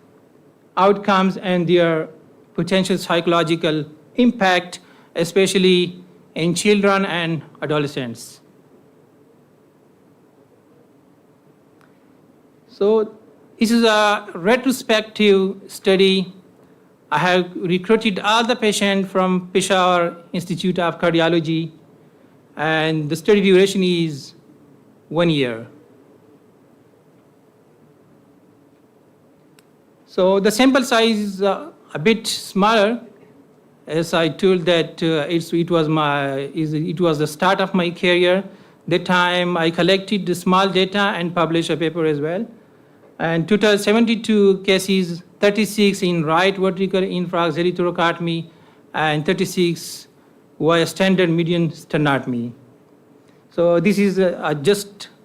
outcomes and their potential psychological impact, especially in children and adolescents. So this is a retrospective study. I have recruited all the patients from Peshawar Institute of Cardiology, and the study duration is 1 year. So the sample size is a bit smaller. As I told that it was the start of my career. That time I collected the small data and published a paper as well. And total 72 cases, 36 in right vertical infraaxillary thoracotomy, and 36 via standard median sternotomy. So this is I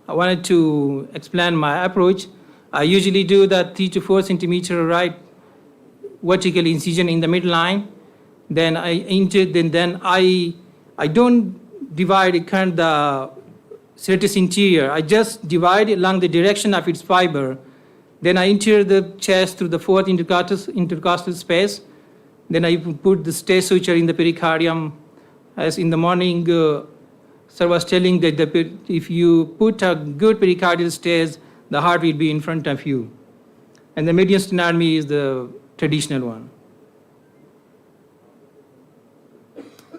wanted to explain my approach. I usually do the 3 to 4 centimeter right vertical incision in the midline. Then I don't divide the serratus interior. I just divide along the direction of its fiber. Then I enter the chest through the fourth intercostal space. Then I put the stay suture in the pericardium. As in the morning, sir was telling that if you put a good pericardial stays, the heart will be in front of you. And the median sternotomy is the traditional one.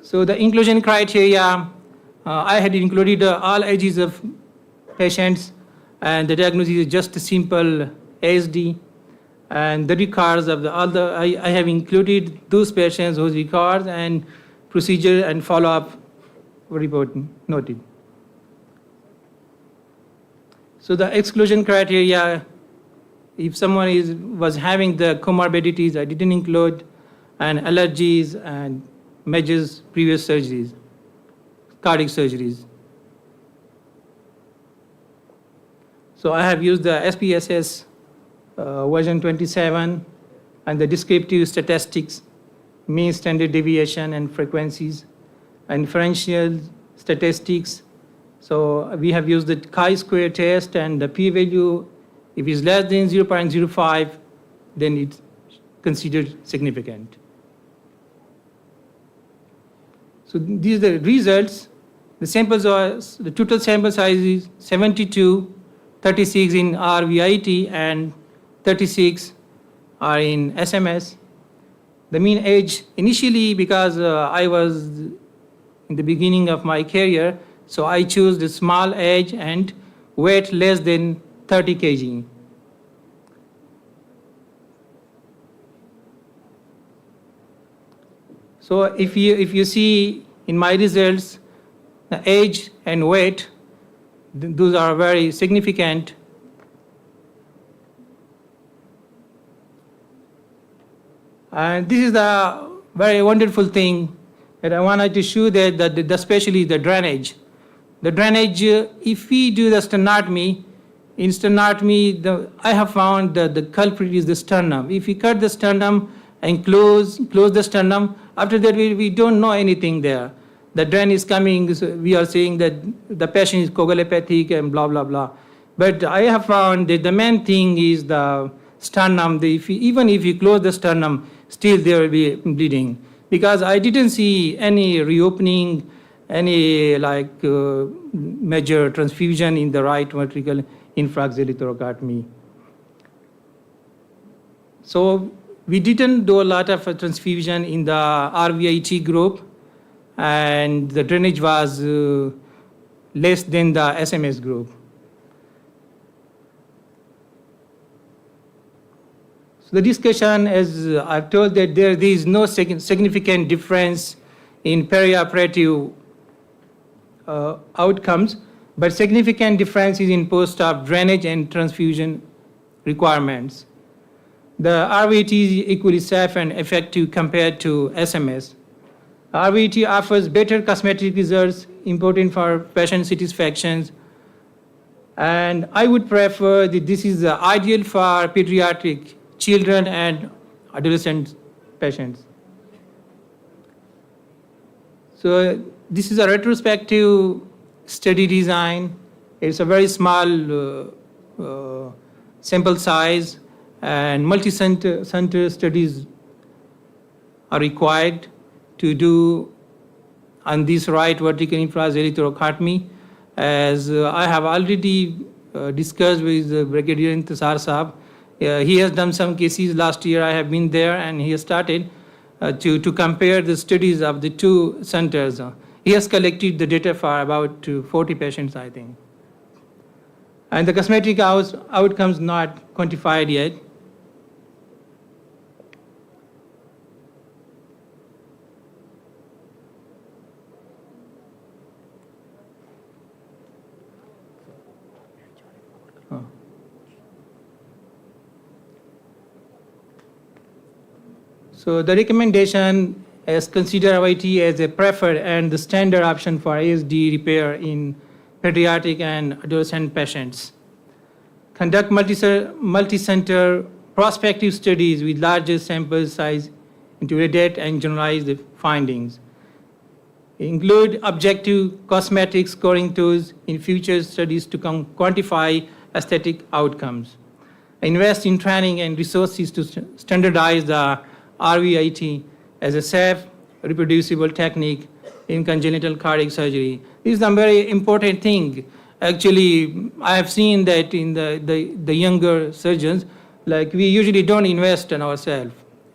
So the inclusion criteria, I had included all ages of patients, and the diagnosis is just a simple ASD. And the records of I have included those patients whose records and procedure and follow-up report noted. So the exclusion criteria, if someone was having the comorbidities, I didn't include, and allergies and major previous surgeries, cardiac surgeries. So I have used the SPSS version 27 and the descriptive statistics, mean standard deviation and frequencies, and differential statistics. So we have used the chi-square test, and the p-value, if it's less than 0.05, then it's considered significant. So these are the results. The total sample size is 72, 36 in RVIT, and 36 are in SMS. The mean age, initially, because I was in the beginning of my career, so I chose the small age and weight less than 30 kg. So if you see in my results, the age and weight, those are very significant. And this is the very wonderful thing that I wanted to show, that especially the drainage. The drainage, if we do the sternotomy, in sternotomy, I have found that the culprit is the sternum. If we cut the sternum and close the sternum, after that we don't know anything there. The drain is coming, so we are saying that the patient is coagulopathic and blah, blah, blah. But I have found that the main thing is the sternum. Even if you close the sternum, still there will be bleeding. Because I didn't see any reopening, any major transfusion in the right vertical infraaxillary thoracotomy. So We didn't do a lot of transfusion in the RVIT group, and the drainage was less than the SMS group. So the discussion, as I've told, that there is no significant difference in perioperative outcomes, but significant difference is in post-op drainage and transfusion requirements. The RVT is equally safe and effective compared to SMS. RVT offers better cosmetic results, important for patient satisfactions, and I would prefer that this is ideal for pediatric children and adolescent patients. So this is a retrospective study design. It's a very small sample size, and multi-center studies are required to do on this right vertical infracellular thoracotomy. As I have already discussed with Brigadier Intisar Saab, he has done some cases last year. I have been there, and he has started to compare the studies of the two centers. He has collected the data for about 40 patients, I think. And the cosmetic outcomes not quantified yet. So the recommendation is consider RVT as a preferred and the standard option for ASD repair in pediatric and adolescent patients. Conduct multi-center prospective studies with larger sample size to validate and generalize the findings. Include objective cosmetic scoring tools in future studies to quantify aesthetic outcomes. Invest in training and resources to standardize the RVIT as a safe, reproducible technique in congenital cardiac surgery. This is a very important thing. Actually, I have seen that in the younger surgeons, like we usually don't invest in ourselves.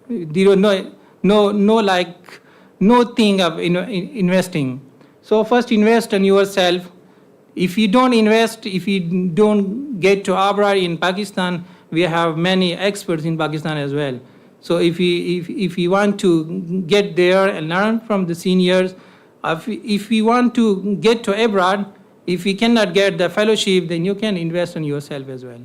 There are no thing of investing. So first invest in yourself. If you don't invest, if you don't get to Abrar in Pakistan, we have many experts in Pakistan as well. So if you want to get there and learn from the seniors, if you want to get to abroad, if you cannot get the fellowship, then you can invest in yourself as well.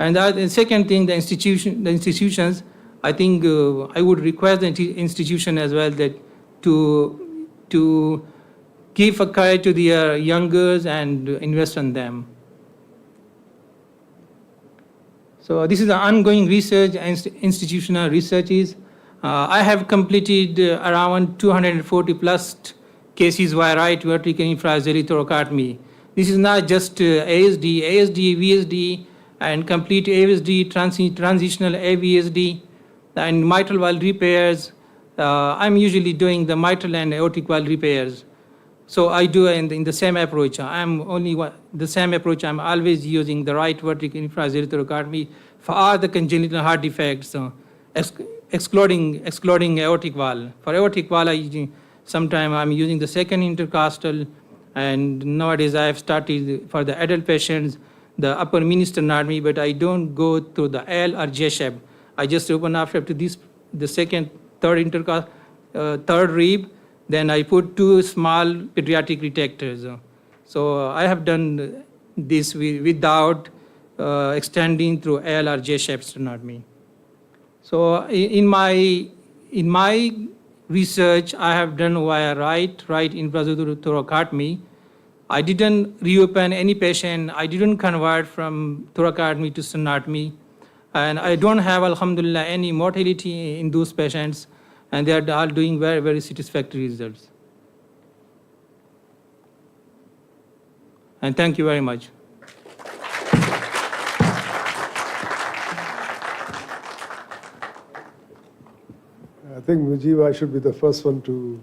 And the second thing, the institutions, I think I would request the institution as well that to give a courage to the youngers and invest in them. So this is the ongoing research and institutional researches. I have completed around 240 plus cases via right vertical infracellular thoracotomy. This is not just ASD, VSD, and complete ASD, transitional AVSD, and mitral valve repairs. I'm usually doing the mitral and aortic valve repairs. So I do in the same approach. I'm always using the right vertical infracellular thoracotomy for all the congenital heart defects, excluding aortic valve. For aortic valve, sometimes I'm using the second intercostal, and nowadays I have started for the adult patients the upper mini sternotomy, but I don't go to the L or J shape. I just open after this, the second, third rib. Then I put two small pediatric retectors. So I have done this without extending through L or J shaped sternotomy. So in my research, I have done via right infracellular thoracotomy. I didn't reopen any patient. I didn't convert from thoracotomy to sternotomy. And I don't have, alhamdulillah, any mortality in those patients. And they are all doing very, very satisfactory results. And thank you very much. I think, Mujib, I should be the first one to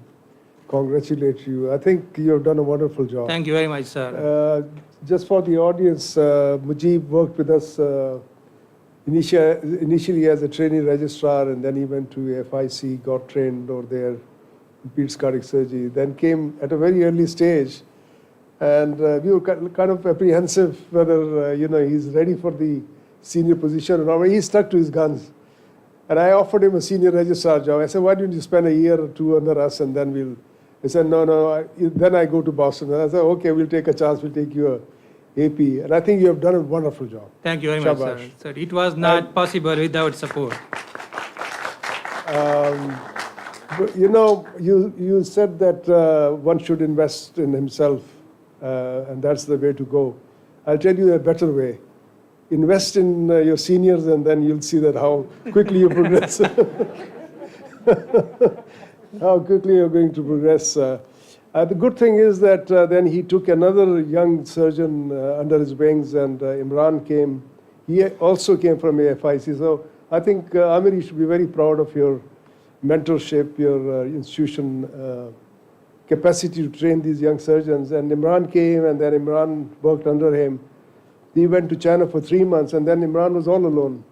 congratulate you. I think you have done a wonderful job. Thank you very much, sir. Just for the audience, Mujib worked with us initially as a trainee registrar, and then he went to FIC, got trained over there in Pete's cardiac surgery, then came at a very early stage. And we were kind of apprehensive whether, he's ready for the senior position or not. He stuck to his guns. And I offered him a senior registrar job. I said, why don't you spend a year or two under us and then we'll... He said, no, then I go to Boston. And I said, okay, we'll take a chance, we'll take you a AP. And I think you have done a wonderful job. Thank you very much, sir. Sir, it was not possible without support. But, you said that one should invest in himself, and that's the way to go. I'll tell you a better way. Invest in your seniors, and then you'll see that how quickly you progress. How quickly you're going to progress. The good thing is that then he took another young surgeon under his wings, and Imran came. He also came from AFIC. So I think, Amir, you should be very proud of your mentorship, your institution capacity to train these young surgeons. And Imran came, and then Imran worked under him. He went to China for 3 months, and then Imran was all alone.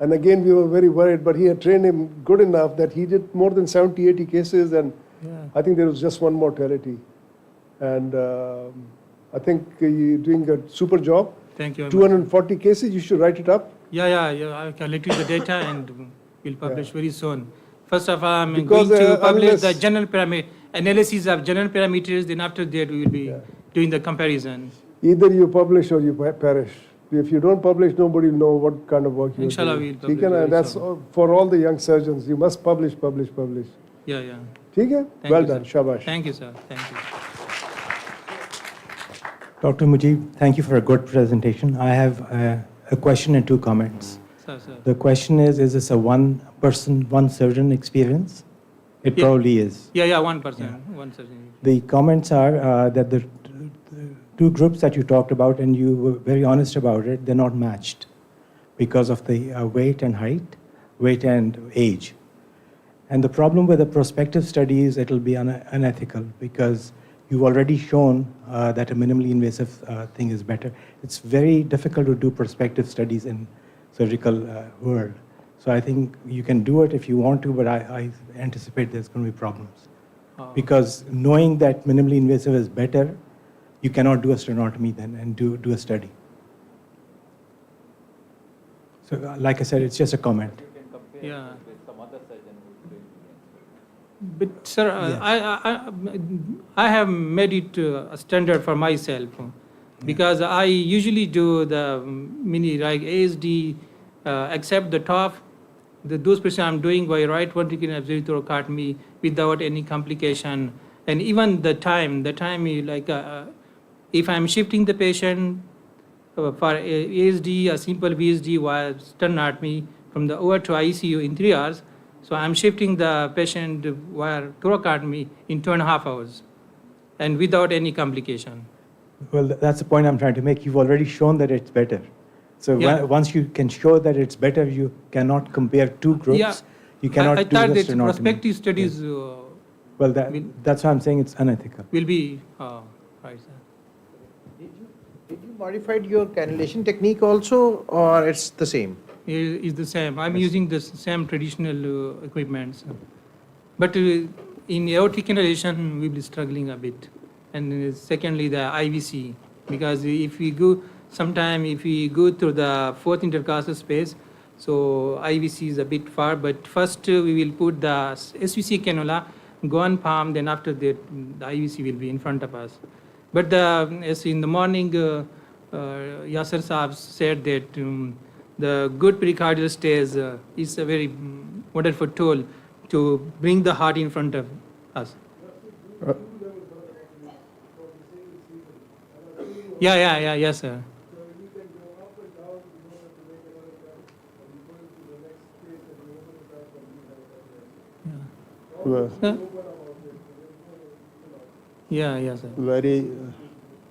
And again, we were very worried, but he had trained him good enough that he did more than 70, 80 cases, and I think there was just one mortality. And I think you're doing a super job. Thank you. 240 cases, you should write it up. Yeah. I collected the data and we'll publish very soon. First of all, I'm going to publish the general analysis of general parameters. Then after that, we will be doing the comparison. Either you publish or you perish. If you don't publish, nobody will know what kind of work you're Inshallah, doing. we'll publish. And that's for all the young surgeons. You must publish. Yeah. Well done. Shabash. Thank you, sir. Thank you. Dr. Mujib, thank you for a good presentation. I have a question and 2 comments. Sir. The question is this a one person, one surgeon experience? It probably is. Yeah, one person, one surgeon. The comments are that the 2 groups that you talked about, and you were very honest about it, they're not matched because of the weight and height, weight and age. And the problem with the prospective study is it'll be unethical because you've already shown that a minimally invasive thing is better. It's very difficult to do prospective studies in surgical world. So I think you can do it if you want to, but I anticipate there's going to be problems. Because knowing that minimally invasive is better, you cannot do a sternotomy then and do a study. So like I said, it's just a comment. Yeah. But sir, I have made it a standard for myself because I usually do the mini like ASD, except the top. Those patients I'm doing by right ventricular absolute thoracotomy without any complication, and even the time is like if I'm shifting the patient for ASD, a simple VSD was sternotomy from the OR to ICU in 3 hours. So I'm shifting the patient via thoracotomy in 2.5 hours and without any complication. Well, that's the point I'm trying to make. You've already shown that it's better. So once you can show that it's better, you cannot compare 2 groups. Yeah. You cannot I do thought this that prospective studies well, that's why I'm saying it's unethical. Will be right, sir. Did you modify your cannulation technique also, or it's the same? Is the same. I'm using the same traditional equipment. But in aortic cannulation, we'll be struggling a bit. And secondly, the IVC, because if we go through the 4th intercostal space, so IVC is a bit far, but first we will put the SVC cannula, go on palm, then after that, the IVC will be in front of us. But as in the morning, Yasser Saab said that the good pericardial stays is a very wonderful tool to bring the heart in front of us. Yes, sir. Yeah, sir.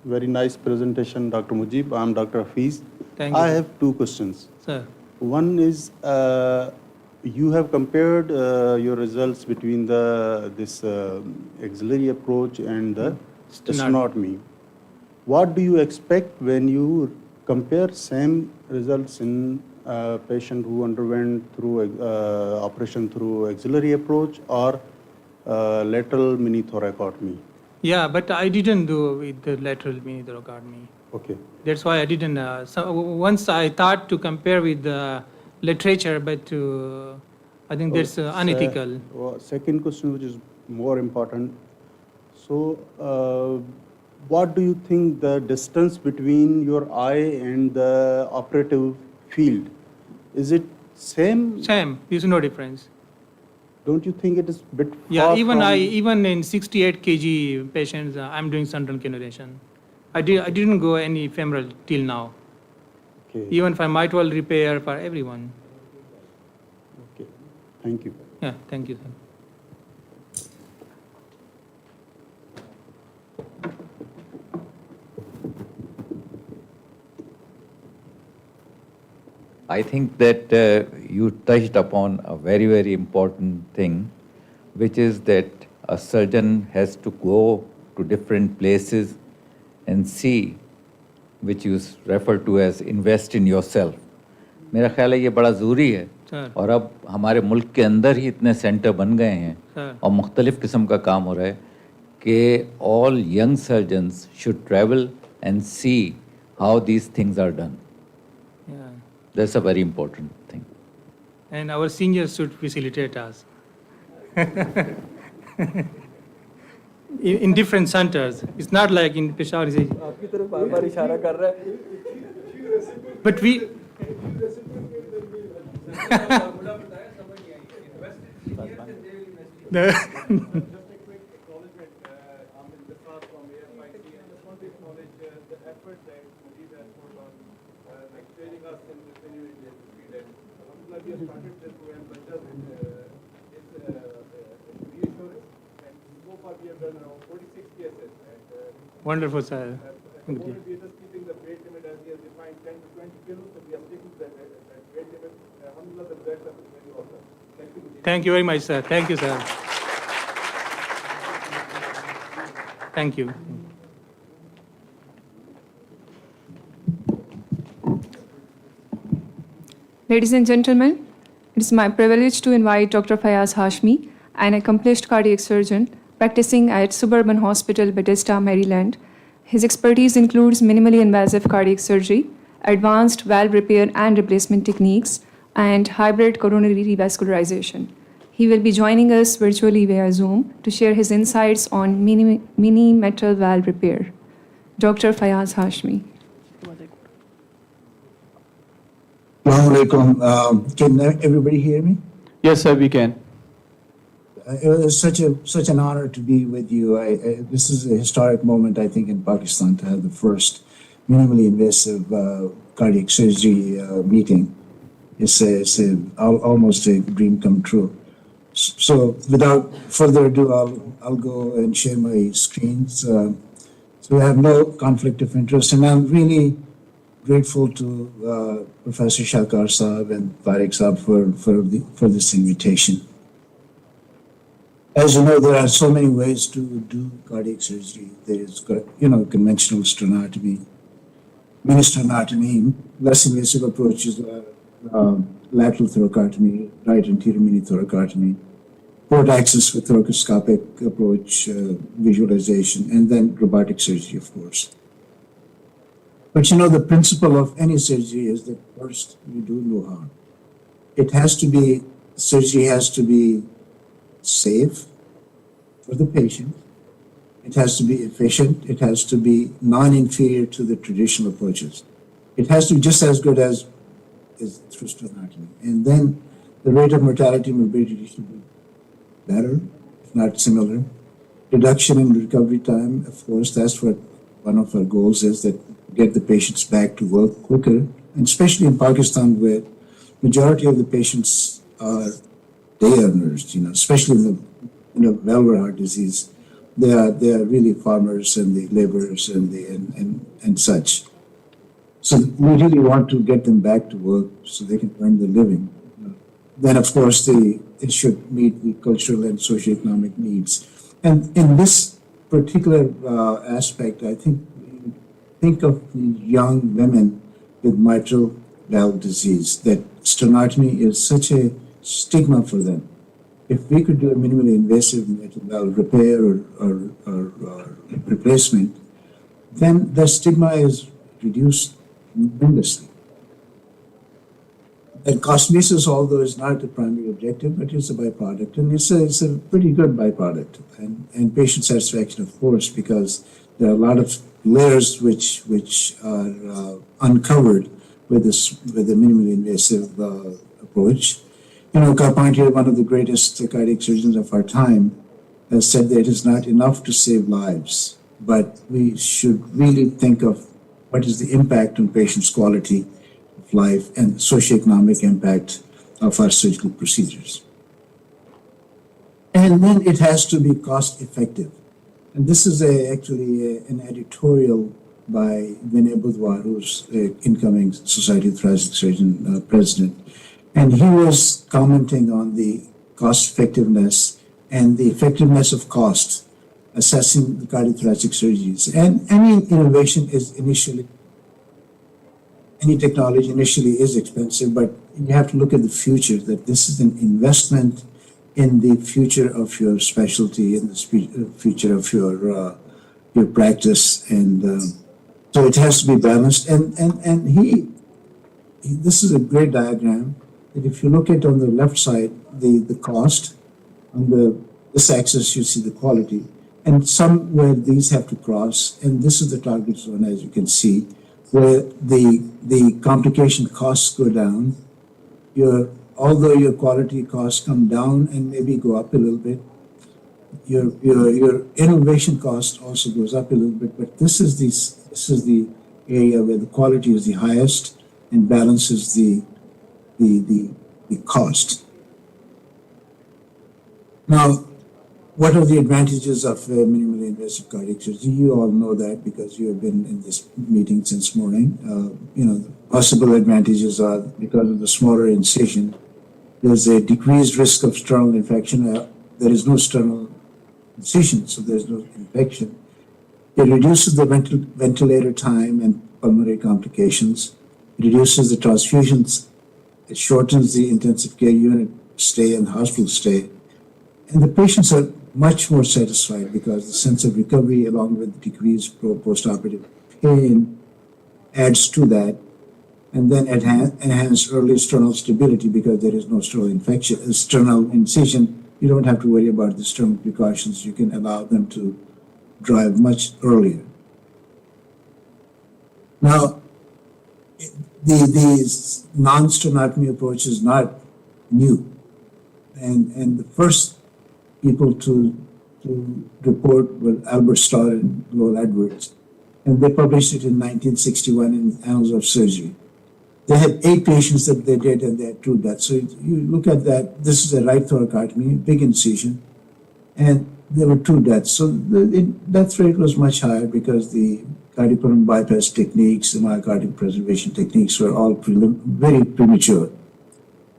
Very nice presentation, Dr. Mujib. I'm Dr. Hafiz. Thank you. I have 2 questions. Sir. One is, you have compared your results between this axillary approach and the sternotomy. What do you expect when you compare same results in patient who underwent through operation through axillary approach or lateral mini thoracotomy? Yeah, but I didn't do with the lateral mini thoracotomy. Okay. That's why I didn't. Once I thought to compare with the literature, but I think that's unethical. Second question, which is more important. So, what do you think the distance between your eye and the operative field? Is it same? Same. There's no difference. Don't you think it is a bit far Yeah, even from... even in 68 kg patients, I'm doing central cannulation. I didn't go any femoral till now. Okay. Even for mitral repair for everyone. Okay. Thank you. Yeah, thank you, sir. I think that you touched upon a very, very important thing, which is that a surgeon has to go to different places and see, which you refer to as invest in yourself. मेरा ख्याल है ये बड़ा ज़रूरी है और अब हमारे मुल्क के अंदर ही इतने सेंटर बन गए हैं और मुख्तलिफ़ किस्म का काम हो रहा है कि all young surgeons should travel and see how these things are done. Yeah. That's a very important thing. And our seniors should facilitate us. in different centers. It's not like in Peshawar. But we... Wonderful, sir. We are just keeping the weight limit as he has defined 10 to 20 kilos, so we are sticking to that weight limit. Alhamdulillah, the results are very awesome. Thank you. Thank you very much, sir. Thank you, sir. Thank you. Ladies and gentlemen, it is my privilege to invite Dr. Fayaz Hashmi, an accomplished cardiac surgeon practicing at Suburban Hospital, Bethesda, Maryland. His expertise includes minimally invasive cardiac surgery, advanced valve repair and replacement techniques, and hybrid coronary revascularization. He will be joining us virtually via Zoom to share his insights on mini mitral valve repair. Dr. Fayaz Hashmi. Assalamu alaikum. Can everybody hear me? Yes, sir, we can. It was such an honor to be with you. This is a historic moment, I think, in Pakistan to have the first minimally invasive cardiac surgery meeting. It's almost a dream come true. So without further ado, I'll go and share my screens. So we have no conflict of interest, and I'm really grateful to Professor Shakar Saab and Tariq Saab for this invitation. As you know, there are so many ways to do cardiac surgery. There is, conventional sternotomy, mini sternotomy, less invasive approaches, lateral thoracotomy, right anterior mini thoracotomy, port access with thoracoscopic approach, visualization, and then robotic surgery, of course. But the principle of any surgery is that first you do no harm. Surgery has to be safe for the patient. It has to be efficient. It has to be non-inferior to the traditional approaches. It has to be just as good as through sternotomy. And then the rate of mortality and morbidity should be better, if not similar. Reduction in recovery time, of course, that's what one of our goals is, that get the patients back to work quicker. And especially in Pakistan, where majority of the patients are day earners, especially in the valvular heart disease. They are really farmers and the laborers and such. So we really want to get them back to work so they can earn their living. Then, of course, it should meet the cultural and socioeconomic needs. And in this particular aspect, I think of the young women with mitral valve disease, that sternotomy is such a stigma for them. If we could do a minimally invasive mitral valve repair or replacement, then the stigma is reduced tremendously. And cost basis, although is not the primary objective, but it's a byproduct, and it's a pretty good byproduct. And patient satisfaction, of course, because there are a lot of layers which are uncovered with the minimally invasive approach. You know, Carpentier, one of the greatest cardiac surgeons of our time, has said that it is not enough to save lives, but we should really think of what is the impact on patients' quality of life and socioeconomic impact of our surgical procedures. And then it has to be cost effective. And this is actually an editorial by Vinay Budhwar, who's incoming Society of Thoracic Surgeon president. And he was commenting on the cost effectiveness and the effectiveness of cost, assessing the cardiothoracic surgeries. And any innovation is initially, any technology initially is expensive, but you have to look at the future, that this is an investment in the future of your specialty, in the future of your practice. And so it has to be balanced. And he this is a great diagram, that if you look at on the left side, the cost, on this axis you see the quality, and somewhere these have to cross, and this is the target zone, as you can see, where the complication costs go down. Although your quality costs come down and maybe go up a little bit, your innovation cost also goes up a little bit, but this is the area where the quality is the highest and balances the cost. Now, what are the advantages of minimally invasive cardiac surgery? You all know that because you have been in this meeting since morning. The possible advantages are, because of the smaller incision, there's a decreased risk of sternal infection. There is no sternal incision, so there's no infection. It reduces the ventilator time and pulmonary complications. It reduces the transfusions. It shortens the intensive care unit stay and hospital stay. And the patients are much more satisfied because the sense of recovery, along with decreased postoperative pain, adds to that. And then enhance early sternal stability because there is no sternal incision. You don't have to worry about the sternal precautions. You can allow them to drive much earlier. Now, the non-sternotomy approach is not new. And the first people to report were Albert Starr and Lowell Edwards. And they published it in 1961 in Annals of Surgery. They had 8 patients that they did, and they had 2 deaths. So you look at that, this is a right thoracotomy, big incision, and there were 2 deaths. So the death rate was much higher because the cardiopulmonary bypass techniques, the myocardial preservation techniques were all very premature.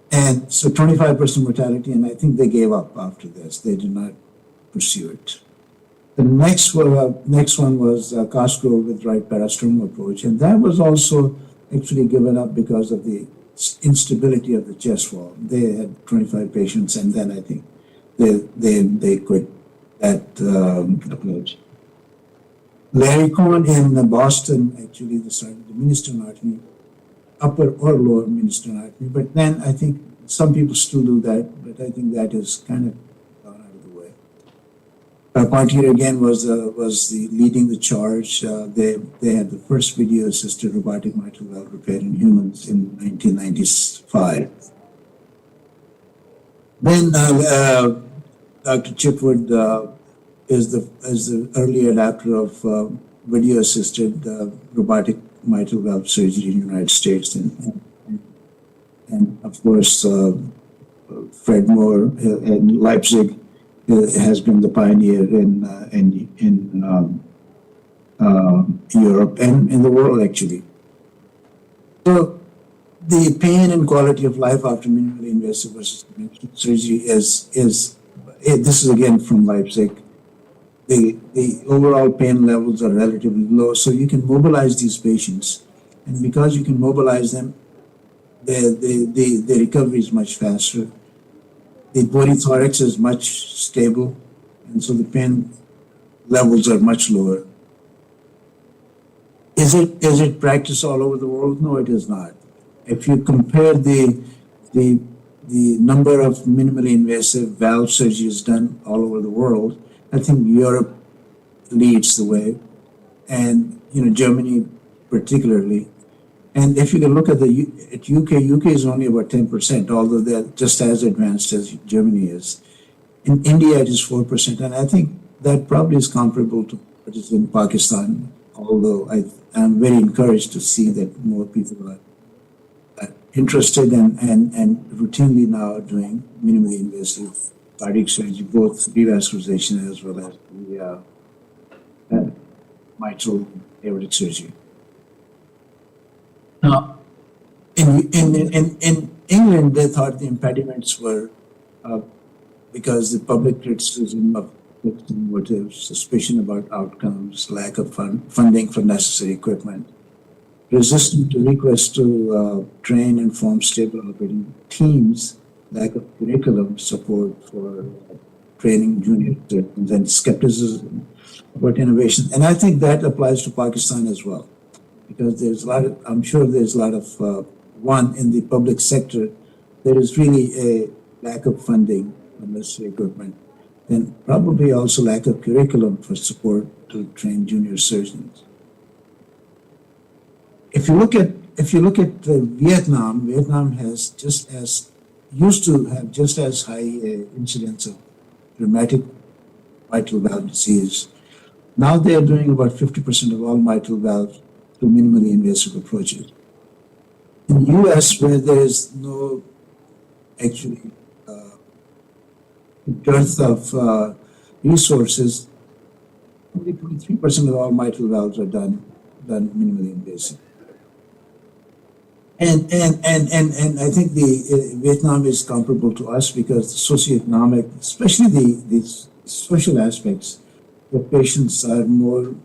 And so 25% mortality, and I think they gave up after this. They did not pursue it. The next one was Cosgrove with right parasternal approach, and that was also actually given up because of the instability of the chest wall. They had 25 patients, and then I think they quit that approach. Larry Cohen in Boston actually started the mini sternotomy, upper or lower mini sternotomy, but then I think some people still do that, but I think that is kind of gone out of the way. Carpentier again was leading the charge. They had the first video-assisted robotic mitral valve repair in humans in 1995. Then Dr. Chipwood is the early adapter of video-assisted robotic mitral valve surgery in the United States, and of course Fred Moore in Leipzig has been the pioneer in Europe and in the world actually. So the pain and quality of life after minimally invasive versus conventional surgery is this is again from Leipzig. The overall pain levels are relatively low, so you can mobilize these patients, and because you can mobilize them, the recovery is much faster. The body thorax is much stable, and so the pain levels are much lower. Is it practiced all over the world? No, it is not. If you compare the number of minimally invasive valve surgeries done all over the world, I think Europe leads the way, and Germany particularly. And if you can look at UK is only about 10%, although they're just as advanced as Germany is. In India, it is 4%, and I think that probably is comparable to what is in Pakistan, although I'm very encouraged to see that more people are interested and routinely now doing minimally invasive cardiac surgery, both revascularization as well as the mitral aortic surgery. Now, in England, they thought the impediments were because the public criticism of victim motives, suspicion about outcomes, lack of funding for necessary equipment, resistance to requests to train and form stable operating teams, lack of curriculum support for training junior surgeons, and skepticism about innovation. And I think that applies to Pakistan as well, because there's a lot of, I'm sure there's a lot of, one, in the public sector, there is really a lack of funding for necessary equipment, and probably also lack of curriculum for support to train junior surgeons. If you look at Vietnam has used to have just as high incidence of rheumatic mitral valve disease. Now they are doing about 50% of all mitral valves through minimally invasive approaches. In the US, where there is no actually dearth of resources, only 23% of all mitral valves are done minimally invasive. And I think Vietnam is comparable to us because the socioeconomic, especially the social aspects, the patients are more,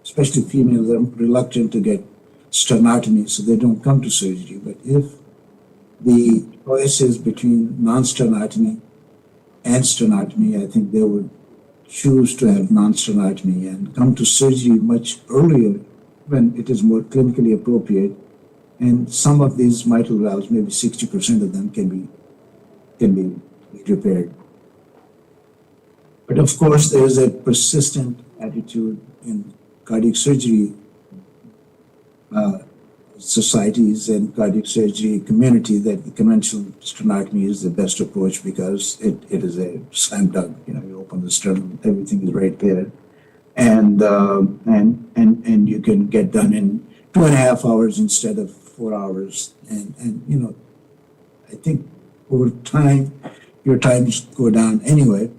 especially females, are reluctant to get sternotomy, so they don't come to surgery. But if the choice is between non-sternotomy and sternotomy, I think they would choose to have non-sternotomy and come to surgery much earlier when it is more clinically appropriate. And some of these mitral valves, maybe 60% of them can be repaired. But of course, there is a persistent attitude in cardiac surgery societies and cardiac surgery community that the conventional sternotomy is the best approach because it is a slam dunk. You open the sternum, everything is right there, and you can get done in 2.5 hours instead of 4 hours. And I think over time your times go down anyway.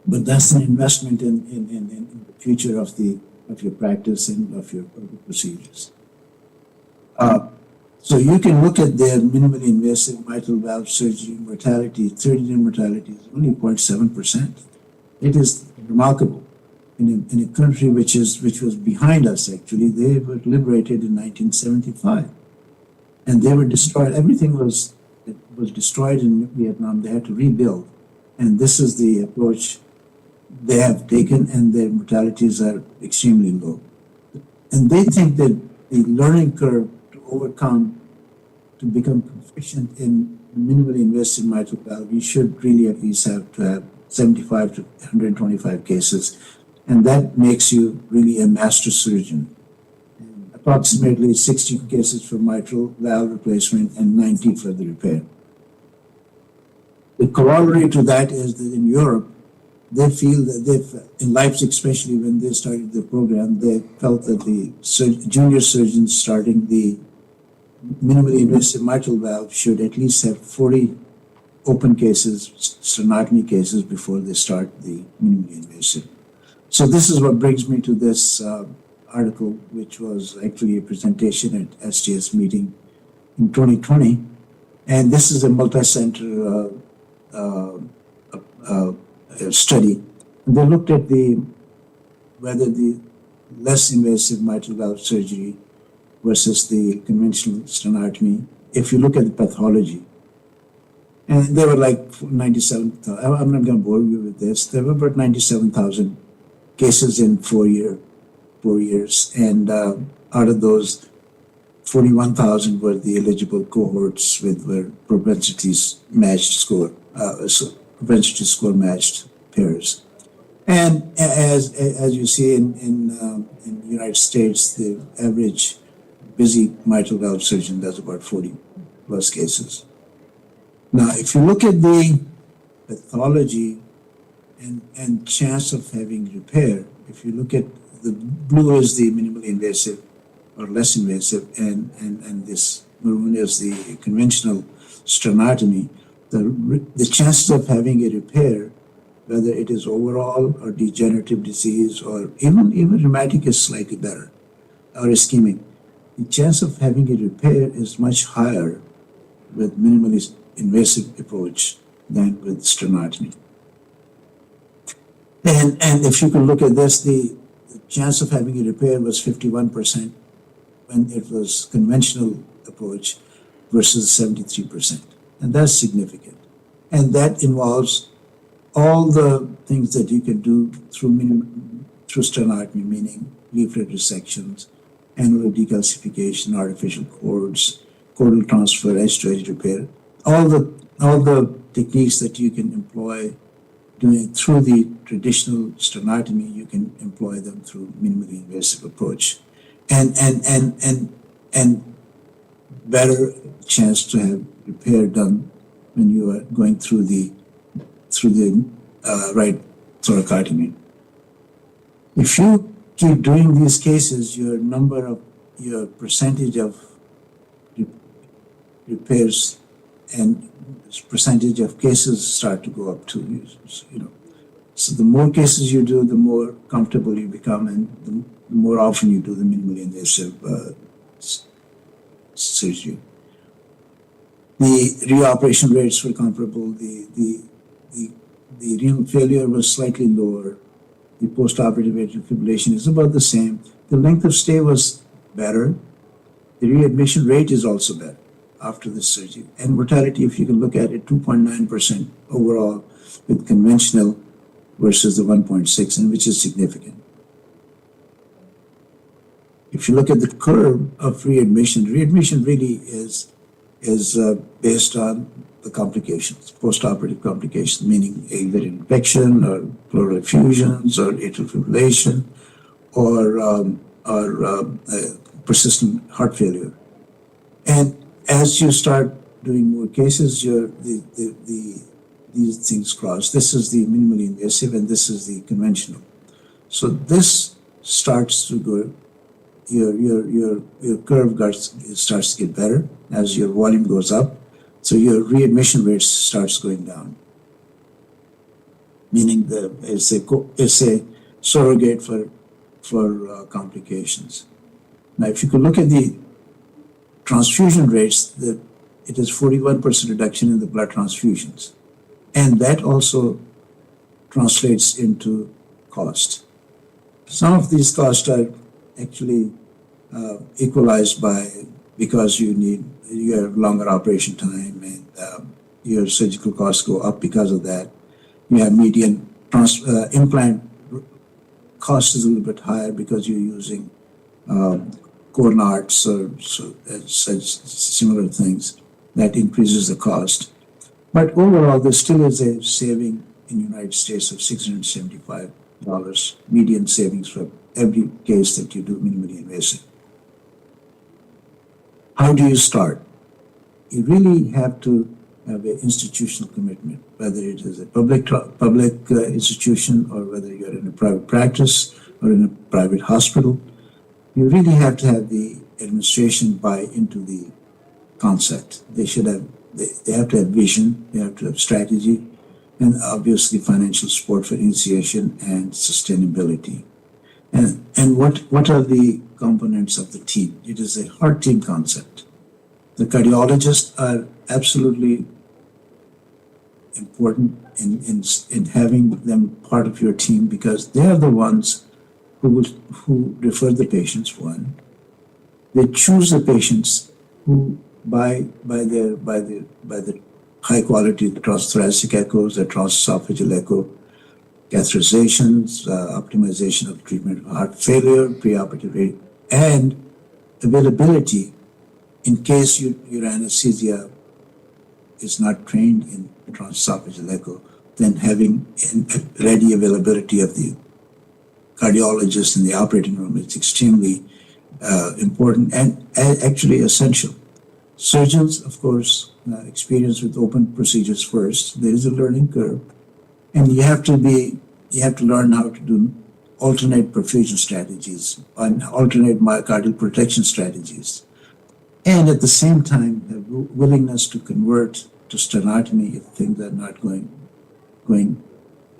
But that's an investment in the future of your practice and of your procedures. So you can look at their minimally invasive mitral valve surgery mortality, 30-day mortality is only 0.7%. It is remarkable. In a country which was behind us, actually, they were liberated in 1975, and they were destroyed. Everything was destroyed in Vietnam. They had to rebuild, and this is the approach they have taken, and their mortalities are extremely low. And they think that the learning curve to overcome, to become proficient in minimally invasive mitral valve, you should really at least have to have 75 to 125 cases. And that makes you really a master surgeon. And approximately 60 cases for mitral valve replacement and 90 for the repair. The corollary to that is that in Europe, they feel that in Leipzig, especially when they started the program, they felt that the junior surgeons starting the minimally invasive mitral valve should at least have 40 open cases, sternotomy cases, before they start the minimally invasive. So this is what brings me to this article, which was actually a presentation at STS meeting in 2020. And this is a multi-center study. And they looked at whether the less invasive mitral valve surgery versus the conventional sternotomy if you look at the pathology, and there were like 97,000, I'm not going to bore you with this, there were about 97,000 cases in 4 years, and out of those, 41,000 were the eligible cohorts with were propensity score matched pairs. And as you see in the United States, the average busy mitral valve surgeon does about 40 plus cases. Now, if you look at the pathology and chance of having repair, if you look at the blue is the minimally invasive or less invasive, and this maroon is the conventional sternotomy, the chances of having a repair, whether it is overall or degenerative disease or even rheumatic, is slightly better, or ischemic. The chance of having a repair is much higher with minimally invasive approach than with sternotomy. And if you can look at this, the chance of having a repair was 51% when it was conventional approach versus 73%. And that's significant. And that involves all the things that you can do through sternotomy, meaning leaflet resections, annular decalcification, artificial cords, chordal transfer, edge-to-edge repair, all the techniques that you can employ doing through the traditional sternotomy, you can employ them through minimally invasive approach, and better chance to have repair done when you are going through the right thoracotomy. If you keep doing these cases, your percentage of repairs and percentage of cases start to go up too. So the more cases you do, the more comfortable you become, and the more often you do the minimally invasive surgery. The reoperation rates were comparable. The renal failure was slightly lower. The postoperative atrial fibrillation is about the same. The length of stay was better. The readmission rate is also better after the surgery. And mortality, if you can look at it, 2.9% overall with conventional versus the 1.6, and which is significant. If you look at the curve of readmission really is based on the complications, postoperative complications, meaning either infection or pleural effusions or atrial fibrillation or persistent heart failure. And as you start doing more cases, these things cross. This is the minimally invasive, and this is the conventional. So this starts to go. Your curve starts to get better as your volume goes up. So your readmission rate starts going down, meaning it's a surrogate for complications. Now, if you could look at the transfusion rates, it is 41% reduction in the blood transfusions, and that also translates into cost. Some of these costs are actually equalized because you have longer operation time, and your surgical costs go up because of that. You have median implant cost is a little bit higher because you're using coronards or such similar things. That increases the cost. But overall, there still is a saving in the United States of $675 median savings for every case that you do minimally invasive. How do you start? You really have to have an institutional commitment, whether it is a public institution or whether you're in a private practice or in a private hospital. You really have to have the administration buy into the concept. They have to have vision, they have to have strategy, and obviously financial support for initiation and sustainability. And what are the components of the team? It is a heart team concept. The cardiologists are absolutely important in having them part of your team, because they are the ones who refer the patients. One, they choose the patients who by the high quality transthoracic echoes, the transesophageal echo, catheterizations, optimization of treatment of heart failure, preoperative rate, and availability in case your anesthesia is not trained in transesophageal echo, then having ready availability of the cardiologist in the operating room is extremely important and actually essential. Surgeons, of course, experience with open procedures first. There is a learning curve, and you have to learn how to do alternate perfusion strategies and alternate myocardial protection strategies, and at the same time have willingness to convert to sternotomy if things are not going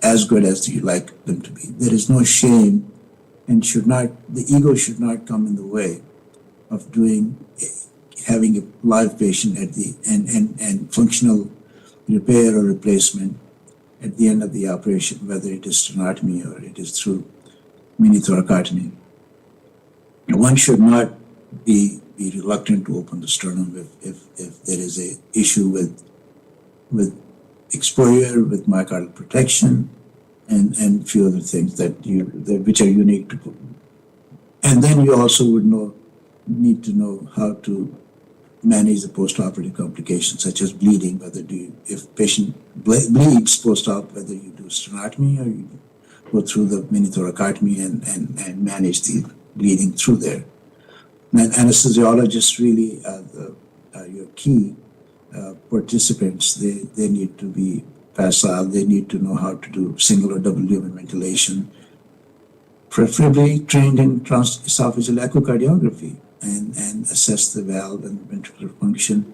as good as you like them to be. There is no shame, and the ego should not come in the way of having a live patient at the and functional repair or replacement at the end of the operation, whether it is sternotomy or it is through mini thoracotomy. One should not be reluctant to open the sternum if there is a issue with exposure, with myocardial protection, and few other things which are unique to. And then you also would need to know how to manage the postoperative complications such as bleeding. If patient bleeds post-op, whether you do sternotomy or you go through the mini thoracotomy and manage the bleeding through there. And anesthesiologists really are your key participants. They need to be facile. They need to know how to do single or double lumen ventilation, preferably trained in transesophageal echocardiography and assess the valve and ventricular function.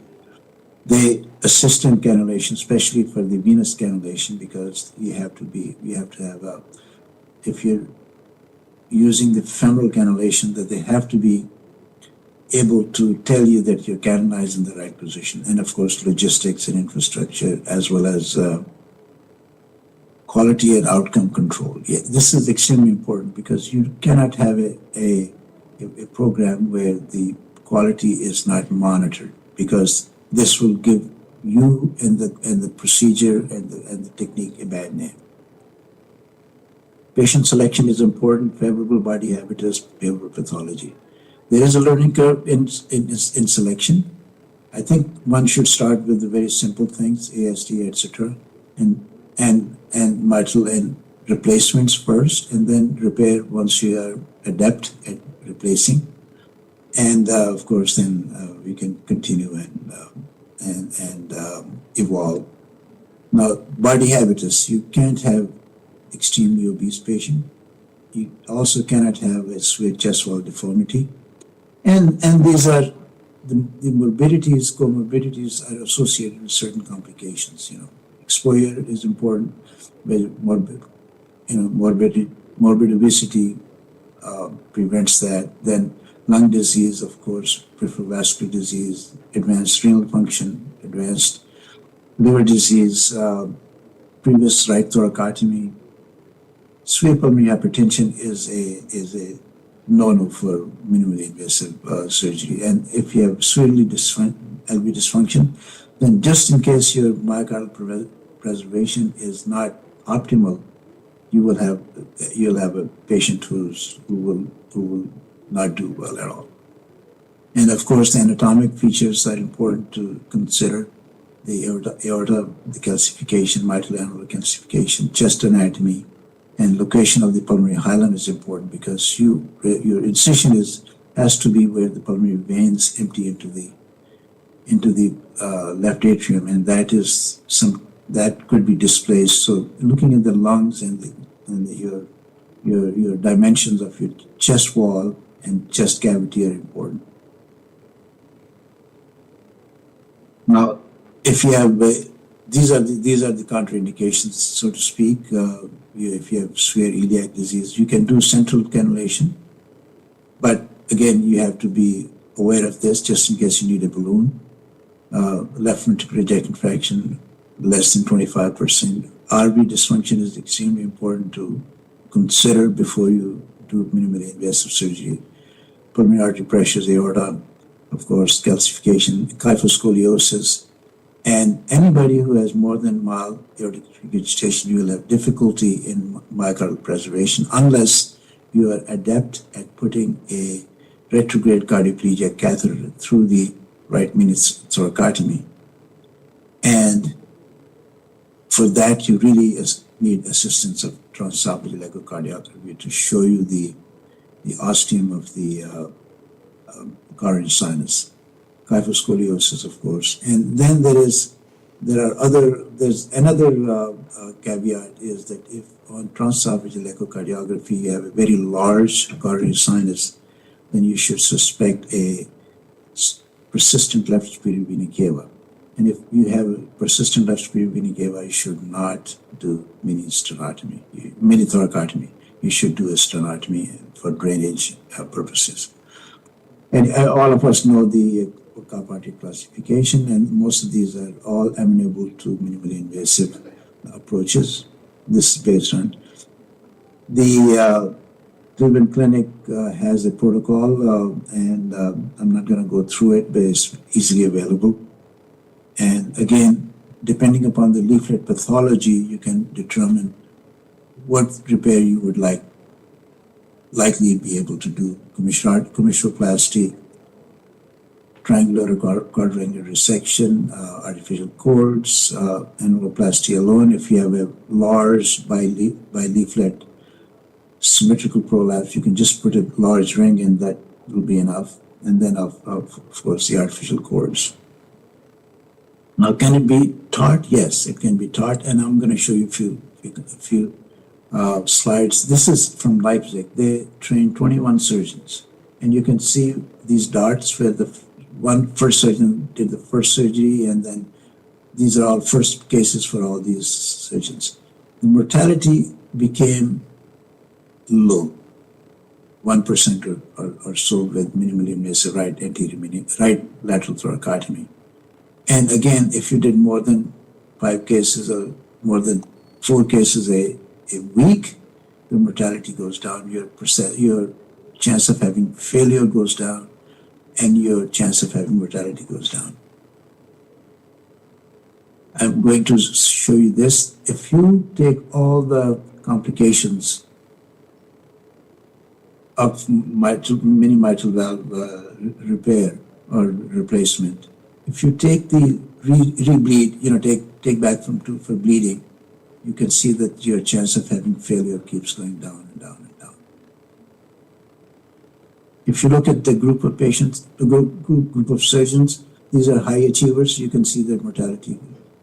They assist in cannulation, especially for the venous cannulation, because you have to have if you're using the femoral cannulation, that they have to be able to tell you that you're canalized in the right position. And of course, logistics and infrastructure, as well as quality and outcome control. Yeah, this is extremely important because you cannot have a program where the quality is not monitored, because this will give you and the procedure and the technique a bad name. Patient selection is important. Favorable body habitus, favorable pathology. There is a learning curve in selection. I think one should start with the very simple things, ASD, etc., and mitral and replacements first, and then repair once you are adept at replacing. And of course, then we can continue and evolve. Now, body habitus, you can't have extremely obese patient. You also cannot have a severe chest wall deformity. And these are the comorbidities are associated with certain complications. Exposure is important, morbid obesity prevents that. Then lung disease, of course, peripheral vascular disease, advanced renal function, advanced liver disease, previous right thoracotomy. Severe pulmonary hypertension is a no-no for minimally invasive surgery. And if you have severely LV dysfunction, then just in case your myocardial preservation is not optimal, you'll have a patient who will not do well at all. And of course, the anatomic features are important to consider. The aorta, the calcification, mitral annular calcification, chest anatomy, and location of the pulmonary hilum is important, because your incision has to be where the pulmonary veins empty into the left atrium, and that could be displaced. So looking at the lungs and your dimensions of your chest wall and chest cavity are important. Now, if you have these are the contraindications, so to speak. If you have severe iliac disease, you can do central cannulation, but again, you have to be aware of this just in case you need a balloon. Left ventricular ejection fraction less than 25%. RV dysfunction is extremely important to consider before you do minimally invasive surgery. Pulmonary artery pressures, aorta, of course, calcification, kyphoscoliosis, and anybody who has more than mild aortic regurgitation, you will have difficulty in myocardial preservation unless you are adept at putting a retrograde cardioplegia catheter through the right mini thoracotomy. And for that, you really need assistance of transesophageal echocardiography to show you the ostium of the coronary sinus. Kyphoscoliosis, of course. And then there's another caveat is that if on transesophageal echocardiography you have a very large coronary sinus, then you should suspect a persistent left superior vena cava. And if you have a persistent left superior vena cava, you should not do mini thoracotomy. You should do a sternotomy for drainage purposes. And all of us know the Carpati classification, and most of these are all amenable to minimally invasive approaches. This is based on the Cleveland Clinic has a protocol, and I'm not going to go through it, but it's easily available. And again, depending upon the leaflet pathology, you can determine what repair you would likely be able to do. Commissuroplasty, triangular or quadrangular resection, artificial cords, annuloplasty alone. If you have a large bileaflet symmetrical prolapse, you can just put a large ring in, that will be enough. And then, of course, the artificial cords. Now, can it be taught? Yes, it can be taught. And I'm going to show you a few slides. This is from Leipzig. They trained 21 surgeons. And you can see these dots where the first surgeon did the first surgery, and then these are all first cases for all these surgeons. The mortality became low, 1% or so with minimally invasive right lateral thoracotomy. And again, if you did more than 5 cases or more than 4 cases a week, the mortality goes down, your chance of having failure goes down, and your chance of having mortality goes down. I'm going to show you this. If you take all the complications of mini mitral valve repair or replacement, if you take the rebleed, take back for bleeding, you can see that your chance of having failure keeps going down and down and down. If you look at the group of patients, the group of surgeons, these are high achievers. You can see that mortality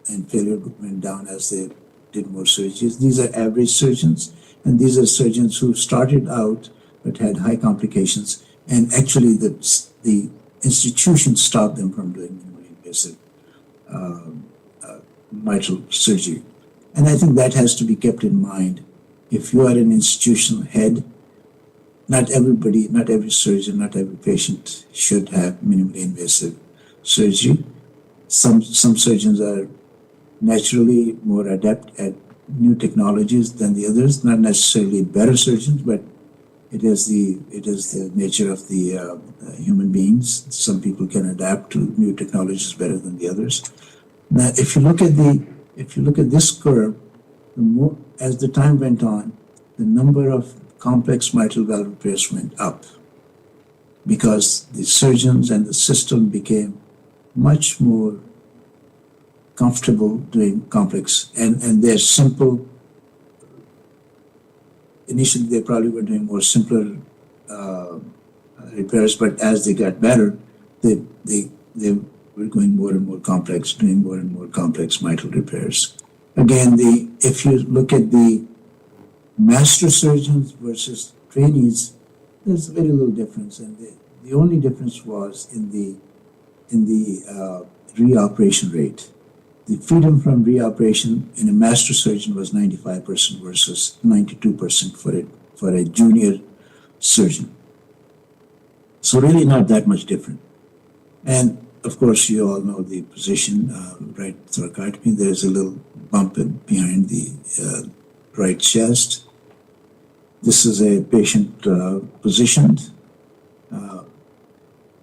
and failure went down as they did more surgeries. These are average surgeons, and these are surgeons who started out but had high complications, and actually the institution stopped them from doing minimally invasive mitral surgery. And I think that has to be kept in mind. If you are an institutional head, not every surgeon, not every patient should have minimally invasive surgery. Some surgeons are naturally more adept at new technologies than the others, not necessarily better surgeons, but it is the nature of the human beings. Some people can adapt to new technologies better than the others. Now, if you look at this curve, as the time went on, the number of complex mitral valve repairs went up because the surgeons and the system became much more comfortable doing complex, and they're simple. Initially, they probably were doing more simpler repairs, but as they got better, they were going more and more complex, doing more and more complex mitral repairs. Again, if you look at the master surgeons versus trainees, there's very little difference, and the only difference was in the reoperation rate. The freedom from reoperation in a master surgeon was 95% versus 92% for a junior surgeon. So really not that much different. And of course, you all know the position, right thoracotomy. There's a little bump behind the right chest. This is a patient positioned.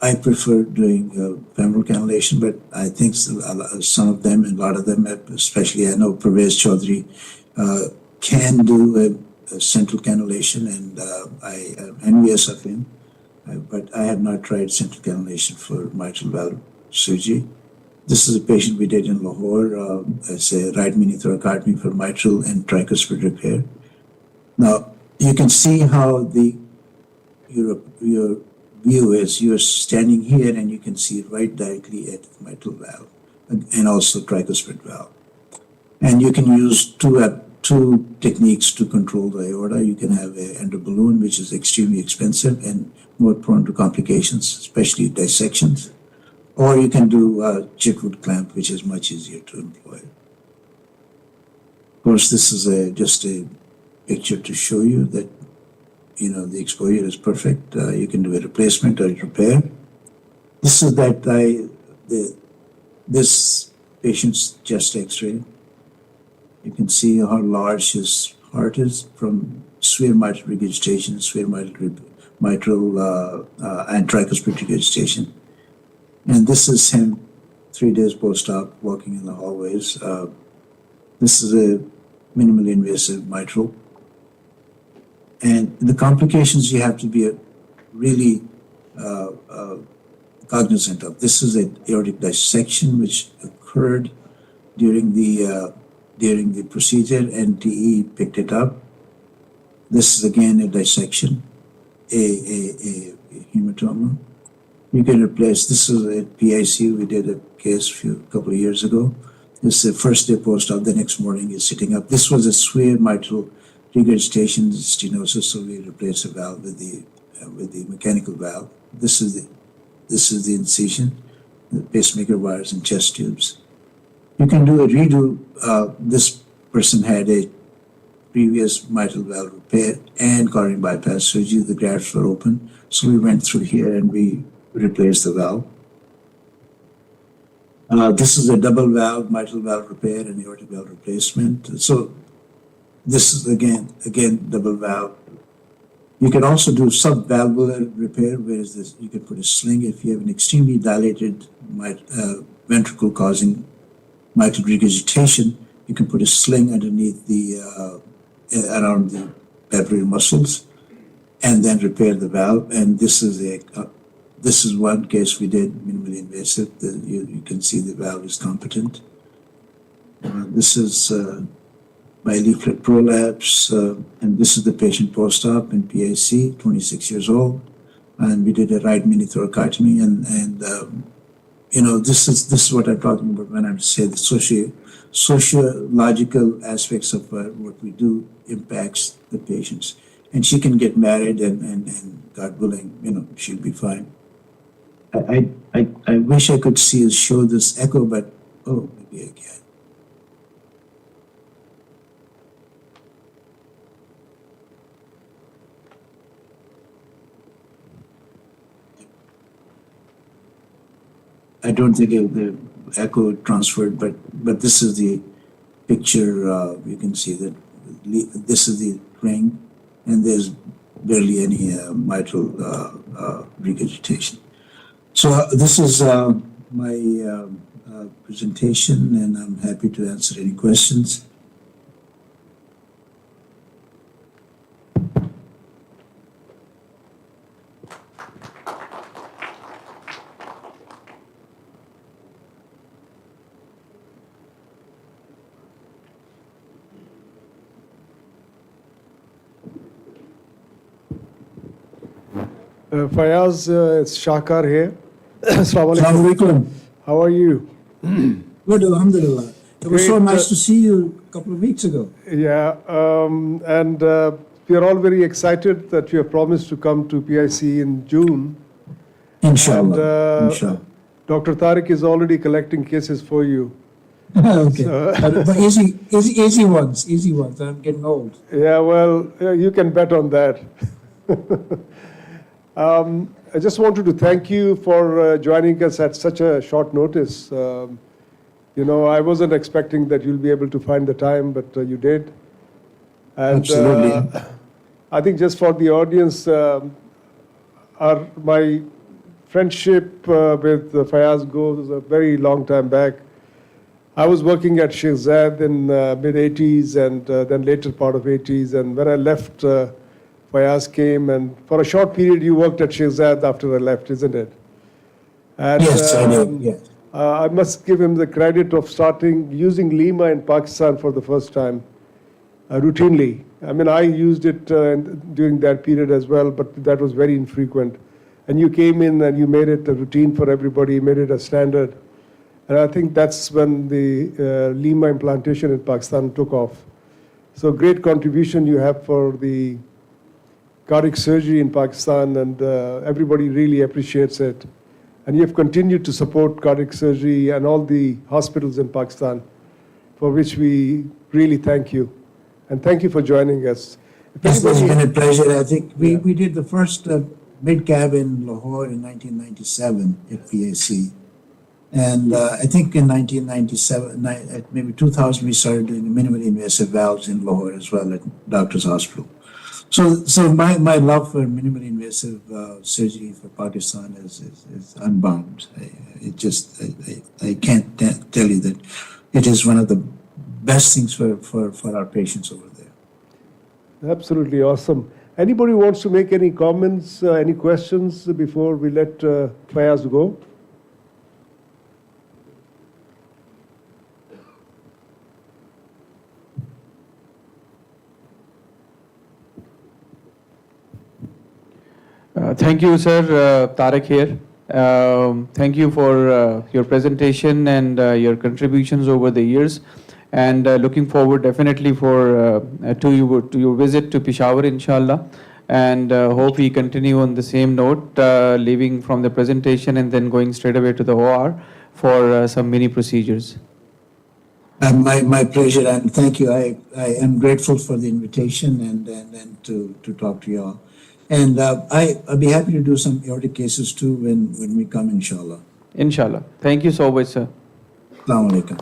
I prefer doing femoral cannulation, but I think some of them, and a lot of them, especially I know Pervez Chaudhry, can do a central cannulation, and I am envious of him. But I have not tried central cannulation for mitral valve surgery. This is a patient we did in Lahore as a right mini thoracotomy for mitral and tricuspid repair. Now, you can see how your view is. You're standing here and you can see right directly at the mitral valve and also tricuspid valve. And you can use two techniques to control the aorta. You can have an endoballoon, which is extremely expensive and more prone to complications, especially dissections. Or you can do a Chitwood clamp, which is much easier to employ. Of course, this is just a picture to show you that, you know, the exposure is perfect. You can do a replacement or a repair. This is this patient's chest X-ray. You can see how large his heart is from severe mitral regurgitation, severe mitral and tricuspid regurgitation. And this is him 3 days post-op walking in the hallways. This is a minimally invasive mitral. And the complications you have to be really cognizant of. This is an aortic dissection which occurred during the procedure, and TE picked it up. This is again a dissection, a hematoma. You can replace, this is a PIC, we did a case a couple of years ago. This is the first day post-op, the next morning he's sitting up. This was a severe mitral regurgitation stenosis, so we replaced the valve with the mechanical valve. This is the incision, the pacemaker wires and chest tubes. You can do a redo. This person had a previous mitral valve repair and coronary bypass surgery. The grafts were open, so we went through here and we replaced the valve. This is a double valve, mitral valve repair and aortic valve replacement. So this is again double valve. You can also do subvalvular repair, whereas this you can put a sling if you have an extremely dilated ventricle causing mitral regurgitation. You can put a sling underneath around the pavilion muscles, and then repair the valve. And this is one case we did minimally invasive. You can see the valve is competent. This is bileaflet prolapse, and this is the patient post-op in PIC, 26 years old, and we did a right mini thoracotomy, and you know, this is what I'm talking about when I say the sociological aspects of what we do impacts the patients. And she can get married, and God willing, you know, she'll be fine. I wish I could show this echo, but oh, maybe I can. I don't think the echo transferred, but this is the picture. You can see that this is the ring, and there's barely any mitral regurgitation. So this is my presentation, and I'm happy to answer any questions. Fayaz, it's Shakar here. Assalamu alaikum. How are you? Good, alhamdulillah. It was so nice to see you a couple of weeks ago. Yeah, and we are all very excited that you have promised to come to PIC in June. Inshallah. And, Inshallah. Dr. Tariq is already collecting cases for you. Okay. But easy ones. I'm getting old. Yeah, well, you can bet on that. I just wanted to thank you for joining us at such a short notice. You know, I wasn't expecting that you'll be able to find the time, but you did. And, absolutely. I think just for the audience, my friendship with Fayaz goes a very long time back. I was working at Sheikh Zayed in mid-80s and then later part of 80s. And when I left, Fayaz came, and for a short period you worked at Sheikh Zayed after I left, isn't it? And, yes, I did. Yes. I must give him the credit of starting using Lima in Pakistan for the first time, routinely. I mean, I used it during that period as well, but that was very infrequent. And you came in and you made it a routine for everybody, made it a standard. And I think that's when the Lima implantation in Pakistan took off. So great contribution you have for the cardiac surgery in Pakistan, and everybody really appreciates it. And you've continued to support cardiac surgery and all the hospitals in Pakistan, for which we really thank you. And thank you for joining us. It's been a pleasure. I think we did the first MIDCAB in Lahore in 1997 at PIC. And I think in 1997, maybe 2000, we started doing minimally invasive valves in Lahore as well at Doctors Hospital. So my love for minimally invasive surgery for Pakistan is unbound. I can't tell you that it is one of the best things for our patients over there. Absolutely awesome. Anybody wants to make any comments, any questions before we let Fayaz go? Thank you, sir. Tariq here. Thank you for your presentation and your contributions over the years. And looking forward definitely to your visit to Peshawar, inshallah. And hope we continue on the same note, leaving from the presentation and then going straight away to the OR for some mini procedures. My pleasure, and thank you. I am grateful for the invitation and to talk to you all. And I'll be happy to do some aortic cases too when we come, inshallah. Inshallah. Thank you so much, sir. Assalamu alaikum.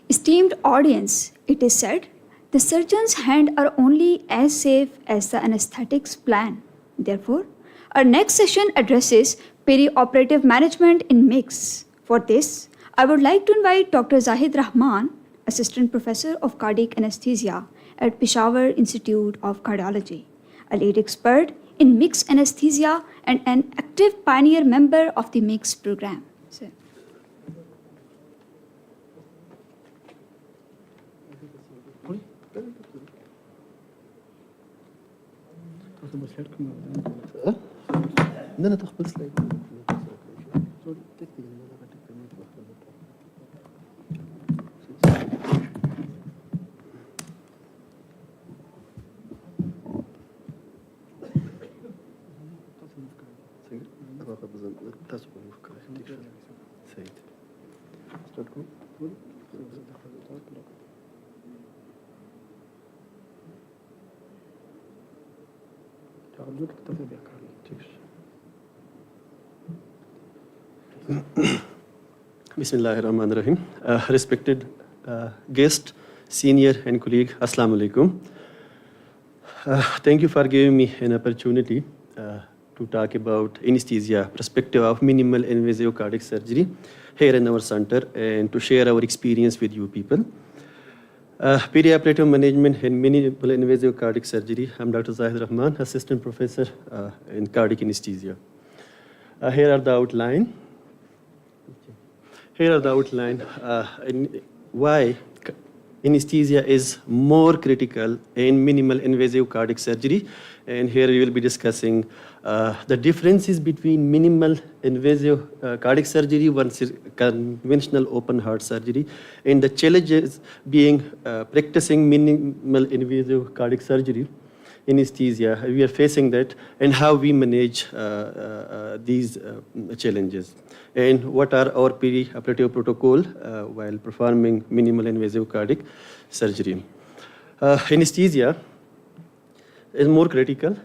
Esteemed audience, it is said, the surgeon's hands are only as safe as the anesthetics plan. Therefore, our next session addresses perioperative management in MICS. For this, I would like to invite Dr. Zahid Rahman, Assistant Professor of Cardiac Anesthesia at Peshawar Institute of Cardiology, a lead expert in MICS anesthesia and an active pioneer member of the MICS program. Sir. Bismillahirrahmanirrahim. Respected guest, senior and colleague, Assalamu alaikum. Thank you for giving me an opportunity to talk about anesthesia perspective of minimal invasive cardiac surgery here in our center and to share our experience with you people. Perioperative management in minimal invasive cardiac surgery. I'm Dr. Zahid Rahman, Assistant Professor in Cardiac Anesthesia. Here are the outline. Why anesthesia is more critical in minimal invasive cardiac surgery. And here we will be discussing the differences between minimal invasive cardiac surgery versus conventional open heart surgery, and the challenges being practicing minimal invasive cardiac surgery anesthesia. We are facing that, and how we manage these challenges, and what are our perioperative protocol while performing minimal invasive cardiac surgery. Anesthesia is more critical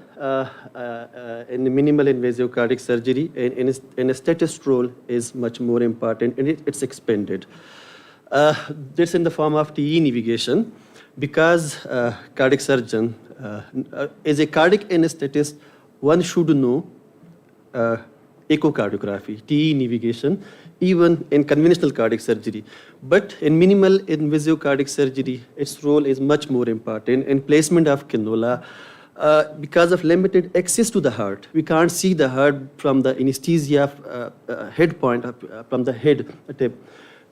in minimal invasive cardiac surgery, and anaesthetistrol is much more important, and it's expanded. This in the form of TE navigation, because cardiac surgeon as a cardiac anesthetist, one should know echocardiography, TE navigation, even in conventional cardiac surgery. But in minimal invasive cardiac surgery, its role is much more important. In placement of cannula, because of limited access to the heart, we can't see the heart from the anesthesia head point, from the head tip.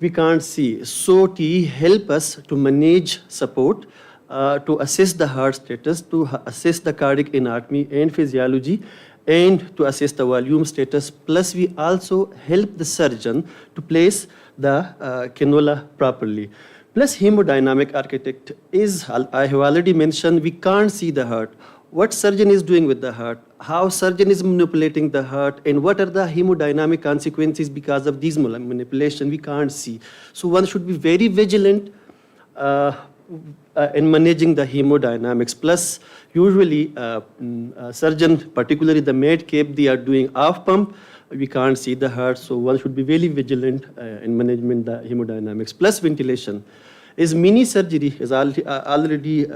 We can't see. So TE help us to manage support, to assess the heart status, to assess the cardiac anatomy and physiology, and to assess the volume status. Plus, we also help the surgeon to place the cannula properly. Plus, hemodynamic architect is, I have already mentioned, we can't see the heart. What surgeon is doing with the heart, how surgeon is manipulating the heart, and what are the hemodynamic consequences because of these manipulation, we can't see. So one should be very vigilant in managing the hemodynamics. Plus, usually surgeon, particularly the MIDCAB, they are doing off pump. We can't see the heart, so one should be very vigilant in management the hemodynamics. Plus ventilation. Is mini surgery, as already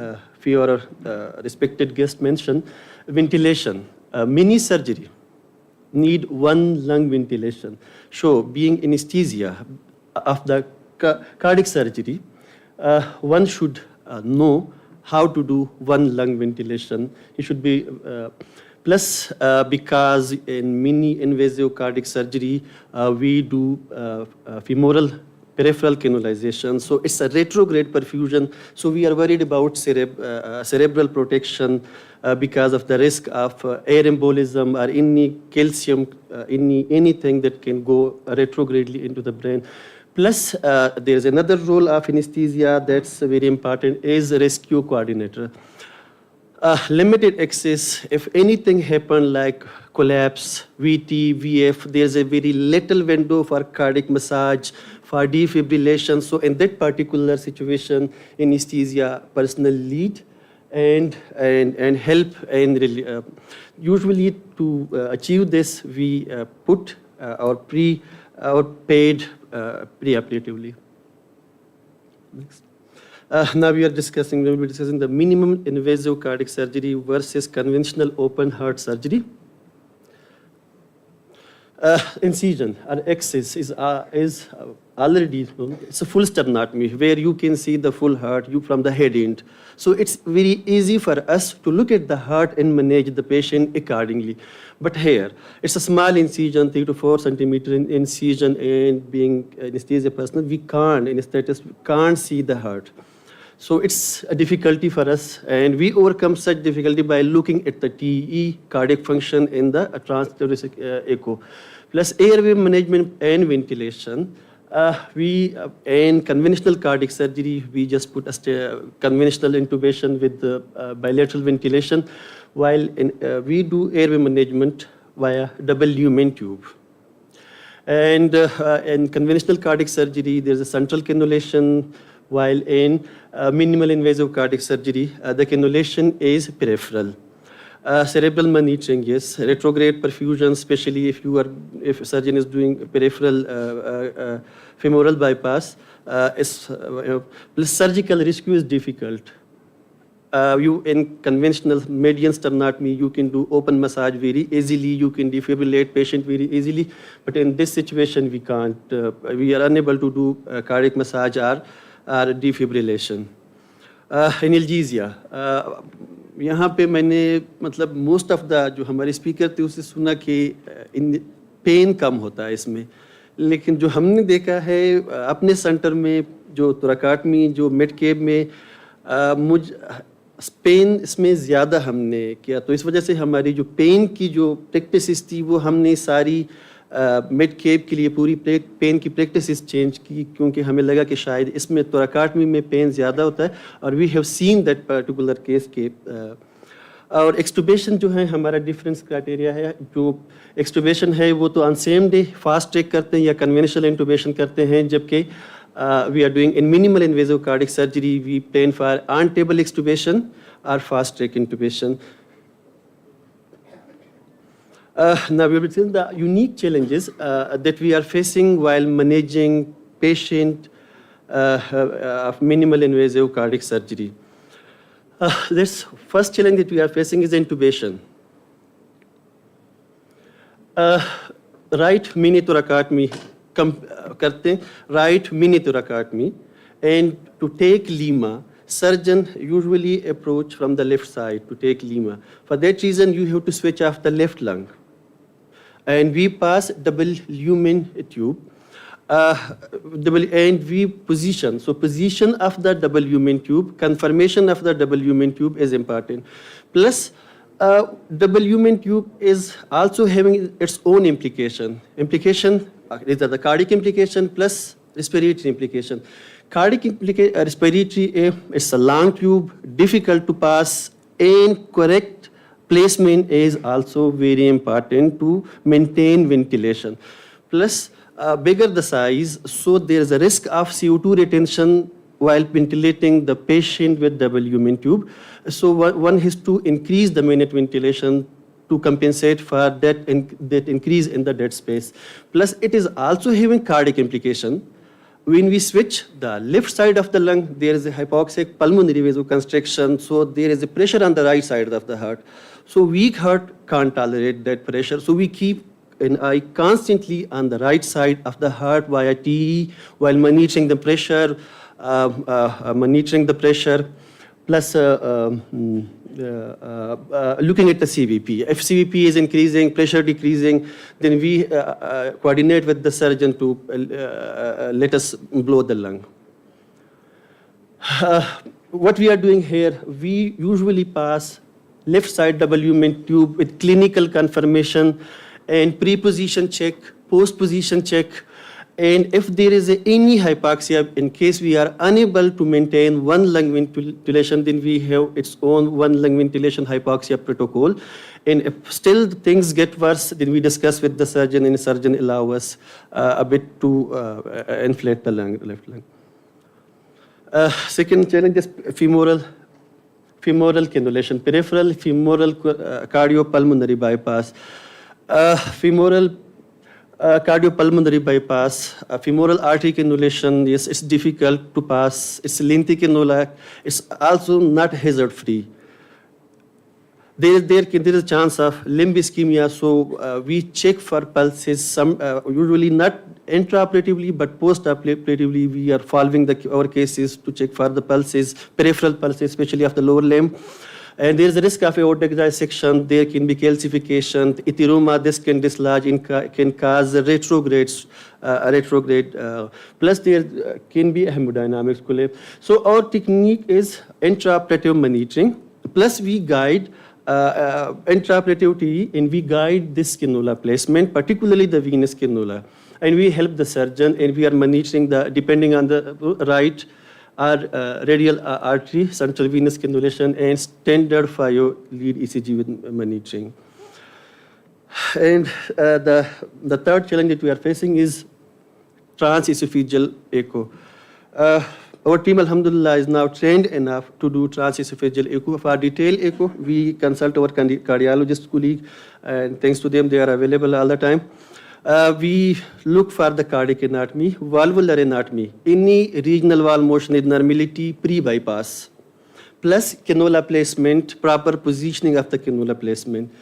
few our respected guest mentioned, ventilation. Mini surgery need one lung ventilation. So being anesthesia of the cardiac surgery, one should know how to do one lung ventilation. It should be plus because in mini invasive cardiac surgery we do femoral peripheral cannulization, so it's a retrograde perfusion. So we are worried about cerebral protection because of the risk of air embolism or any calcium, anything that can go retrogradely into the brain. Plus, there's another role of anesthesia that's very important is rescue coordinator. Limited access, if anything happen like collapse, VT, VF, there's a very little window for cardiac massage, for defibrillation. So in that particular situation, anesthesia personnel lead and help. And usually to achieve this, we put our paid preoperatively. Next. Now we will be discussing the minimum invasive cardiac surgery versus conventional open heart surgery. Incision or excess is already, it's a full sternotomy where you can see the full heart from the head end. So it's very easy for us to look at the heart and manage the patient accordingly. But here, it's a small incision, 3 to 4 centimeter incision, and being anesthesia personnel, we can't, anesthetist, can't see the heart. So it's a difficulty for us, and we overcome such difficulty by looking at the TE, cardiac function, in the transthoracic echo. Plus airway management and ventilation. In conventional cardiac surgery, we just put a conventional intubation with bilateral ventilation, while we do airway management via double lumen tube. And in conventional cardiac surgery, there's a central cannulation, while in minimal invasive cardiac surgery, the cannulation is peripheral. Cerebral monitoring, yes. Retrograde perfusion, especially if a surgeon is doing peripheral femoral bypass, plus surgical rescue is difficult. In conventional median sternotomy, you can do open massage very easily, you can defibrillate patient very easily, but in this situation we can't. We are unable to do cardiac massage or defibrillation. Analgesia. यहाँ पे मैंने मतलब most of the जो हमारे speaker थे उससे सुना कि पेन कम होता है इसमें, लेकिन जो हमने देखा है अपने सेंटर में जो thoracotomy जो MIDCAB में पेन इसमें ज़्यादा हमने किया, तो इस वजह से हमारी जो पेन की जो प्रैक्टिस थी वो हमने सारी MIDCAB के लिए पूरी पेन की प्रैक्टिस चेंज की, क्योंकि हमें लगा कि शायद इसमें thoracotomy में पेन ज़्यादा होता है, और we have seen that particular case के। और एक्सटुबेशन जो है हमारा डिफरेंस क्राइटेरिया है, जो एक्सटुबेशन है वो तो on same day fast track करते हैं या कन्वेंशनल इंटुबेशन करते हैं, जबकि we are doing in minimal invasive cardiac surgery we plan for on table extubation, or fast-track intubation. Now we will see the unique challenges that we are facing while managing patient of minimal invasive cardiac surgery. This first challenge that we are facing is intubation. Right mini thoracotomy करते हैं, right mini thoracotomy, and to take lima, surgeon usually approach from the left side to take lima. For that reason, you have to switch off the left lung. And we pass double lumen tube, and we position. So position of the double lumen tube, confirmation of the double lumen tube is important. Plus, double lumen tube is also having its own implication. These are the cardiac implication plus respiratory implication. Cardiac respiratory, it's a long tube, difficult to pass, and correct placement is also very important to maintain ventilation. Plus, bigger the size, so there is a risk of CO2 retention while ventilating the patient with double lumen tube. So one has to increase the minute ventilation to compensate for that increase in the dead space. Plus, it is also having cardiac implication. When we switch the left side of the lung, there is a hypoxic pulmonary vasoconstriction, so there is a pressure on the right side of the heart. So weak heart can't tolerate that pressure, so we keep an eye constantly on the right side of the heart via TE while monitoring the pressure, plus looking at the CVP. If CVP is increasing, pressure decreasing, then we coordinate with the surgeon to let us blow the lung. What we are doing here, we usually pass left side double lumen tube with clinical confirmation and pre-position check, post-position check, and if there is any hypoxia, in case we are unable to maintain one lung ventilation, then we have its own one lung ventilation hypoxia protocol. And if still things get worse, then we discuss with the surgeon, and the surgeon allow us a bit to inflate the left lung. Second challenge is femoral cannulation, peripheral femoral cardiopulmonary bypass. Femoral cardiopulmonary bypass, femoral artery cannulation, yes, it's difficult to pass. It's lengthy cannula. It's also not hazard-free. There is a chance of limb ischemia, so we check for pulses. Usually not intraoperatively, but postoperatively, we are following our cases to check for the pulses, peripheral pulses, especially of the lower limb. And there is a risk of aortic dissection. There can be calcification. Ethyroma, this can dislodge, can cause retrograde. Plus, there can be hemodynamics collapse. So our technique is intraoperative monitoring. Plus, we guide intraoperative TE, and we guide this cannula placement, particularly the venous cannula. And we help the surgeon, and we are monitoring depending on the right radial artery, central venous cannulation, and standard 5 lead ECG with monitoring. And the third challenge that we are facing is transesophageal echo. Our team, alhamdulillah, is now trained enough to do transesophageal echo. For detailed echo, we consult our cardiologist colleague, and thanks to them, they are available all the time. We look for the cardiac anatomy, valvular anatomy, any regional valve motion abnormality, pre-bypass, plus cannula placement, proper positioning of the cannula placement,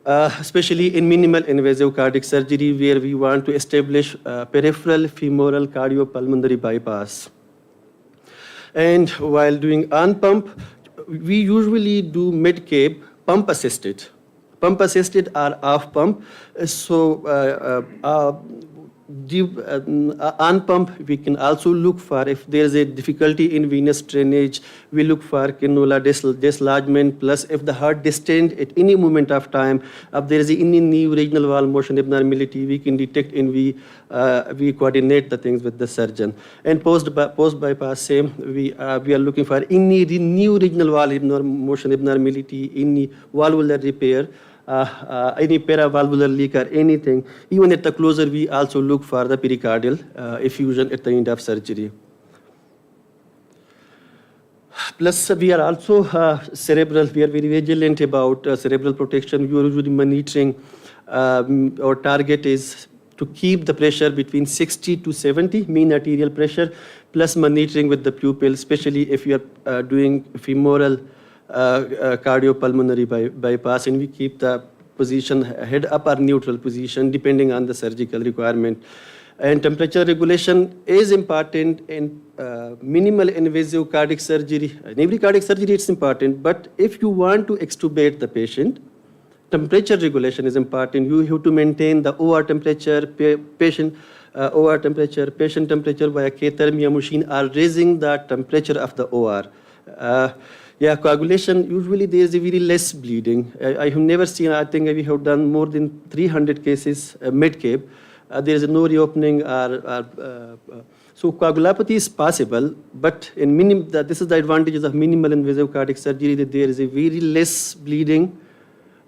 especially in minimal invasive cardiac surgery where we want to establish peripheral femoral cardiopulmonary bypass. And while doing on-pump, we usually do MIDCAB, pump assisted. Pump assisted or off pump. So on pump, we can also look for if there is a difficulty in venous drainage, we look for cannula dislodgement, plus if the heart distend at any moment of time, if there is any new regional valve motion abnormality, we can detect and we coordinate the things with the surgeon. And post bypass, same, we are looking for any new regional valve motion abnormality, any valvular repair, any paravalvular leak or anything. Even at the closer, we also look for the pericardial effusion at the end of surgery. Plus, we are also cerebral. We are very vigilant about cerebral protection. We are usually monitoring. Our target is to keep the pressure between 60 to 70, mean arterial pressure, plus monitoring with the pupil, especially if you are doing femoral cardiopulmonary bypass, and we keep the position head up or neutral position depending on the surgical requirement. And temperature regulation is important in minimal invasive cardiac surgery. In every cardiac surgery, it's important, but if you want to extubate the patient, temperature regulation is important. You have to maintain the OR temperature, patient OR temperature, patient temperature via K-thermia machine are raising the temperature of the OR. Yeah, coagulation, usually there is a very less bleeding. I have never seen, I think we have done more than 300 cases, MIDCAB. There is no reopening. So coagulopathy is possible, but in this is the advantages of minimal invasive cardiac surgery, that there is a very less bleeding,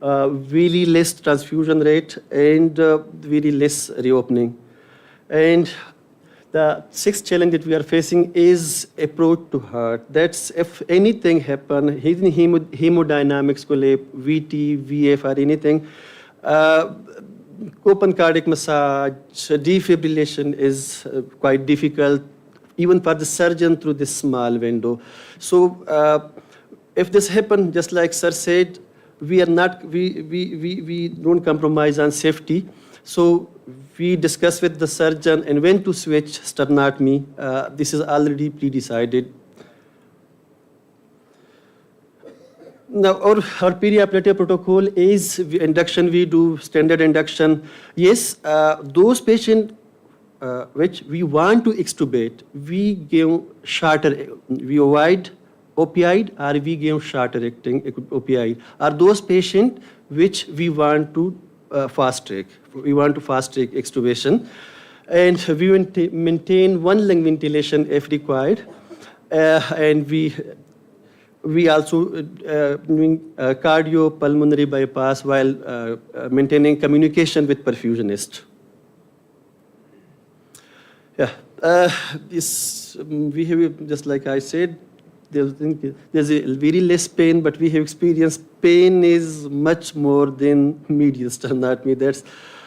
really less transfusion rate, and very less reopening. And the sixth challenge that we are facing is approach to heart. That's if anything happen, hemodynamics collapse, VT, VF, or anything, open cardiac massage, defibrillation is quite difficult, even for the surgeon through this small window. So if this happens, just like Sir said, we don't compromise on safety. So we discuss with the surgeon and when to switch sternotomy. This is already pre-decided. Now, our perioperative protocol is induction. We do standard induction. Yes, those patients which we want to extubate, we give shorter, we avoid opioid, or we give shorter acting opioid. Are those patients which we want to fast track? We want to fast track extubation, and we maintain one lung ventilation if required, and we also doing cardiopulmonary bypass while maintaining communication with perfusionist. Yeah, we have, just like I said, there's a very less pain, but we have experienced pain is much more than medial sternotomy.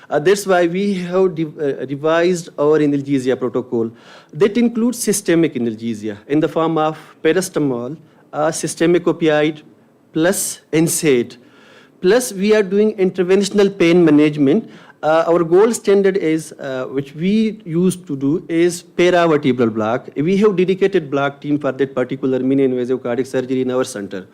That's why we have revised our analgesia protocol. That includes systemic analgesia in the form of paracetamol, systemic opioid, plus NSAID. Plus, we are doing interventional pain management. Our gold standard is, which we used to do, is paravertebral block. We have dedicated block team for that particular mini-invasive cardiac surgery in our center.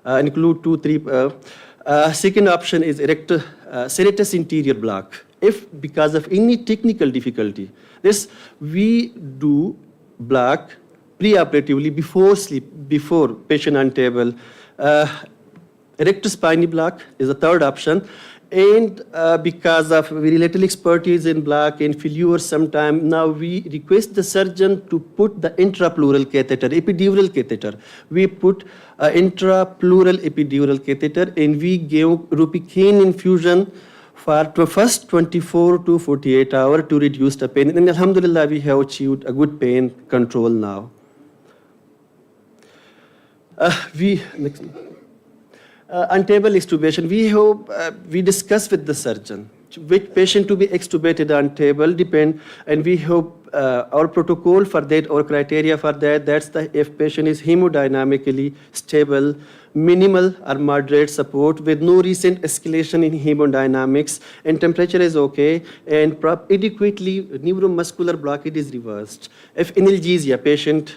Include 2-3. Second option is serratus interior block. If because of any technical difficulty, we do block preoperatively before sleep, before patient on table. Erector spiny block is the third option. And because of very little expertise in block and failure sometime, now we request the surgeon to put the intrapleural catheter, epidural catheter. We put intrapleural epidural catheter, and we give ropicaine infusion for the first 24 to 48 hours to reduce the pain. And alhamdulillah, we have achieved a good pain control now. On table extubation, we discuss with the surgeon which patient to be extubated on table depend, and we have our protocol for that or criteria for that. That's if patient is hemodynamically stable, minimal or moderate support with no recent escalation in hemodynamics, and temperature is okay, and adequately neuromuscular blockade is reversed. If analgesia patient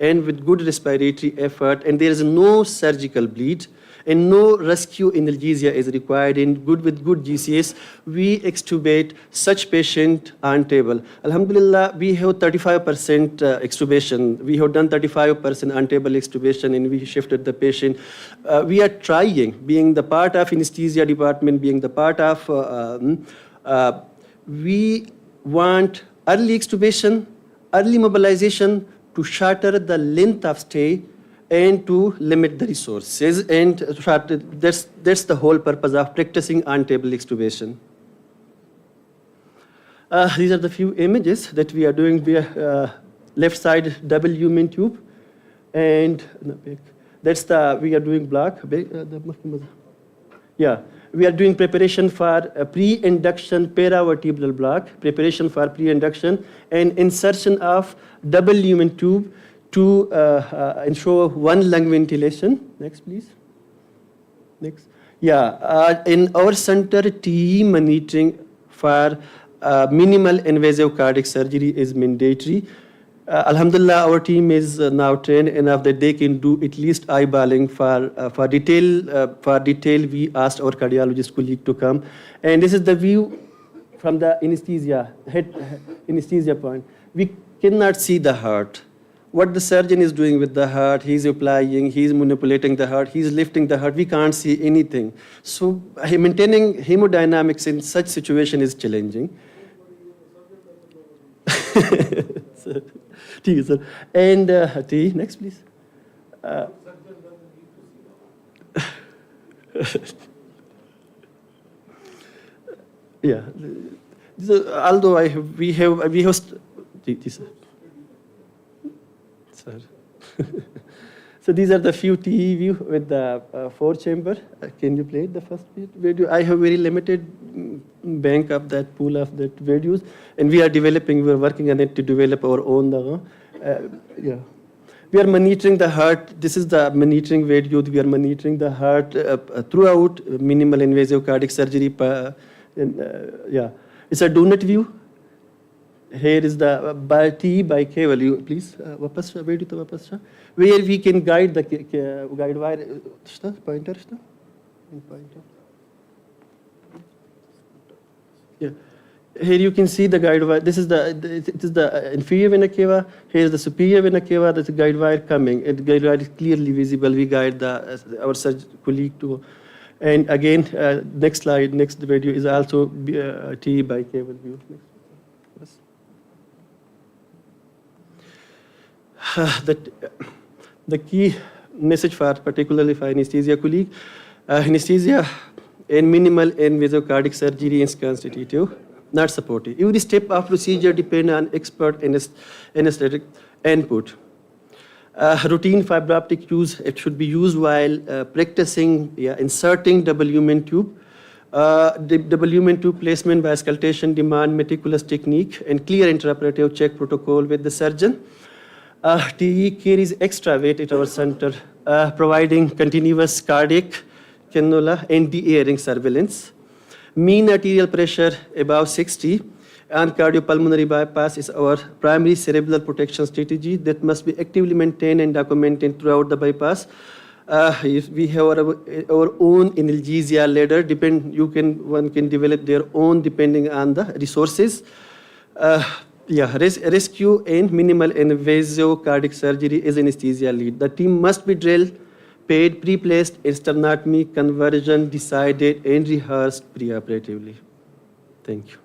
and with good respiratory effort, and there is no surgical bleed, and no rescue analgesia is required, with good GCS, we extubate such patient on table. Alhamdulillah, we have 35% extubation. We have done 35% on table extubation, and we shifted the patient. We are trying, being the part of anesthesia department, being the part of, we want early extubation, early mobilization to shorter the length of stay, and to limit the resources, and that's the whole purpose of practicing on-table extubation. These are the few images that we are doing via left side double lumen tube. And that's we are doing block. Yeah, we are doing preparation for a pre-induction paravertebral block, preparation for pre-induction, and insertion of double lumen tube to ensure one lung ventilation. Next, please. Next. Yeah, in our center, TE monitoring for minimal invasive cardiac surgery is mandatory. Alhamdulillah, our team is now trained enough that they can do at least eyeballing for detail. For detail, we asked our cardiologist colleague to come, and this is the view from the anesthesia head anesthesia point. We cannot see the heart. What the surgeon is doing with the heart, he's applying, he's manipulating the heart, he's lifting the heart. We can't see anything. So maintaining hemodynamics in such situation is challenging. Sir. And T, next please. Yeah. Although we have sir. So these are the few TE view with the 4-chamber. Can you play the first video? I have very limited bank of that pool of that videos, and we are working on it to develop our own. Yeah. We are monitoring the heart. This is the monitoring video. We are monitoring the heart throughout minimal invasive cardiac surgery. Yeah, it's a donut view. Here is the by T by cable. You please, where we can guide the guide wire. Pointer. Yeah. Here you can see the guide wire. This is the inferior vena cava. Here is the superior vena cava. That's the guide wire coming. And guide wire is clearly visible. We guide our surgeon colleague to. And again, next slide, next video is also T by cable view. The key message for particularly for anesthesia colleague, anesthesia and minimal invasive cardiac surgery is constitutive, not supportive. Every step of procedure depends on expert anesthetic input. Routine fiber optic use, it should be used while practicing inserting double lumen tube. The double lumen tube placement by auscultation demand meticulous technique and clear intraoperative check protocol with the surgeon. TE carries extra weight at our center, providing continuous cardiac, cannula, and de-airing surveillance. Mean arterial pressure above 60 and cardiopulmonary bypass is our primary cerebral protection strategy that must be actively maintained and documented throughout the bypass. We have our own analgesia ladder. One can develop their own depending on the resources. Rescue and minimal invasive cardiac surgery is anesthesia lead. The team must be drilled, paid, pre-placed, sternotomy, conversion, decided, and rehearsed preoperatively. Thank you.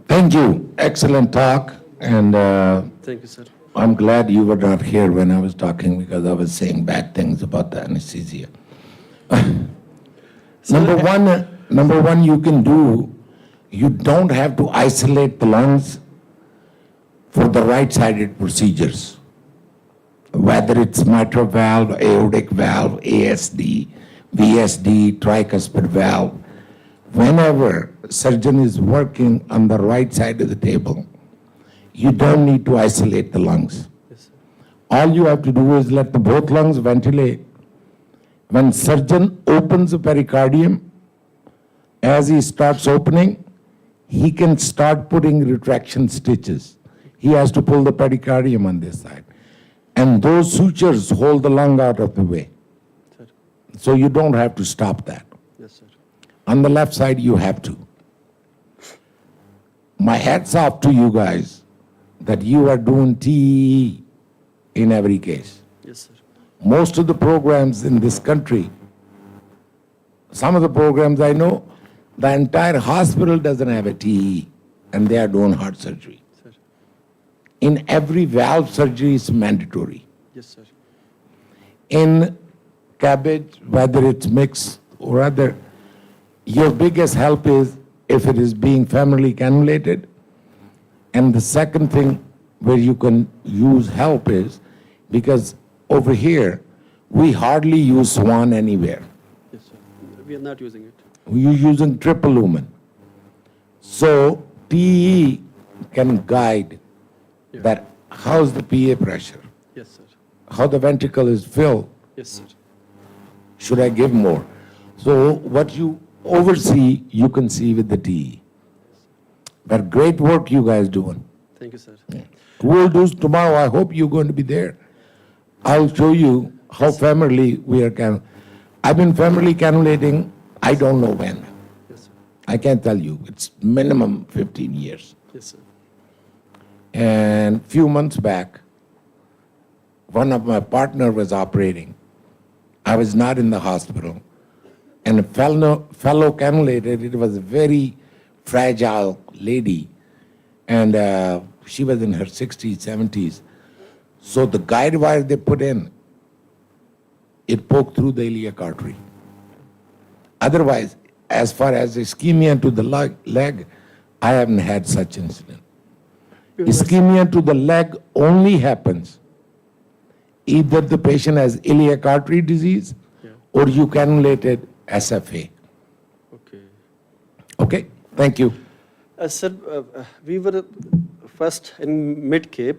Thank you. Excellent talk. And thank you, sir. I'm glad you were not here when I was talking because I was saying bad things about the anesthesia. Number one, you can do, you don't have to isolate the lungs for the right-sided procedures. Whether it's mitral valve, aortic valve, ASD, VSD, tricuspid valve, whenever surgeon is working on the right side of the table, you don't need to isolate the lungs. Yes, all you have to do is let the both lungs ventilate. When surgeon opens the pericardium, as he starts opening, he can start putting retraction stitches. He has to pull the pericardium on this side. And those sutures hold the lung out of the way. Sir. So you don't have to stop that. Yes, sir. On the left side, you have to. My hat's off to you guys that you are doing TE in every case. Yes, sir. Most of the programs in this country, some of the programs I know, the entire hospital doesn't have a TE and they are doing heart surgery. Sir. in every valve surgery is mandatory. Yes, sir. In cabbage, whether it's mixed or other, your biggest help is if it is being family cannulated. And the second thing where you can use help is because over here, we hardly use Swan anywhere. Yes, sir. We are not using it. We're using triple lumen. So TE can guide that how's the PA pressure, Yes, sir. how the ventricle is filled, Yes, sir. should I give more? So what you oversee, you can see with the TE. But great work you guys doing. Thank you, sir. We'll do tomorrow. I hope you're going to be there. I'll show you how family we are I've been family cannulating, I don't know when. Yes, sir. I can't tell you. It's minimum 15 years. Yes, sir. And few months back, one of my partner was operating. I was not in the hospital. And a fellow cannulated, it was a very fragile lady. And she was in her 60s, 70s. So the guide wire they put in, it poked through the iliac artery. Otherwise, as far as ischemia to the leg, I haven't had such incident. Ischemia to the leg only happens either the patient has iliac artery disease or you cannulated SFA. Okay. Okay, thank you. Sir, we were first in MIDCAB.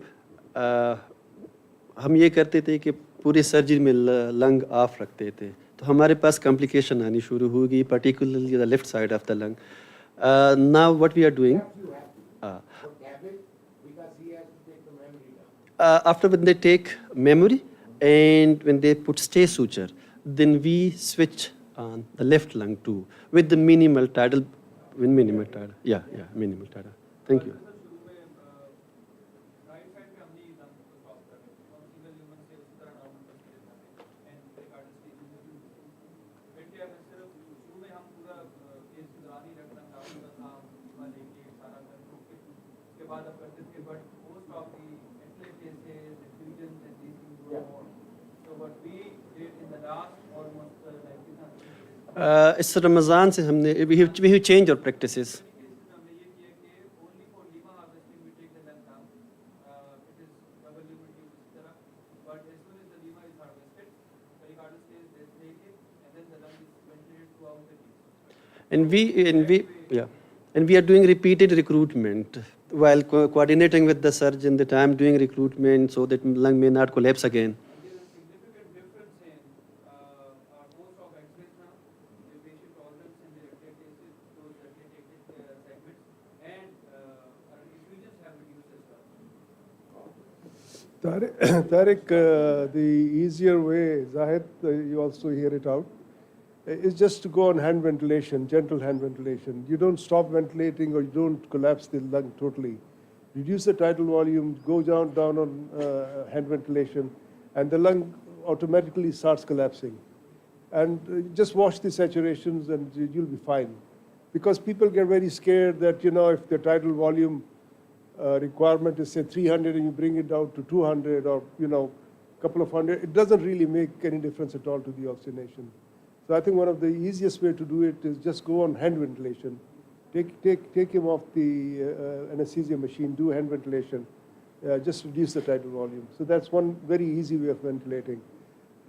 हम ये करते थे कि पूरी surgery में lung of रखते थे तो हमारे पास कॉम्प्लिकेशन आनी शुरू हो गई particularly the left side of the lung. Now what we are doing after when they take memory and when they put stay suture, then we switch on the left lung too with the minimal tidal, minimal tidal. Yeah, minimal tidal. Thank you. इस रमज़ान से हमने we have changed our practices. And we are doing repeated recruitment while coordinating with the surgeon that I am doing recruitment so that lung may not collapse again. Tariq, the easier way, Zahid, you also hear it out, is just to go on hand ventilation, gentle hand ventilation. You don't stop ventilating or you don't collapse the lung totally. Reduce the tidal volume, go down on hand ventilation, and the lung automatically starts collapsing. And just watch the saturations and you'll be fine. Because people get very scared that, if the tidal volume requirement is say 300 and you bring it down to 200 or couple of hundred, it doesn't really make any difference at all to the oxygenation. So I think one of the easiest way to do it is just go on hand ventilation. Take him off the anesthesia machine, do hand ventilation, just reduce the tidal volume. So that's one very easy way of ventilating.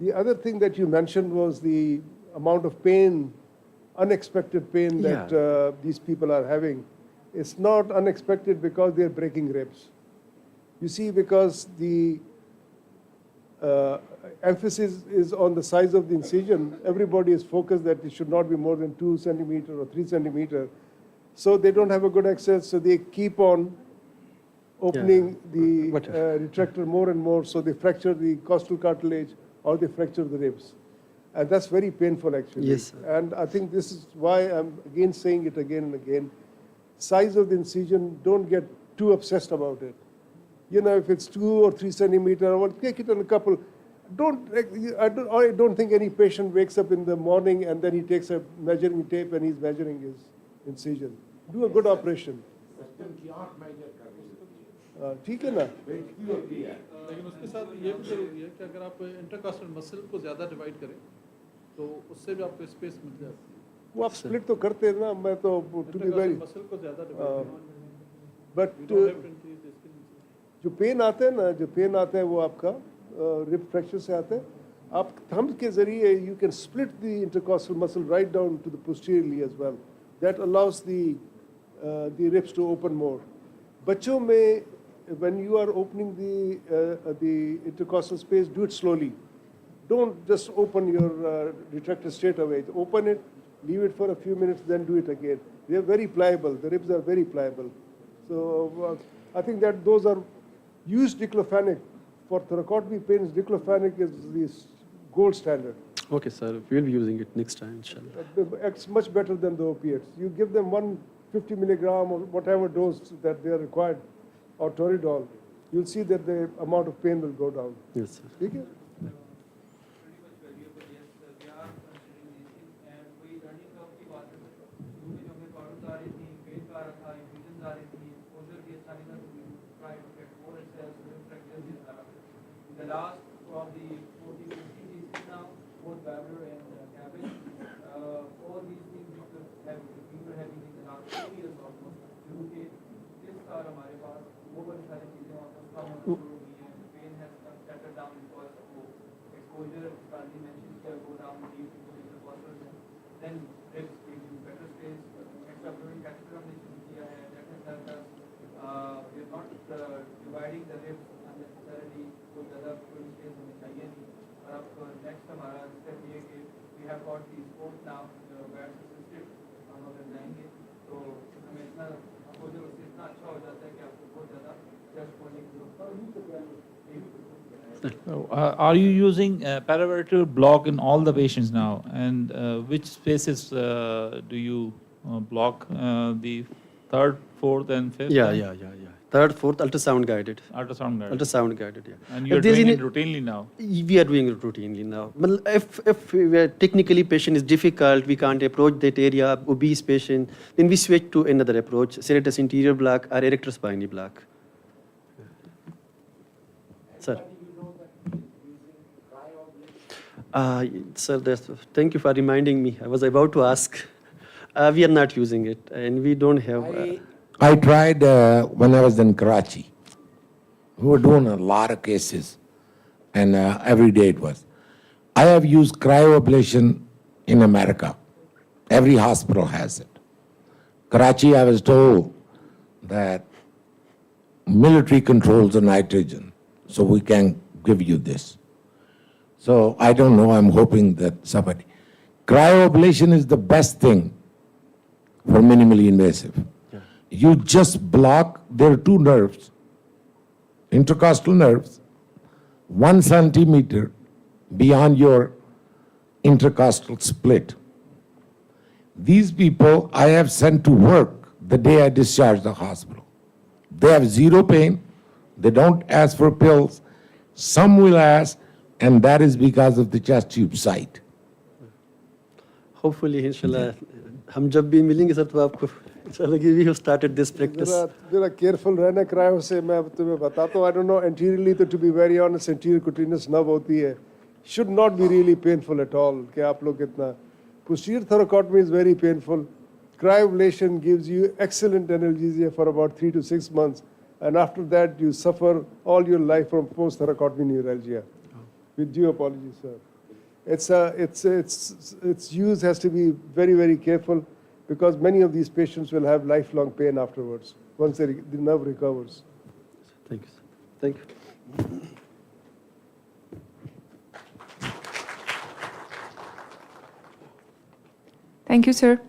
The other thing that you mentioned was the amount of pain, unexpected pain that these people are having. It's not unexpected because they're breaking ribs. You see, because the emphasis is on the size of the incision, everybody is focused that it should not be more than 2 centimeters or 3 centimeters. So they don't have a good access, so they keep on opening the retractor more and more, so they fracture the costal cartilage or they fracture the ribs. And that's very painful, actually. Yes, sir. And I think this is why I'm again saying it again and again. Size of the incision, don't get too obsessed about it. If it's 2 or 3 centimeters, well, take it on a couple. I don't think any patient wakes up in the morning and then he takes a measuring tape and he's measuring his incision. Do a good operation. ठीक है ना? लेकिन उसके साथ ये भी जरूरी है कि अगर आप इंटरकॉस्टल मसल को ज़्यादा डिवाइड करें तो उससे भी आपको स्पेस मिल जाती है। वो आप स्प्लिट तो करते हैं ना, मैं तो टू बी वेरी मसल को ज़्यादा डिवाइड बट जो पेन आते हैं ना, जो पेन आते हैं वो आपका रिब फ्रैक्चर से आते हैं. आप थंब के जरिए you can split the intercostal muscle right down to the posteriorly as well. That allows the ribs to open more. बच्चों में when you are opening the intercostal space, do it slowly. Don't just open your retractor straight away. Open it, leave it for a few minutes, then do it again. They are very pliable. The ribs are very pliable. So I think that those are used diclofenac. For thoracotomy pains, diclofenac is the gold standard. Okay, sir. We will be using it next time, inshallah. It's much better than the opiates. You give them 150 milligram or whatever dose that they are required, or toridol, you'll see that the amount of pain will go down. Yes, sir. ठीक है? The last probably 40, 50 cases now, both Babler and cabbage, all these things we were having in the last 2 years almost. This are हमारे पास वो बड़ी सारी चीजें almost कम होना शुरू हो गई हैं. Pain has settled down because of exposure, Carly mentioned, go down deep into the intercostal, then ribs give you better space. Extrapleural catheter हमने शुरू किया है, that has helped us. We are not dividing the ribs unnecessarily. कोई ज़्यादा कोई space हमें चाहिए नहीं. और अब next हमारा step ये कि we have got the sport now, where assisted, हम अगर जाएंगे तो हमें इतना exposure उससे इतना अच्छा हो जाता है कि आपको बहुत ज़्यादा chest होने की Are you using paravertebral block in all the patients now? And which spaces do you block? The third, fourth, and fifth? Yeah. Third, fourth, ultrasound guided. Ultrasound guided. Ultrasound guided, yeah. And you're doing it routinely now? We are doing it routinely now. Well, if we are technically patient is difficult, we can't approach that area, obese patient, then we switch to another approach, serratus anterior block or erector spinae block. Sir. Sir, thank you for reminding me. I was about to ask. We are not using it, and we don't have... I tried when I was in Karachi. We were doing a lot of cases, and every day it was. I have used cryoablation in America. Every hospital has it. Karachi, I was told that military controls the nitrogen, so we can give you this. So I don't know, I'm hoping that somebody... Cryoablation is the best thing for minimally invasive. You just block, there are two nerves, intercostal nerves, 1 centimeter beyond your intercostal split. These people I have sent to work the day I discharged the hospital. They have zero pain, they don't ask for pills, some will ask, and that is because of the chest tube site. Hopefully, inshallah, हम जब भी मिलेंगे sir तो आपको inshallah we have started this practice. जरा careful रहना cryo से, मैं तुम्हें बताता हूँ. I don't know, anteriorly तो to be very honest, anterior cutaneous nerve होती है. Should not be really painful at all. कि आप लोग कितना. Posterior thoracotomy is very painful. Cryoablation gives you excellent analgesia for about 3 to 6 months, and after that you suffer all your life from post-thoracotomy neuralgia. With due apologies, sir. Its use has to be very, very careful, because many of these patients will have lifelong pain afterwards once the nerve recovers. Thank you, sir. Thank you. Thank you, sir.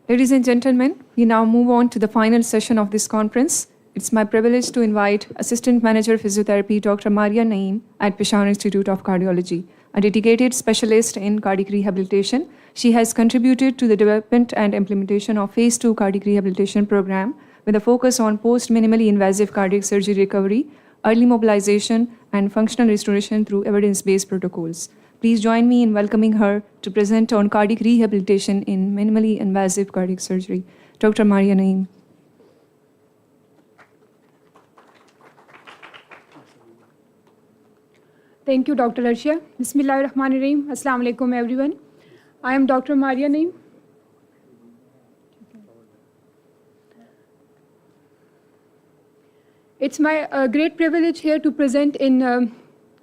Ladies and gentlemen, we now move on to the final session of this conference. It's my privilege to invite Assistant Manager of Physiotherapy, Dr. Maria Naeem at Peshawar Institute of Cardiology, a dedicated specialist in cardiac rehabilitation. She has contributed to the development and implementation of Phase 2 cardiac rehabilitation program with a focus on post-minimally invasive cardiac surgery recovery, early mobilization, and functional restoration through evidence-based protocols. Please join me in welcoming her to present on cardiac rehabilitation in minimally invasive cardiac surgery. Dr. Maria Naeem. Thank you, Dr. Arshia. Bismillahirrahmanirrahim. Assalamu alaikum, everyone. I am Dr. Maria Naeem. It's my great privilege here to present in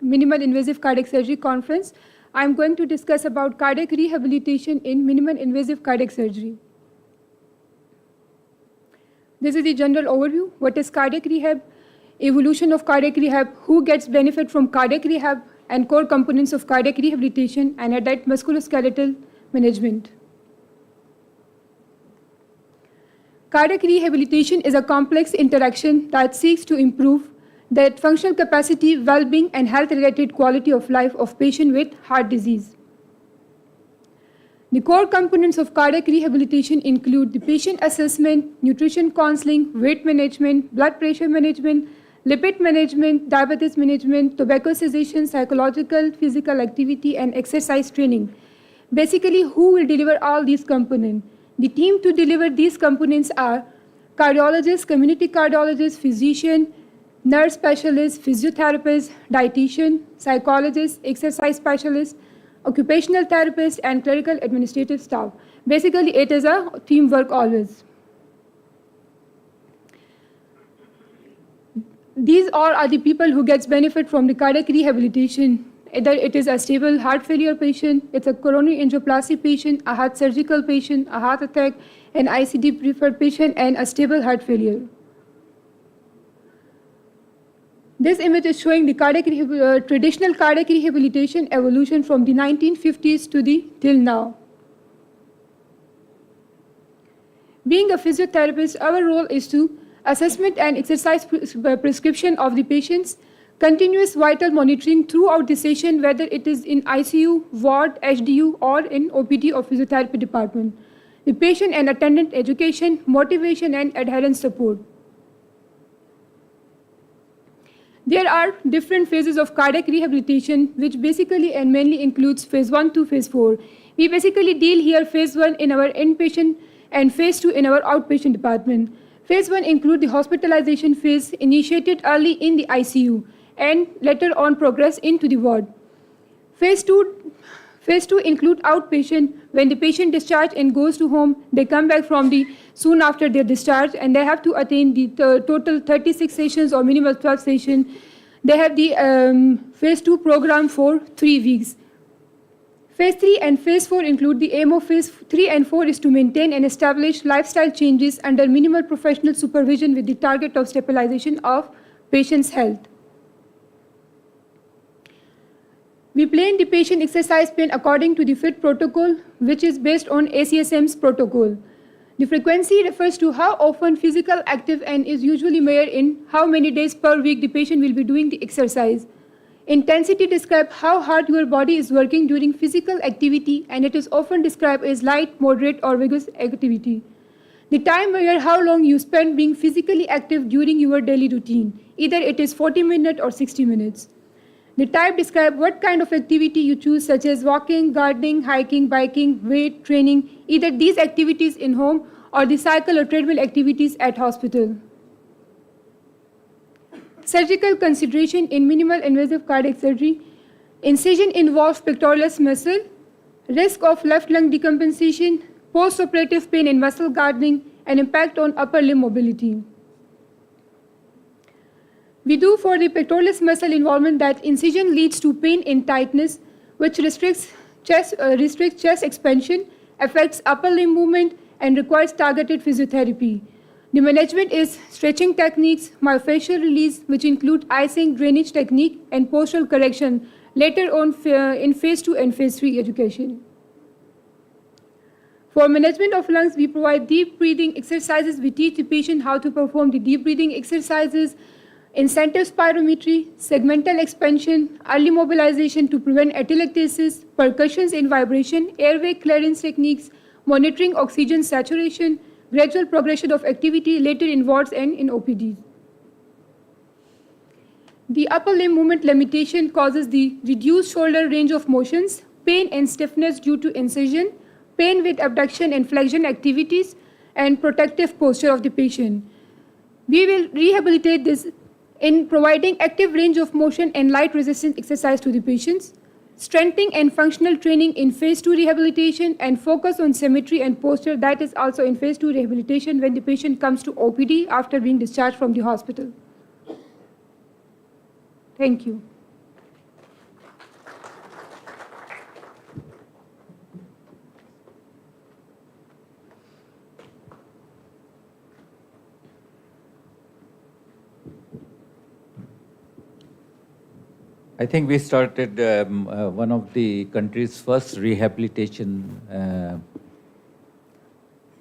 Minimal Invasive Cardiac Surgery Conference. I'm going to discuss about cardiac rehabilitation in minimal invasive cardiac surgery. This is the general overview. What is cardiac rehab? Evolution of cardiac rehab, who gets benefit from cardiac rehab, and core components of cardiac rehabilitation, and adult musculoskeletal management. Cardiac rehabilitation is a complex interaction that seeks to improve the functional capacity, well-being, and health-related quality of life of patients with heart disease. The core components of cardiac rehabilitation include the patient assessment, nutrition counseling, weight management, blood pressure management, lipid management, diabetes management, tobacco cessation, psychological, physical activity, and exercise training. Basically, who will deliver all these components? The team to deliver these components are cardiologists, community cardiologists, physician, nurse specialist, physiotherapist, dietitian, psychologist, exercise specialist, occupational therapist, and clerical administrative staff. Basically, it is a teamwork always. These all are the people who gets benefit from the cardiac rehabilitation. Either it is a stable heart failure patient, it's a coronary angioplasty patient, a heart surgical patient, a heart attack, an ICD preferred patient, and a stable heart failure. This image is showing the traditional cardiac rehabilitation evolution from the 1950s to till now. Being a physiotherapist, our role is to assessment and exercise prescription of the patients, continuous vital monitoring throughout the session, whether it is in ICU, ward, HDU, or in OPD or physiotherapy department. The patient and attendant education, motivation, and adherence support. There are different phases of cardiac rehabilitation, which basically and mainly includes phase 1 to phase 4. We basically deal here phase 1 in our inpatient and phase 2 in our outpatient department. Phase 1 includes the hospitalization phase initiated early in the ICU and later on progress into the ward. Phase 2 include outpatient. When the patient discharged and goes to home, they come back soon after their discharge, and they have to attain the total 36 sessions or minimal 12 sessions. They have the phase 2 program for 3 weeks. Phase 3 and phase 4 include the aim of phase 3 and 4 is to maintain and establish lifestyle changes under minimal professional supervision with the target of stabilization of patient's health. We plan the patient exercise plan according to the FIT protocol, which is based on ACSM's protocol. The frequency refers to how often physical active and is usually measured in how many days per week the patient will be doing the exercise. Intensity describes how hard your body is working during physical activity, and it is often described as light, moderate, or vigorous activity. The time measures how long you spend being physically active during your daily routine. Either it is 40 minutes or 60 minutes. The type describes what kind of activity you choose, such as walking, gardening, hiking, biking, weight training, either these activities in home or the cycle or treadmill activities at hospital. Surgical consideration in minimal invasive cardiac surgery. Incision involves pectoralis muscle, risk of left lung decompensation, post-operative pain and muscle gardening, and impact on upper limb mobility. We do for the pectoralis muscle involvement that incision leads to pain and tightness, which restricts chest expansion, affects upper limb movement, and requires targeted physiotherapy. The management is stretching techniques, myofascial release, which include icing, drainage technique, and postural correction, later on in phase 2 and phase 3 education. For management of lungs, we provide deep breathing exercises. We teach the patient how to perform the deep breathing exercises, incentive spirometry, segmental expansion, early mobilization to prevent atelectasis, percussions in vibration, airway clearance techniques, monitoring oxygen saturation, gradual progression of activity later in wards and in OPDs. The upper limb movement limitation causes the reduced shoulder range of motions, pain and stiffness due to incision, pain with abduction and flexion activities, and protective posture of the patient. We will rehabilitate this in providing active range of motion and light resistance exercise to the patients, strengthening and functional training in phase 2 rehabilitation, and focus on symmetry and posture, that is also in phase 2 rehabilitation when the patient comes to OPD after being discharged from the hospital. Thank you. I think we started one of the country's first rehabilitation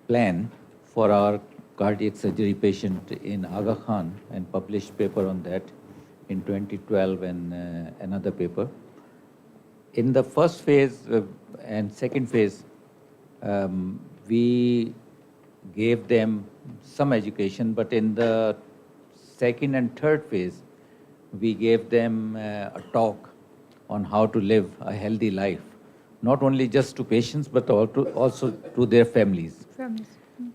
plan for our cardiac surgery patient in Aga Khan and published paper on that in 2012 and another paper. In the first phase and second phase, we gave them some education, but in the second and third phase, we gave them a talk on how to live a healthy life, not only just to patients, but also to their families.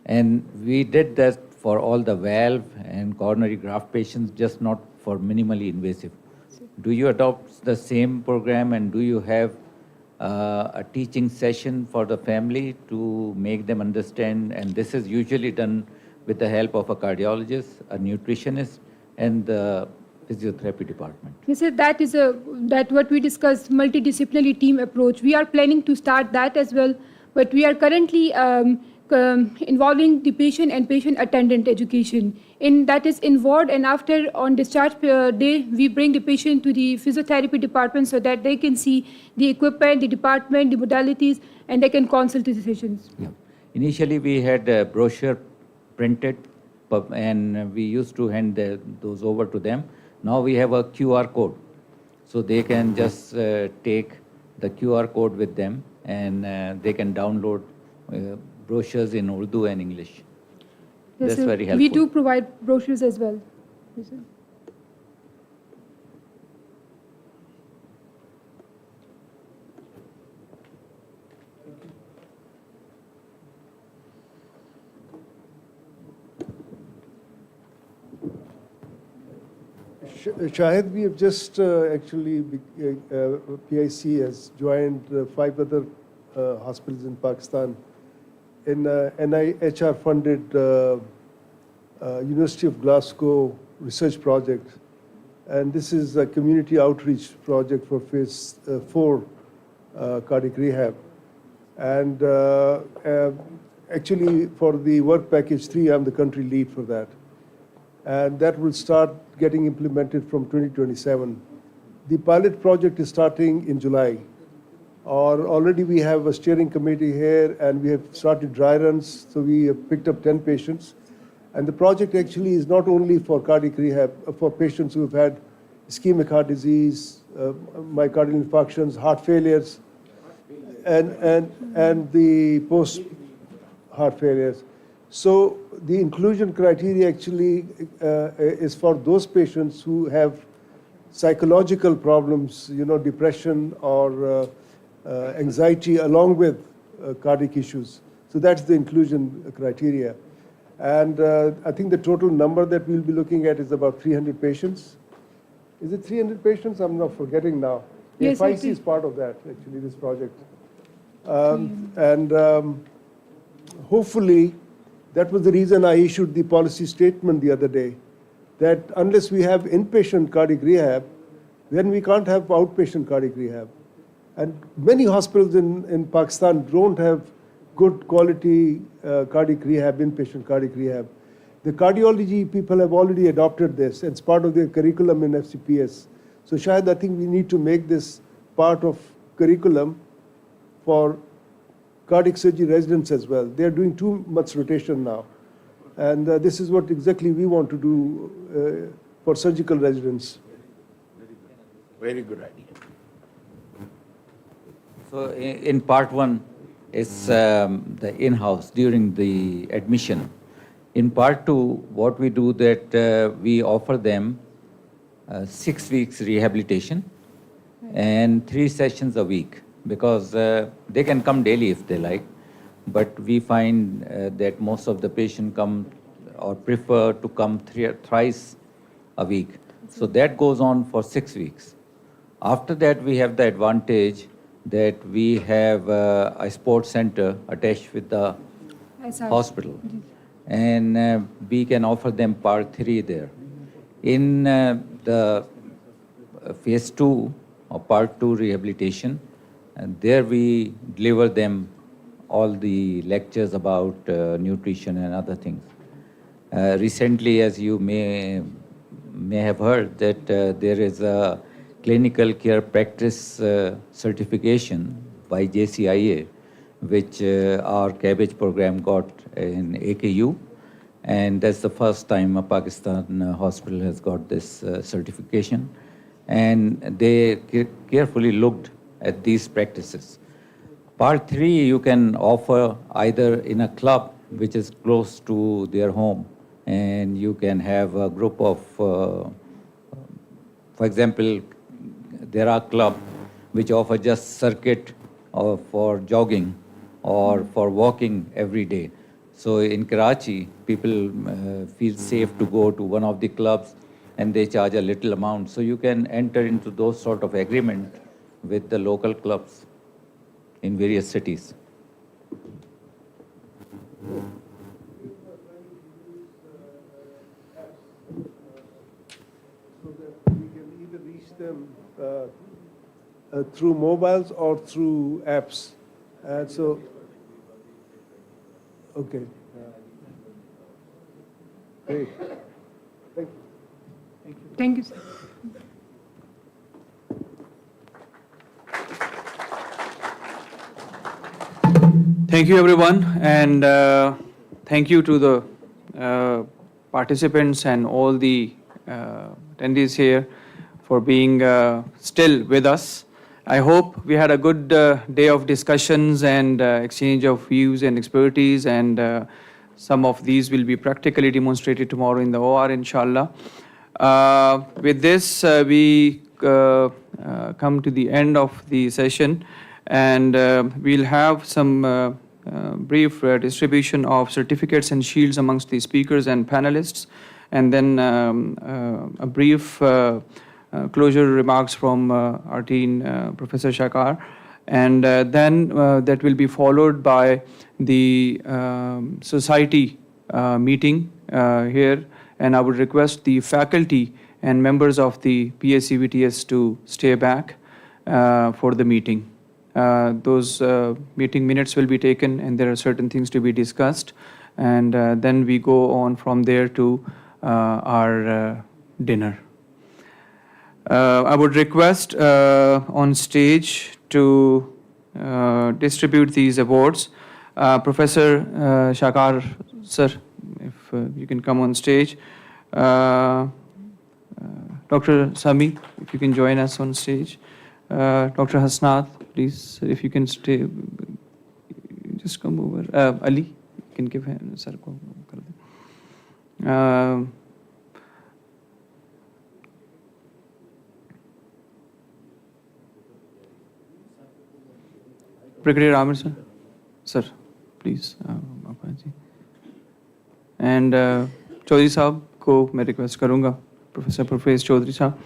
And we did that for all the valve and coronary graft patients, just not for minimally invasive. Do you adopt the same program, and do you have a teaching session for the family to make them understand? And this is usually done with the help of a cardiologist, a nutritionist, and the physiotherapy department. Yes, sir, that is what we discussed, multidisciplinary team approach. We are planning to start that as well, but we are currently involving the patient and patient attendant education. That is involved, and after on discharge day, we bring the patient to the physiotherapy department so that they can see the equipment, the department, the modalities, and they can consult the sessions. Yeah. Initially, we had a brochure printed, and we used to hand those over to them. Now we have a QR code, so they can just take the QR code with them, and they can download brochures in Urdu and English. Yes, That's sir. very helpful. We do provide brochures as well. Yes, sir. Shahid, we have just actually, PIC has joined 5 other hospitals in Pakistan in NIHR-funded University of Glasgow research project. And this is a community outreach project for phase 4 cardiac rehab. And actually, for the work package 3, I'm the country lead for that. And that will start getting implemented from 2027. The pilot project is starting in July. Already we have a steering committee here, and we have started dry runs, so we have picked up 10 patients. And the project actually is not only for cardiac rehab, for patients who have had ischemic heart disease, myocardial infarctions, heart failures, and the post-heart failures. So the inclusion criteria actually is for those patients who have psychological problems, depression or anxiety, along with cardiac issues. So that's the inclusion criteria. And I think the total number that we'll be looking at is about 300 patients. Is it 300 patients? I'm not forgetting now. Yes, PIC is part of that, actually, this project. Hopefully, that was the reason I issued the policy statement the other day, that unless we have inpatient cardiac rehab, then we can't have outpatient cardiac rehab. And many hospitals in Pakistan don't have good quality cardiac rehab, inpatient cardiac rehab. The cardiology people have already adopted this. It's part of their curriculum in FCPS. So Shahid, I think we need to make this part of curriculum for cardiac surgery residents as well. They are doing too much rotation now. And this is what exactly we want to do for surgical residents. Very good idea. So in part 1 is the in-house during the admission. In part 2, what we do that we offer them 6 weeks rehabilitation and 3 sessions a week, because they can come daily if they like, but we find that most of the patients come or prefer to come thrice a week. So that goes on for 6 weeks. After that, we have the advantage that we have a sports center attached with the hospital. And we can offer them part 3 there. In the phase 2 or part 2 rehabilitation, and there we deliver them all the lectures about nutrition and other things. Recently, as you may have heard, that there is a clinical care practice certification by JCIA, which our cabbage program got in AKU. And that's the first time a Pakistan hospital has got this certification. And they carefully looked at these practices. Part 3, you can offer either in a club which is close to their home, and you can have a group of, for example, there are clubs which offer just circuit for jogging or for walking every day. So in Karachi, people feel safe to go to one of the clubs and they charge a little amount. So you can enter into those sort of agreement with the local clubs in various cities. So that we can either reach them through mobiles or through apps. And so, okay. Great. Thank you. Thank you, sir. Thank you, everyone, and thank you to the participants and all the attendees here for being still with us. I hope we had a good day of discussions and exchange of views and expertise, and some of these will be practically demonstrated tomorrow in the OR, inshallah. With this, we come to the end of the session, and we'll have some brief distribution of certificates and shields amongst the speakers and panelists, and then a brief closure remarks from our dean, Professor Shakar, and then that will be followed by the society meeting here, and I would request the faculty and members of the PICVTS to stay back for the meeting. Those meeting minutes will be taken, and there are certain things to be discussed, and then we go on from there to our dinner. I would request on stage to distribute these awards. Professor Shakar, sir, if you can come on stage. Dr. Sami, if you can join us on stage. Dr. Hasnath, please, if you can stay, just come over. Ali, you can give him, sir. Brigadier Amir, sir. Sir, please. And Chaudhary साहब को मैं request करूँगा, professor Parvez Chaudhary साहब.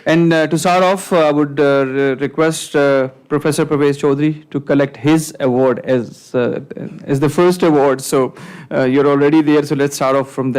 And to start off, I would request Professor Parvez Chaudhary to collect his award as the first award. So you're already there, so let's start off from there.